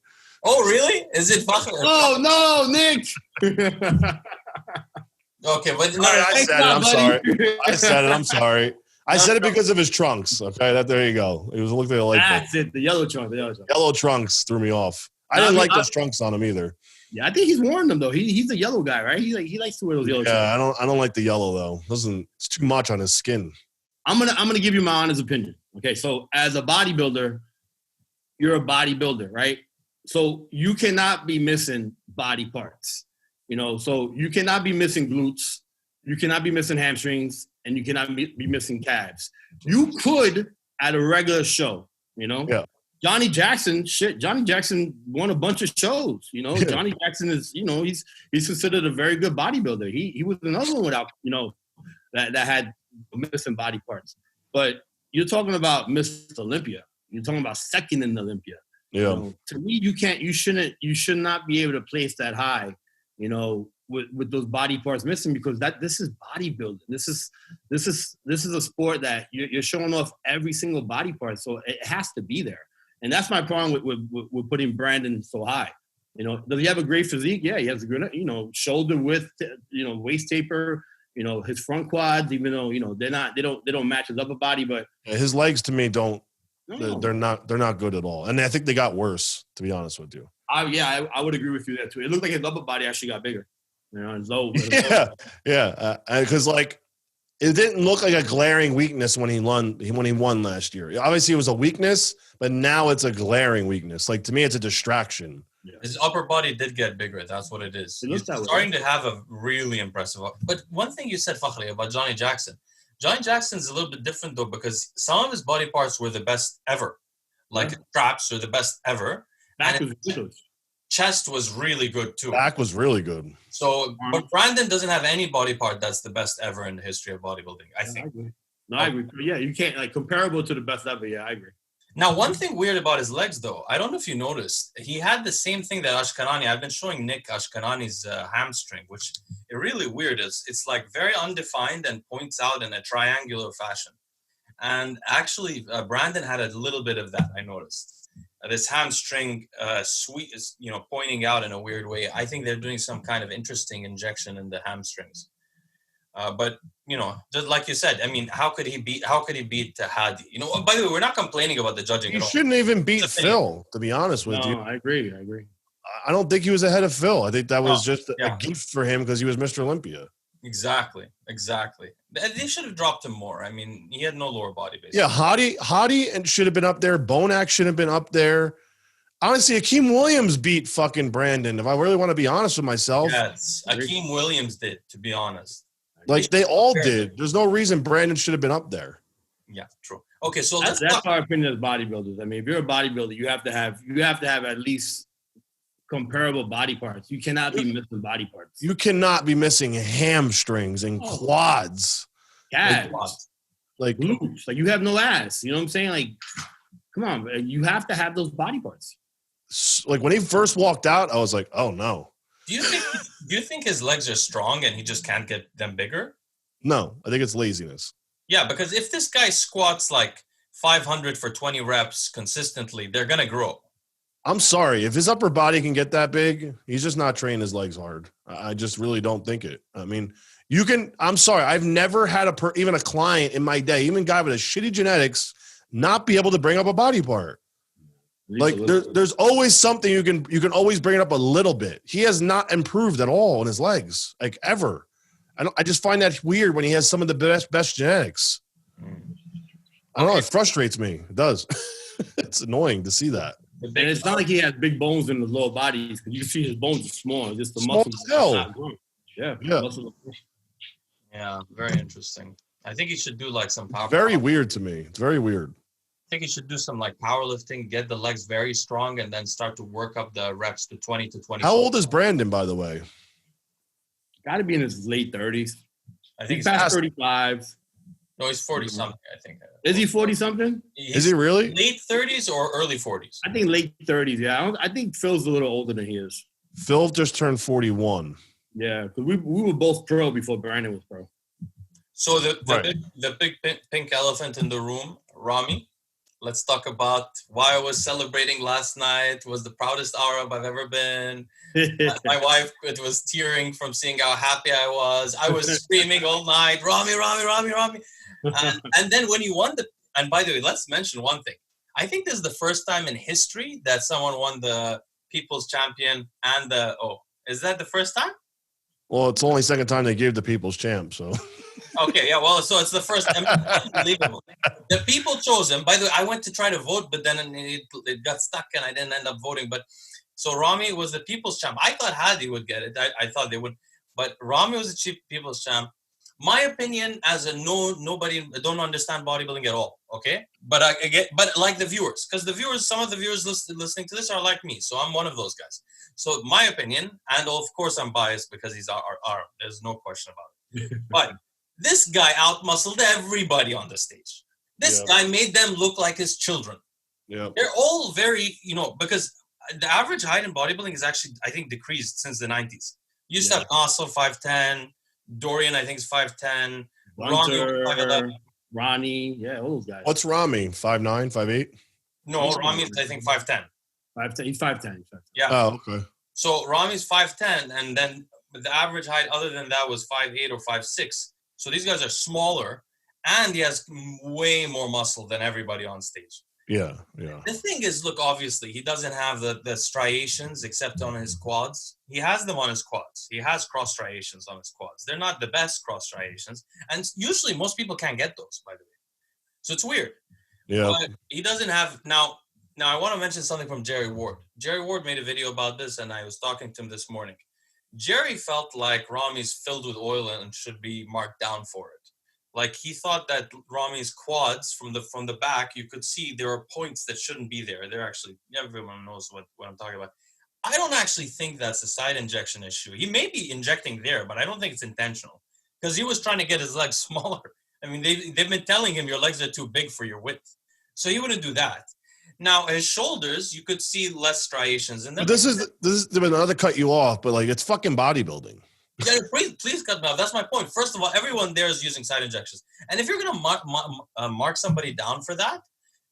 Oh, really? Is it Fakhri? Oh no, Nick! Okay, but no, I said it. I'm sorry. I said it. I'm sorry. I said it because of his trunks. Okay, there you go. It was looked like a light bulb. That's it. The yellow trunks. The yellow trunks. Yellow trunks threw me off. I didn't like those trunks on him either. Yeah, I think he's worn them though. He's a yellow guy, right? He likes to wear those yellow trunks. Yeah, I don't like the yellow though. It's too much on his skin. I'm gonna give you my honest opinion. Okay, so as a bodybuilder, you're a bodybuilder, right? So you cannot be missing body parts. So you cannot be missing glutes, you cannot be missing hamstrings, and you cannot be missing calves. You could at a regular show, Yeah. Johnny Jackson won a bunch of shows. Johnny Jackson is, he's considered a very good bodybuilder. He was another one without, that had missing body parts. But you're talking about Miss Olympia. You're talking about second in Olympia. Yeah. To me, you should not be able to place that high, with those body parts missing, because this is bodybuilding. This is a sport that you're showing off every single body part, so it has to be there. And that's my problem with putting Brandon so high. Does he have a great physique? Yeah, he has a good, shoulder width, waist taper, his front quads, even though they don't match his upper body, but his legs to me don't. No. They're not good at all, and I think they got worse. To be honest with you. I would agree with you there too. It looked like his upper body actually got bigger. His low. Yeah, because it didn't look like a glaring weakness when he won last year. Obviously, it was a weakness, but now it's a glaring weakness. Like, to me, it's a distraction. Yeah. His upper body did get bigger. That's what it is. He's starting to have a really impressive. But one thing you said, Fakhri, about Johnny Jackson. Johnny Jackson's a little bit different, though, because some of his body parts were the best ever. Like his traps were the best ever. Back was good. Chest was really good, too. Back was really good. So, but Brandon doesn't have any body part that's the best ever in the history of bodybuilding, I think. I agree. Yeah, you can't, comparable to the best ever. Yeah, I agree. Now, one thing weird about his legs, though, I don't know if you noticed, he had the same thing that Ashkanani. I've been showing Nick Ashkanani's hamstring, which is really weird. It's like very undefined and points out in a triangular fashion. And actually, Brandon had a little bit of that, I noticed. This hamstring is, pointing out in a weird way. I think they're doing some kind of interesting injection in the hamstrings. But just like you said, I mean, how could he beat Hadi? By the way, we're not complaining about the judging. He shouldn't even beat Phil, to be honest with you. I agree. I don't think he was ahead of Phil. I think that was just a gift for him because he was Mr. Olympia. Exactly. They should have dropped him more. I mean, he had no lower body, basically. Yeah, Hadi should have been up there. Bonac should have been up there. Honestly, Akim Williams beat fucking Brandon. If I really want to be honest with myself. Yes, Akim Williams did, to be honest. Like, they all did. There's no reason Brandon should have been up there. Yeah, true. Okay, so that's our opinion as bodybuilders. I mean, if you're a bodybuilder, you have to have at least comparable body parts. You cannot be missing body parts. You cannot be missing hamstrings and quads. Calves. Like glutes. Like, you have no ass. You know what I'm saying? Like, come on, you have to have those body parts. Like, when he first walked out, I was like, oh no. Do you think his legs are strong and he just can't get them bigger? No, I think it's laziness. Yeah, because if this guy squats like 500 for 20 reps consistently, they're gonna grow. I'm sorry. If his upper body can get that big, he's just not training his legs hard. I just really don't think it. I mean, I'm sorry. I've never had even a client in my day, even a guy with a shitty genetics, not be able to bring up a body part. Like, there's always something you can always bring it up a little bit. He has not improved at all in his legs, like, ever. I just find that weird when he has some of the best genetics. I don't know. It frustrates me. It does. It's annoying to see that. And it's not like he has big bones in his lower bodies, because you see his bones are small. Just the small muscles. Yeah. Yeah. Muscles. Yeah, very interesting. I think he should do like some power. Very weird to me. It's very weird. I think he should do some like powerlifting, get the legs very strong, and then start to work up the reps to 20 to 20. How old is Brandon, by the way? Got to be in his late 30s. I think he's past 35. No, he's 40 something. I think. Is he 40 something? Is he really? Late 30s or early 40s? I think late 30s. Yeah, I think Phil's a little older than he is. Phil just turned 41. Yeah, because we were both pro before Brandon was pro. So the big pink elephant in the room, Ramy. Let's talk about why I was celebrating last night. It was the proudest Arab I've ever been. My wife was tearing from seeing how happy I was. I was screaming all night, Ramy, Ramy, Ramy, Ramy. And then when you won and by the way, let's mention one thing. I think this is the first time in history that someone won the People's Champion and is that the first time? Well, it's only second time they gave the People's Champ, so. Okay, yeah, well, so it's the first time. Unbelievable. The people chose him. By the way, I went to try to vote, but then it got stuck and I didn't end up voting. But so Ramy was the People's Champ. I thought Hadi would get it. I thought they would. But Ramy was the People's Champ. My opinion as a nobody, I don't understand bodybuilding at all, okay? But I get, but like the viewers, because the viewers, some of the viewers listening to this are like me, so I'm one of those guys. So my opinion, and of course I'm biased because he's our there's no question about it. But this guy outmuscled everybody on the stage. This guy made them look like his children. Yeah, they're all very, because the average height in bodybuilding is actually, I think, decreased since the 90s. You used to have Nasser 5'10", Dorian, I think, is 5'10", Ronnie, yeah, all those guys. What's Ramy? 5'9", 5'8"? No, Ramy's, I think, 5'10". 5'10", he's 5'10". Yeah. Oh, okay. So Ramy's 5'10", and then the average height other than that was 5'8" or 5'6". So these guys are smaller, and he has way more muscle than everybody on stage. Yeah, yeah. The thing is, look, obviously, he doesn't have the striations except on his quads. He has them on his quads. He has cross striations on his quads. They're not the best cross striations. And usually most people can't get those, by the way. So it's weird. Yeah. But he doesn't have... Now, I want to mention something from Jerry Ward. Jerry Ward made a video about this, and I was talking to him this morning. Jerry felt like Ramy's filled with oil and should be marked down for it. Like he thought that Ramy's quads from the back, you could see there are points that shouldn't be there. They're actually, everyone knows what I'm talking about. I don't actually think that's a side injection issue. He may be injecting there, but I don't think it's intentional because he was trying to get his legs smaller. I mean, they've been telling him your legs are too big for your width. So he wouldn't do that. Now, his shoulders, you could see less striations. And this is another cut you off, but like it's fucking bodybuilding. Yeah, please cut me off. That's my point. First of all, everyone there is using side injections. And if you're going to mark somebody down for that,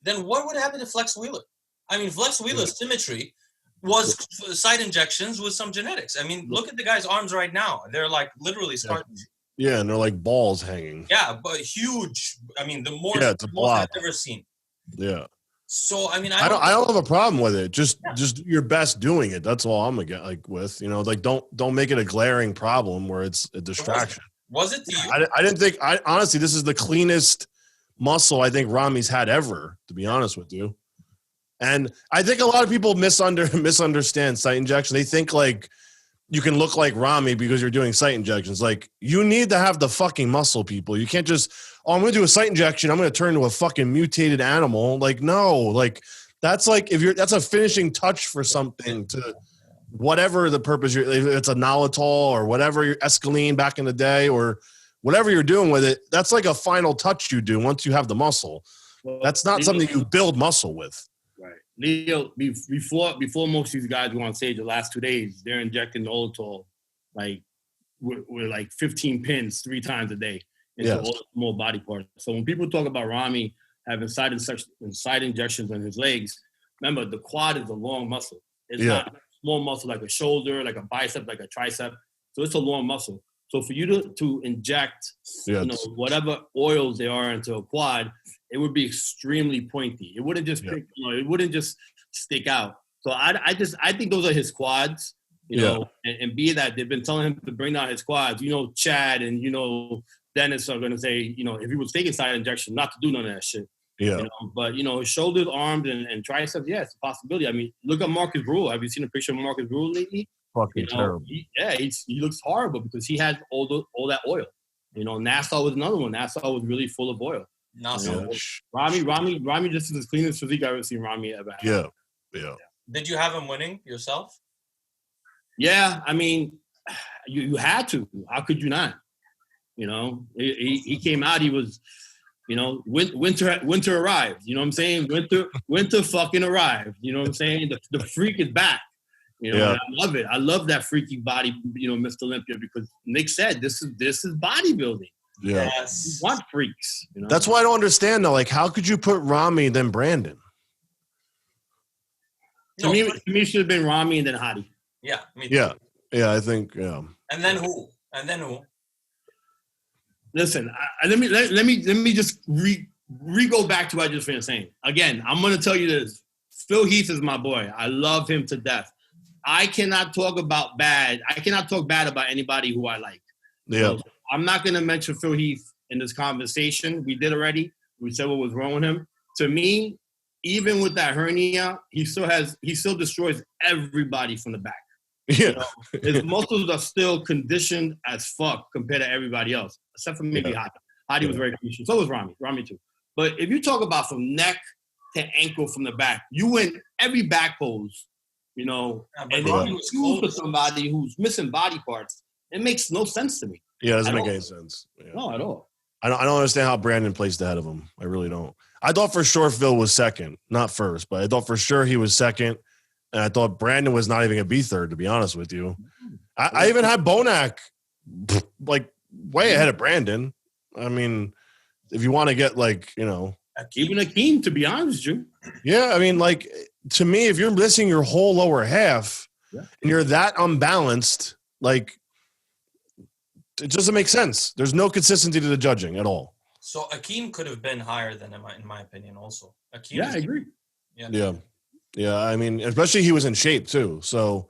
then what would happen to Flex Wheeler? I mean, Flex Wheeler's symmetry was side injections with some genetics. I mean, look at the guy's arms right now. They're like literally starting. Yeah, and they're like balls hanging. Yeah, but huge. I mean, the more it's a blob I've ever seen. Yeah. So I mean, I don't have a problem with it. Just do your best doing it. That's all I'm gonna get with. Like don't make it a glaring problem where it's a distraction. Was it to you? I didn't think. Honestly, this is the cleanest muscle I think Ramy's had ever. To be honest with you, and I think a lot of people misunderstand site injection. They think like you can look like Ramy because you're doing site injections. Like you need to have the fucking muscle, people. You can't just, I'm going to do a site injection. I'm going to turn into a fucking mutated animal. Like, no, like that's like, that's a finishing touch for something to whatever the purpose, if it's a Nolotol or whatever, your Escalene back in the day or whatever you're doing with it. That's like a final touch you do once you have the muscle. Well, that's not something you build muscle with. Right. Leo, before most of these guys go on stage the last 2 days, they're injecting Nolotol like with like 15 pins 3 times a day into all the small body parts. So when people talk about Ramy having side injections on his legs, remember the quad is a long muscle. It's not a small muscle like a shoulder, like a bicep, like a tricep. So it's a long muscle. So for you to inject, whatever oils they are into a quad, it would be extremely pointy. It wouldn't just it wouldn't just stick out. So I think those are his quads, you know, and be that they've been telling him to bring down his quads. Chad and Dennis are gonna say, if he was taking side injection, not to do none of that shit. Yeah. But his shoulders, arms, and triceps, it's a possibility. I mean, look at Marcus Rule. Have you seen a picture of Marcus Rule lately? Fucking terrible. He looks horrible because he has all that oil. You know, Nassau was another one. Nassau was really full of oil. Nassau. Ramy just is as clean as physique I've ever seen Ramy ever have. Yeah. Did you have him winning yourself? Yeah, I mean, you had to. How could you not? You know, he came out. He was, you know, winter arrived. You know what I'm saying? Winter fucking arrived. You know what I'm saying? The freak is back. You know, and I love it. I love that freaky body. You know, Mr. Olympia, because Nick said this is bodybuilding. Yeah. Yes. You want freaks. You know? That's why I don't understand though. Like, how could you put Ramy then Brandon? To me, it should have been Ramy and then Hadi. Yeah. Yeah. I think. Yeah. And then who? Listen, let me just go back to what I just finished saying. Again, I'm gonna tell you this. Phil Heath is my boy. I love him to death. I cannot talk bad about anybody who I like. Yeah. So I'm not gonna mention Phil Heath in this conversation. We did already. We said what was wrong with him. To me, even with that hernia, he still destroys everybody from the back. Yeah. You know, his muscles are still conditioned as fuck compared to everybody else, except for maybe Hadi. Hadi was very conditioned. So was Ramy too. But if you talk about from neck to ankle from the back, you win every back pose, you know, and then you choose for somebody who's missing body parts. It makes no sense to me. Yeah, it doesn't make any sense. Yeah. No, at all. I don't understand how Brandon placed ahead of him. I really don't. I thought for sure Phil was second, not first, but I thought for sure he was second. And I thought Brandon was not even going to be third, to be honest with you. I even had Bonac like way ahead of Brandon. I mean, if you want to get like, you know. Even Akim, to be honest, Drew. Yeah, I mean, like, to me, if you're missing your whole lower half and you're that unbalanced, like, it doesn't make sense. There's no consistency to the judging at all. So Akim could have been higher than in my opinion also. Akim I agree. Yeah, I mean, especially he was in shape too. So,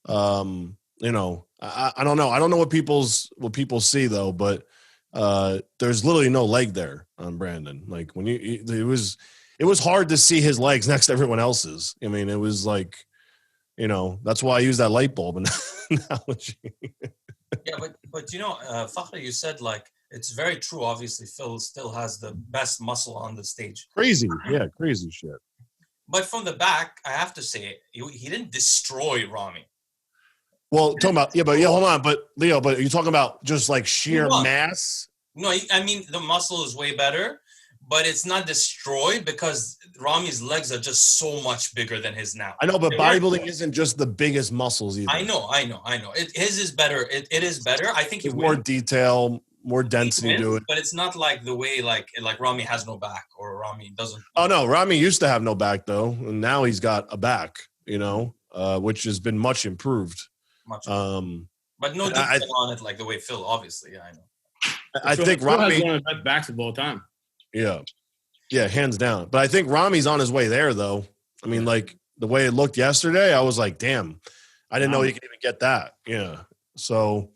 you know, I don't know. I don't know what people see though, but there's literally no leg there on Brandon. Like when it was hard to see his legs next to everyone else's. I mean, it was like, you know, that's why I use that light bulb analogy. Yeah, but you know, Fakhri, you said like it's very true. Obviously, Phil still has the best muscle on the stage. Crazy shit. But from the back, I have to say, he didn't destroy Ramy. Well, talking about hold on, but Leo, but are you talking about just like sheer mass? No, I mean the muscle is way better, but it's not destroyed because Ramy's legs are just so much bigger than his now. I know, but bodybuilding isn't just the biggest muscles either. I know. His is better. It is better. I think it's more detail, more density to it. But it's not like the way like Ramy has no back or Ramy doesn't. Oh no, Ramy used to have no back though, and now he's got a back. You know, which has been much improved. But no detail on it like the way Phil. Obviously, I know. I think Phil Ramy has one of the best backs of all time. Yeah, hands down. But I think Ramy's on his way there, though. I mean, like the way it looked yesterday, I was like, damn, I didn't know he could even get that. Yeah. So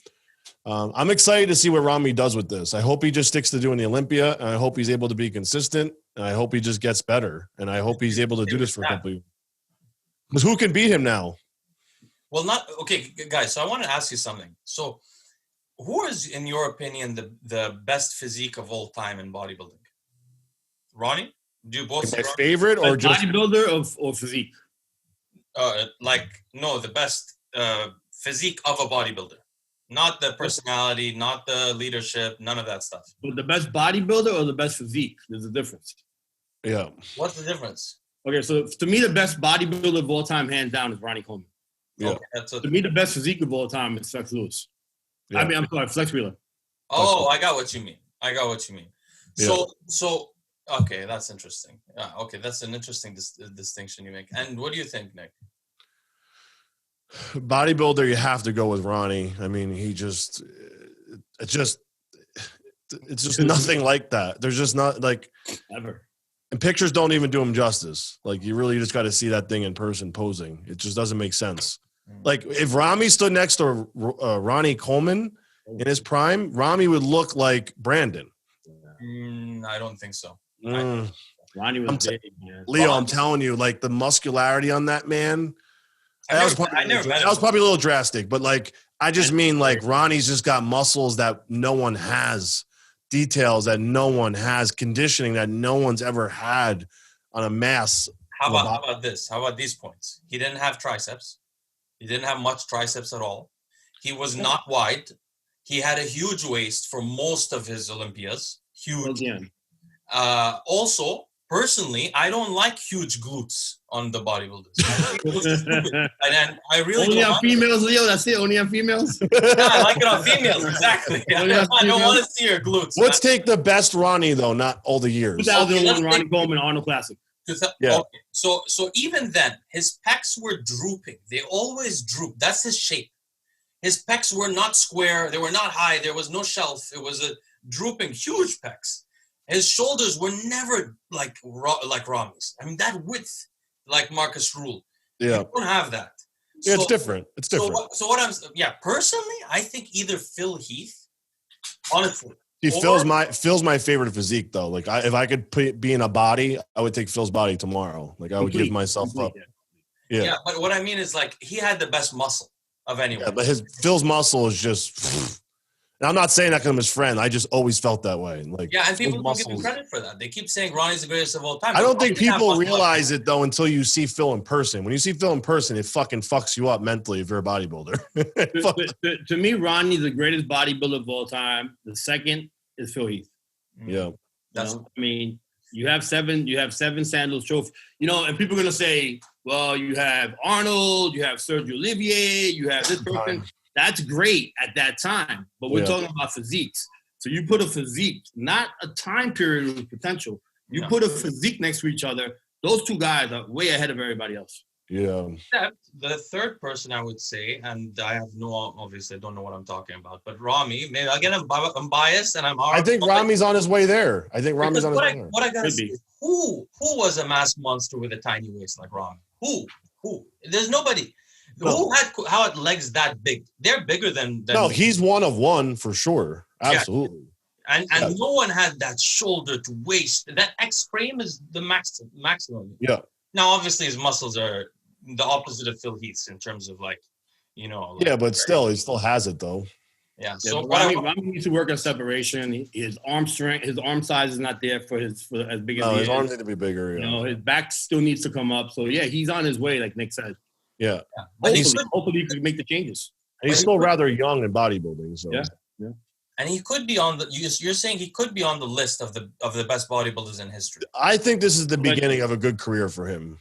I'm excited to see what Ramy does with this. I hope he just sticks to doing the Olympia, and I hope he's able to be consistent, and I hope he just gets better, and I hope he's able to do this for a couple of years. Because who can beat him now? Well, okay, guys. So I want to ask you something. So, who is, in your opinion, the best physique of all time in bodybuilding? Ronnie, do you both? My favorite, or just bodybuilder or physique? The best physique of a bodybuilder, not the personality, not the leadership, none of that stuff. But the best bodybuilder or the best physique? There's a difference. Yeah. What's the difference? Okay, so to me, the best bodybuilder of all time, hands down, is Ronnie Coleman. Yeah. Okay, to me, the best physique of all time is Flex Lewis. Yeah. I mean, I'm sorry, Flex Wheeler. Oh, I got what you mean. Yeah. So, okay, that's interesting. Yeah, okay, that's an interesting distinction you make. And what do you think, Nick? Bodybuilder, you have to go with Ronnie. I mean, it's just nothing like that. There's just not like ever. And pictures don't even do him justice. Like you really just got to see that thing in person posing. It just doesn't make sense. Like if Ramy stood next to Ronnie Coleman in his prime, Ramy would look like Brandon. I don't think so. Ronnie was big, man. Leo, I'm telling you, like the muscularity on that man. That was probably a little drastic, but like I just mean like Ronnie's just got muscles that no one has, details that no one has, conditioning that no one's ever had on a mass. How about this? How about these points? He didn't have triceps. He didn't have much triceps at all. He was not wide. He had a huge waist for most of his Olympias. Huge. Again. Also, personally, I don't like huge glutes on the bodybuilders. And I really only don't on like females, Leo. That's it. Only on females. Yeah, I like it on females. Exactly. I don't want to see your glutes. Let's take the best Ronnie though, not all the years. 2001 Ronnie Coleman Arnold Classic. Yeah. Okay. So even then, his pecs were drooping. They always droop. That's his shape. His pecs were not square. They were not high. There was no shelf. It was a drooping, huge pecs. His shoulders were never like Ramy's. I mean, that width, like Marcus Rule. Yeah. You don't have that. Yeah, it's different. It's different. So what I'm personally, I think either Phil Heath, honestly. See, Phil's my favorite physique though. Like if I could be in a body, I would take Phil's body tomorrow. Like I would give myself up. Yeah, but what I mean is like he had the best muscle of anyone. Yeah, but Phil's muscle is just. And I'm not saying that because I'm his friend. I just always felt that way. Like and people don't give him credit for that. They keep saying Ronnie's the greatest of all time. I don't think people realize it though until you see Phil in person. When you see Phil in person, it fucking fucks you up mentally if you're a bodybuilder. to me, Ronnie's the greatest bodybuilder of all time. The second is Phil Heath. Yeah, I mean, you have seven Sandals trophy. And people are gonna say, well, you have Arnold, you have Sergio Olivier, you have this person. That's great at that time, but we're talking about physiques. So you put a physique, not a time period with potential. You put a physique next to each other. Those two guys are way ahead of everybody else. Yeah. Except the third person I would say, and I have obviously I don't know what I'm talking about, but Ramy, maybe again I'm biased and I think Ramy's on his way there. I think Ramy's on his way there. What I gotta say is who was a mass monster with a tiny waist like Ramy? Who? There's nobody. Who had legs that big? They're bigger than No, he's one of one for sure. Absolutely. Yeah. And no one had that shoulder to waist. That X frame is the maximum. Yeah. Now, obviously, his muscles are the opposite of Phil Heath's in terms of like. Yeah, but still, he still has it though. Yeah. So Ramy needs to work on separation. His arm strength, his arm size is not there for as big as his arms need to be bigger. Yeah. His back still needs to come up. So yeah, he's on his way, like Nick said. Yeah. Hopefully he can make the changes. And he's still rather young in bodybuilding. So yeah. And he could be on the. You're saying he could be on the list of the best bodybuilders in history. I think this is the beginning of a good career for him.